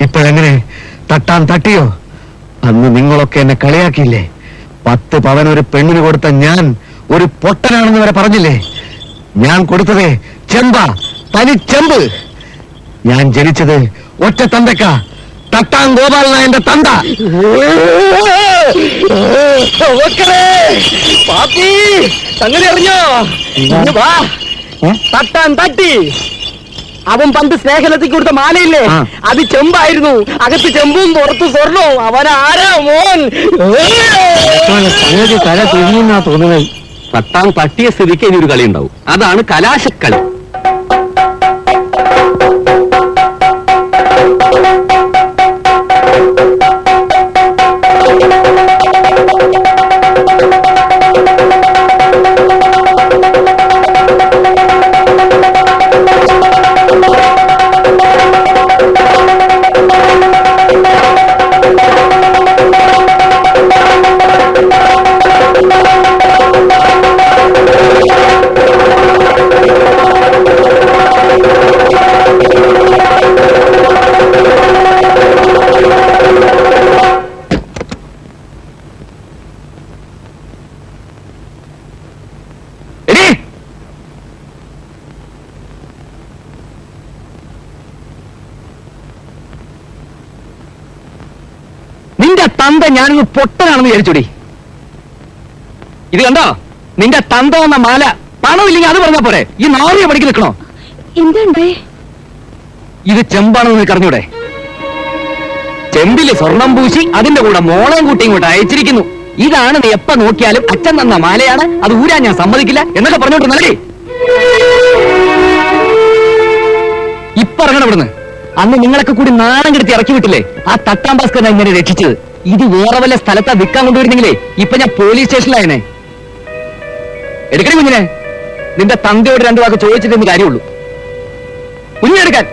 ഇപ്പോഴെങ്ങനെ തട്ടാൻ തട്ടിയോ? അന്ന് നിങ്ങളൊക്കെ എന്നെ കളിയാക്കിയില്ലേ? 10 പവൻ ഒരു പെണ്ണിന് കൊടുത്ത ഞാൻ ഒരു പൊട്ടനാണെന്ന് വരെ പറഞ്ഞില്ലേ? ഞാൻ കൊടുത്തതേ തനി ചെമ്പ്. ഞാൻ ജനിച്ചത് ഒറ്റ തന്തക്ക, തട്ടാൻ ഗോപാലന എന്റെ തന്ത. സംഗതി അറിഞ്ഞോ? തട്ടാൻ തട്ടി. അവൻ പണ്ട് സ്നേഹലത്തേക്ക് കൊടുത്ത മാലയില്ലേ, അത് ചെമ്പായിരുന്നു. അകത്ത് ചെമ്പും പുറത്ത് സ്വർണവും. അവനാരാ മോൻ? സംഗതി തല തിരിഞ്ഞാ തോന്നുന്നത്. തട്ടാൻ തട്ടിയ സ്ഥിതിക്ക് ഇനി ഒരു കളി ഉണ്ടാവും. അതാണ് കലാശക്കളി. നിന്റെ തന്ത ഞാനൊന്ന് പൊട്ടനാണെന്ന് വിചാരിച്ചോടി. ഇത് കണ്ടോ? നിന്റെ തന്ത വന്ന മാല. പണമില്ലെങ്കിൽ അത് പറഞ്ഞാ പോരെ? ഈ നാറിയ പണിക്ക് നിൽക്കണോ? എന്തുണ്ടേ? ഇത് ചെമ്പാണെന്ന് നിനക്ക് അറിഞ്ഞൂടെ? ചെമ്പില് സ്വർണം പൂശി അതിന്റെ കൂടെ മോളയും കുട്ടിയും ഇങ്ങോട്ട് അയച്ചിരിക്കുന്നു. ഇതാണ് നീ എപ്പ നോക്കിയാലും അച്ഛൻ തന്ന മാലയാണ്, അത് ഊരാൻ ഞാൻ സമ്മതിക്കില്ല എന്നൊക്കെ പറഞ്ഞോണ്ടിരുന്നല്ലേ? ഇപ്പൊ ഇറങ്ങണം ഇവിടുന്ന്. അന്ന് നിങ്ങളൊക്കെ കൂടി നാണം കെടുത്തി ഇറക്കി വിട്ടില്ലേ ആ തട്ടാം ഭാസ്കരനെ ഇങ്ങനെ രക്ഷിച്ചത്? ഇത് വേറെ വല്ല സ്ഥലത്താ വിൽക്കാൻ കൊണ്ടുവരുന്നെങ്കിലേ ഇപ്പൊ ഞാൻ പോലീസ് സ്റ്റേഷനിലായനെ. എടുക്കണേ കുഞ്ഞിനെ. നിന്റെ തന്തയോട് 2 വാക്ക് ചോദിച്ചിട്ടൊന്ന് കാര്യമുള്ളൂ. കുഞ്ഞെടുക്കാൻ.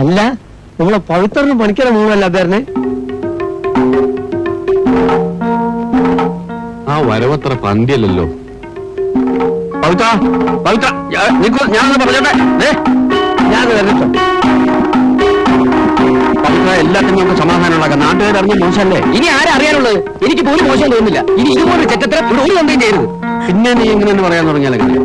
അല്ല, നമ്മളെ പവിത്രനും പണിക്കര മൂന്നല്ല പേരനെ. ആ വരവത്ര പന്തിയല്ലല്ലോ. പവിത്ര ഞാനൊന്ന് പറഞ്ഞോട്ടെ. ഞാൻ വരട്ടോ. പവിത്ര, എല്ലാത്തിനും നമുക്ക് സമാധാനം ഉണ്ടാക്കാം. നാട്ടുകാരറിഞ്ഞ മോശമല്ലേ? ഇനി ആരാ അറിയാനുള്ളത്? എനിക്ക് പോലും മോശം തോന്നുന്നില്ല. ഇനി ഇതുപോലെ ചെറ്റത്തരം ഇവിടെ ഒരു ബന്ധം ചെയ്യരുത്. പിന്നെ നീ എങ്ങനെയെന്ന് പറയാൻ തുടങ്ങിയാലെങ്ങനെ?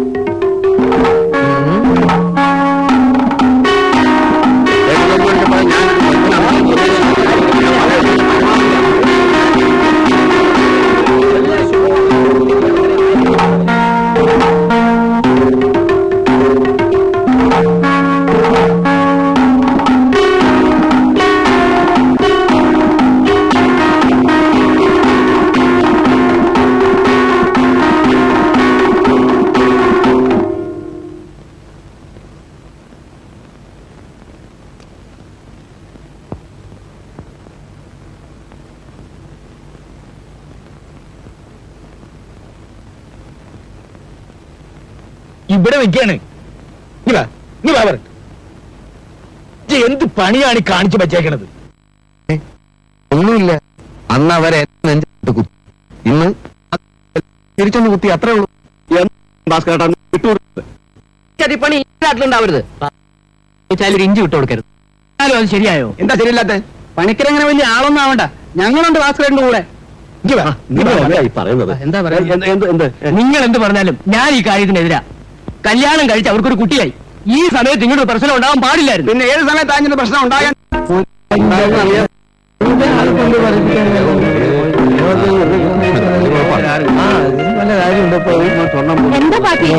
ഇവിടെ വെക്കാണ്. എന്ത് പണിയാണ് ഈ കാണിച്ചു വച്ചേക്കണത്? ഒന്നുമില്ല. അന്ന് അവരെ നെഞ്ചിട്ട് കുത്തി, ഇന്ന് തിരിച്ചൊന്ന് കുത്തി, അത്രേ ഉള്ളൂ. പണി നാട്ടിലുണ്ടാവരുത്. ഒരു ഇഞ്ചി വിട്ടു കൊടുക്കരുത്. അത് ശരിയായോ? എന്താ ശരിയല്ലാത്ത? പണിക്കരങ്ങനെ വലിയ ആളൊന്നും ആവണ്ട, ഞങ്ങളുണ്ട് ഭാസ്കരന്റെ കൂടെ. പറയുന്നത് എന്താ പറയാ? നിങ്ങൾ എന്ത് പറഞ്ഞാലും ഞാൻ ഈ കാര്യത്തിനെതിരാ. കല്യാണം കഴിച്ച് അവർക്കൊരു കുട്ടിയായി. ഈ സമയത്ത് ഇങ്ങോട്ട് പ്രശ്നം ഉണ്ടാവാൻ പാടില്ലായിരുന്നു. പിന്നെ ഏത് സമയത്ത് അങ്ങനെ പ്രശ്നം ഉണ്ടാകാൻ? എന്താ പാട്ടി?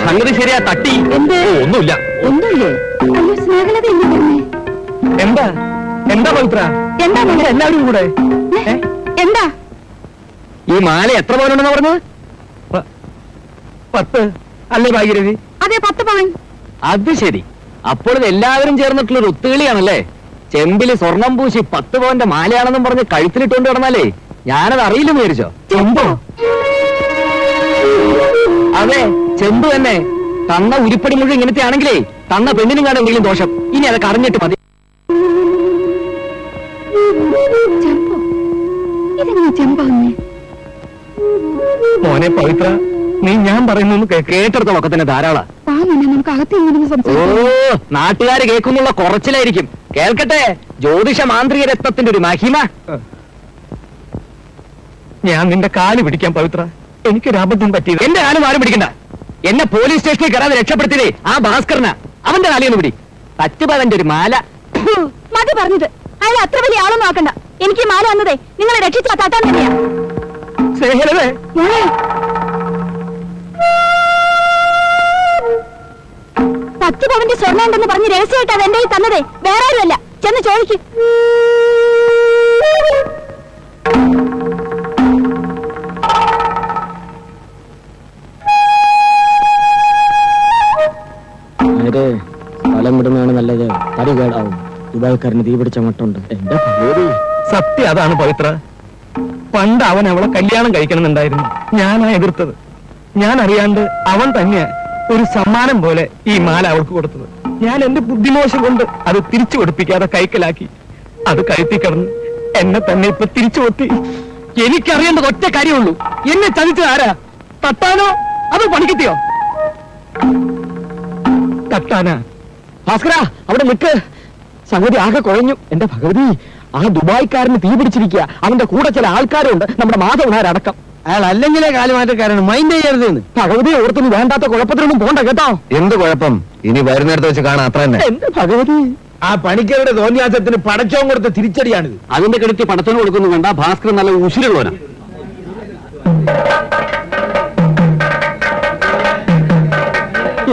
സംഗതി ശരിയാ, തട്ടി. ഒന്നുമില്ല. ഒന്നുമില്ലേ? അയ്യോ സ്നേഹലത എന്ത് പറഞ്ഞേ? എന്താ എന്താ പവിത്ര? എന്താ മോനെ? എല്ലാവരും കൂടെ എന്താ ഈ മാല എത്ര പവനുണ്ടെന്ന് പറഞ്ഞത്? 10 അല്ലേ ഭാഗ്യരവി? അതെ 10 പവൻ. അത് ശരി. അപ്പോൾ ഇത് എല്ലാവരും ചേർന്നിട്ടുള്ള ഒരു ഒത്തുകളിയാണല്ലേ? ചെമ്പില് സ്വർണം പൂശി 10 പവന്റെ മാലയാണെന്നും പറഞ്ഞ് കഴുത്തിലിട്ടുകൊണ്ട് കിടന്നാലേ ഞാനത് അറിയില്ലെന്ന് വിചാരിച്ചോ? ചെമ്പോ? അതെ, ചെമ്പ് തന്നെ. തന്ന ഉരുപ്പടി മുഴുവൻ ഇങ്ങനത്തെ ആണെങ്കിലേ തന്ന പെണ്ണിനും കാണാൻ എന്തെങ്കിലും ദോഷം. ഇനി അതൊക്കെ അറിഞ്ഞിട്ട് മതി. ചെമ്പോ? ഇതെങ്ങനെ ചെമ്പാന്നേ? മോനെ പവിത്ര, നീ ഞാൻ പറയുന്നു കേട്ടെടുത്തോളൊക്കെ തന്നെ ധാരാളം. നമുക്ക് അകത്ത് ഓ, നാട്ടുകാര് കേൾക്കുന്നുള്ള കുറച്ചിലായിരിക്കും. കേൾക്കട്ടെ, ജ്യോതിഷ മാന്ത്രിക രത്നത്തിന്റെ ഒരു മഹിമ. ഞാൻ നിന്റെ കാല് പിടിക്കാൻ പവിത്ര. എനിക്കൊരു അബദ്ധം പറ്റിയത്. എന്റെ കാലും ആരും പിടിക്കണ്ട. എന്നെ പോലീസ് സ്റ്റേഷനിൽ കയറാതെ രക്ഷപ്പെടുത്തിയതേ ആ ഭാസ്കരനാ. അവന്റെ കാലിയൊന്ന് പിടി. തച്ചുപവന്റെ ഒരു മാല. മതി പറഞ്ഞത്. അയാൾ അത്ര വലിയ ആളൊന്നും ആക്കണ്ട. എനിക്ക് മാല വന്നതേ നിങ്ങളെ രക്ഷിച്ച താത്താൻ തന്നെയാ. സ്നേഹലതേ, 10 പവന്റെ സ്വർണ്ണം ഉണ്ടെന്ന് പറഞ്ഞ് രഹസ്യമായിട്ട് അത് എന്റെ തന്നതേ വേറെ ആരുമല്ല. ചെന്ന് ചോദിക്കും. സ്ഥലം വിടുന്നതാണ് നല്ലത്. തടി കേടാവും. ദുബായ്ക്കാരന് തീ പിടിച്ച മട്ടുണ്ട്. എന്റെ സത്യം അതാണ് പവിത്ര. പണ്ട് അവൻ അവളെ കല്യാണം കഴിക്കണമെന്നുണ്ടായിരുന്നു. ഞാനാ എതിർത്തത്. ഞാൻ അറിയാണ്ട് അവൻ തന്നെയാ ഒരു സമ്മാനം പോലെ ഈ മാല അവൾക്ക് കൊടുത്തത്. ഞാൻ എന്റെ ബുദ്ധിമോശം കൊണ്ട് അത് തിരിച്ചു കൊടുപ്പിക്കാതെ കൈക്കലാക്കി. അത് കഴുത്തി കിടന്ന് എന്നെ തന്നെ ഇപ്പൊ തിരിച്ചു കൊത്തി. എനിക്കറിയേണ്ടത് ഒറ്റ കാര്യമുള്ളൂ. എന്നെ ചതിച്ചത് ആരാ? തട്ടാനോ അതോ പണിക്കെത്തിയോ? തട്ടാനാ. ഭാസ്കര, അവിടെ നിൽക്ക്. സംഗതി ആകെ കുഴഞ്ഞു. എന്റെ ഭഗവതി, ആ ദുബായ്ക്കാരന് തീ പിടിച്ചിരിക്കുക. അവന്റെ കൂടെ ചില ആൾക്കാരുണ്ട്, നമ്മുടെ മാധവനാരടക്കം. അയാൾ അല്ലെങ്കിലേ കാലുമാറ്റക്കാരാണ്. മൈൻഡ് ചെയ്യരുതെന്ന്. ഭഗവതി ഓർത്തുനിന്ന് വേണ്ടാത്ത കുഴപ്പത്തിനൊന്നും പോണ്ട കേട്ടോ. എന്ത് കുഴപ്പം? ഇനി വരുന്നിടത്ത് വെച്ച് കാണാം, അത്ര തന്നെ. എന്റെ ഭഗവതി, ആ പണിക്കരുടെ തോന്നിയാസത്തിന് പടച്ചോൻ കൊടുത്ത തിരിച്ചടിയാണിത്. അതിന്റെ കെടുത്തി പടത്തോന് കൊടുക്കുന്നു വേണ്ട. ഭാസ്കരൻ നല്ല ഉശിരുള്ളവനാ.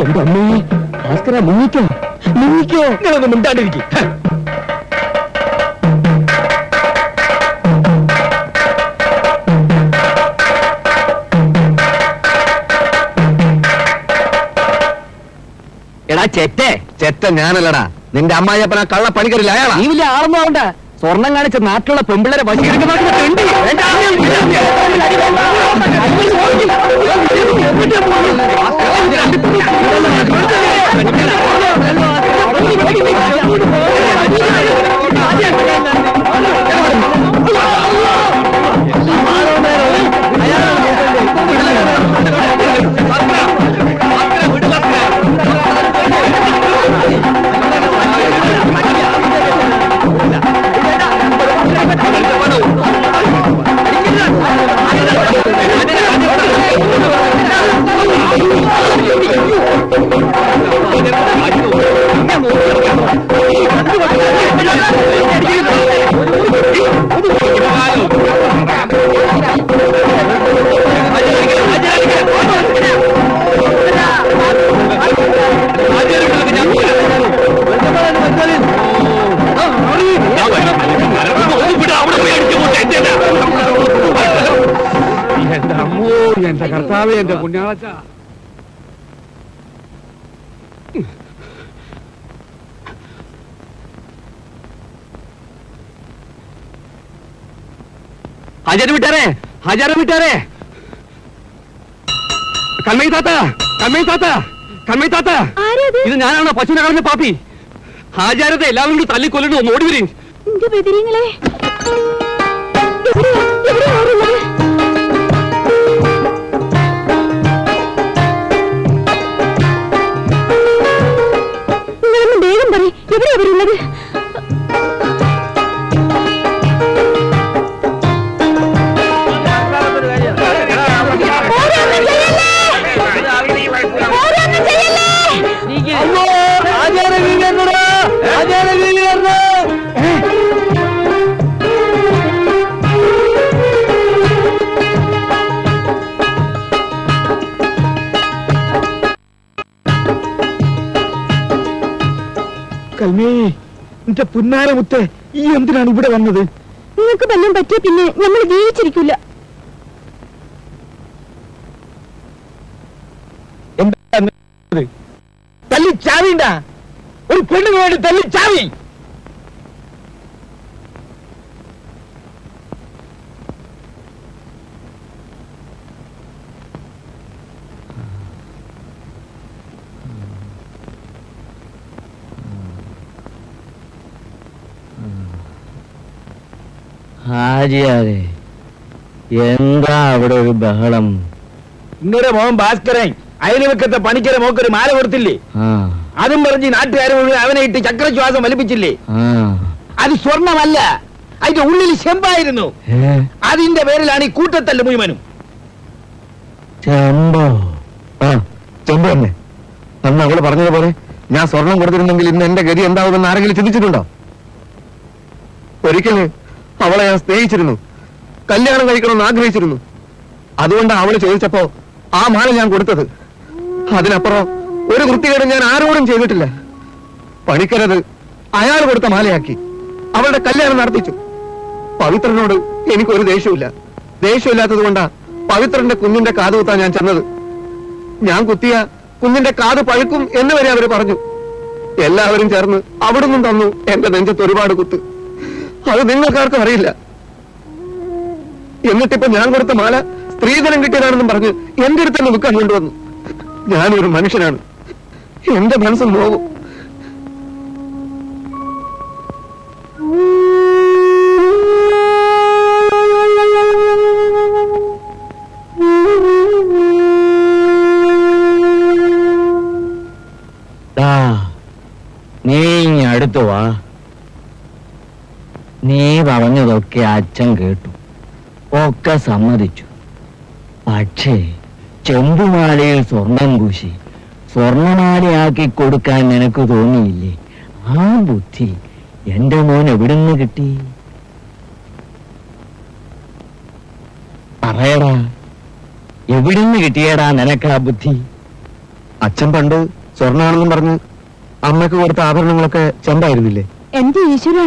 എന്റെ അമ്മേ, ഭാസ്കര മുങ്ങിക്കോ, മുങ്ങിക്കോ. നിങ്ങളൊന്നും മിണ്ടാണ്ടിരിക്കും. എടാ ചെറ്റേ. ചെറ്റ ഞാനല്ലടാ, നിന്റെ അമ്മായിയപ്പന കള്ള പണിക്കരില്ല അയാളാ. നീ വലിയ ആളൊന്നും ആവണ്ട. സ്വർണം കാണിച്ച നാട്ടിലുള്ള പെമ്പിള്ളരെ വശീകരിക്കുന്ന എന്റെ കർത്താവേ, എന്റെ പുണ്യാളച്ച. ഹജാര വിട്ടാരേ, ഹജാര വിട്ടാരേ. കമ്മൈ താത്ത, കമ്മൈ താത്ത, കമ്മൈ താത്ത. ഇത് ഞാനാണോ പശുവിനെ കളഞ്ഞ പാപ്പി? ഹാജാരത്തെ എല്ലാവരും കൂടി തല്ലിക്കൊല്ലണം. ഒന്ന് ഓടി വരും. വേഗം പറയും, എവിടെയാ അവരുള്ളത്? സൽമേ, എന്റെ പുന്നാര മുത്തേ, ഈ എന്തിനാണ് ഇവിടെ വന്നത്? നിങ്ങൾക്ക് ബന്ധം പറ്റിയ പിന്നെ നമ്മൾ ജീവിച്ചിരിക്കില്ല. എന്താ തല്ലി ചാവിണ്ട? ഒരു പെണ്ണിന് വേണ്ടി തല്ലി ചാവി. ഹാജിയാരെ, എന്താ അവിടെ ഒരു ബഹളം? നിങ്ങളുടെ മോൻ ഭാസ്കരൻ അയൽവക്കത്തെ പണിക്കരെ മോക്കൊരു മാല കൊടുത്തില്ലേ? അതും പറഞ്ഞ് നാട്ടുകാരെ മുഴുവൻ അവനെ ഇട്ട് ചക്രശ്വാസം വലിപ്പിച്ചില്ലേ? അത് സ്വർണമല്ല, അതിന്റെ ഉള്ളിൽ ചെമ്പായിരുന്നു. അതിന്റെ പേരിലാണ് ഈ കൂട്ടത്തല്ല് മുഴുവനും. ചെമ്പോ? ആ, ചെമ്പ് തന്നെ. അന്ന് അവള് പറഞ്ഞതുപോലെ ഞാൻ സ്വർണം കൊടുത്തിരുന്നെങ്കിൽ ഇന്ന് എന്റെ ഗതി എന്താവുമെന്ന് ആരെങ്കിലും ചിന്തിച്ചിട്ടുണ്ടോ? ഒരിക്കലും അവളെ ഞാൻ സ്നേഹിച്ചിരുന്നു, കല്യാണം കഴിക്കണമെന്ന് ആഗ്രഹിച്ചിരുന്നു. അതുകൊണ്ടാണ് അവള് ചോദിച്ചപ്പോ ആ മാല ഞാൻ കൊടുത്തത്. അതിനപ്പുറം ഒരു വൃത്തികേടും ഞാൻ ആരോടും ചെയ്തിട്ടില്ല. പണിക്കരത് അയാൾ കൊടുത്ത മാലയാക്കി അവളുടെ കല്യാണം നടത്തിച്ചു. പവിത്രനോട് എനിക്കൊരു ദേഷ്യമില്ല. ദേഷ്യമില്ലാത്തത് കൊണ്ടാ പവിത്രന്റെ കുഞ്ഞിന്റെ കാത് കുത്താൻ ഞാൻ ചെന്നത്. ഞാൻ കുത്തിയ കുഞ്ഞിന്റെ കാത് പഴുക്കും എന്ന് വരെ അവര് പറഞ്ഞു. എല്ലാവരും ചേർന്ന് അവിടുന്ന് തന്നു എന്റെ നെഞ്ചത്ത് ഒരുപാട് കുത്ത്. അത് നിങ്ങൾക്കാർക്കും അറിയില്ല. എന്നിട്ടിപ്പോ ഞാൻ കൊടുത്ത മാല സ്ത്രീധനം കിട്ടിയതാണെന്നും പറഞ്ഞ് എന്റെ അടുത്ത് തന്നെ വിൽക്കാൻ കൊണ്ടുവന്നു. ഞാനൊരു മനുഷ്യനാണ്, എന്റെ മനസ്സ് നോവും. നീ അടുത്തു വാ. നീ പറഞ്ഞതൊക്കെ അച്ഛൻ കേട്ടു, ഒക്കെ സമ്മതിച്ചു. പക്ഷേ ചെമ്പുമാലയിൽ സ്വർണം പൂശി സ്വർണമാലയാക്കി കൊടുക്കാൻ നിനക്ക് തോന്നിയില്ലേ? ആ ബുദ്ധി എന്റെ മോൻ എവിടുന്ന് കിട്ടി? പറയടാ, എവിടുന്ന് കിട്ടിയടാ നിനക്ക് ആ ബുദ്ധി? അച്ഛൻ പണ്ട് സ്വർണ്ണാണെന്നും പറഞ്ഞ് അമ്മയ്ക്ക് കൊടുത്ത ആഭരണങ്ങളൊക്കെ ചെമ്പായിരുന്നില്ലേ? എന്റെ ഈശ്വര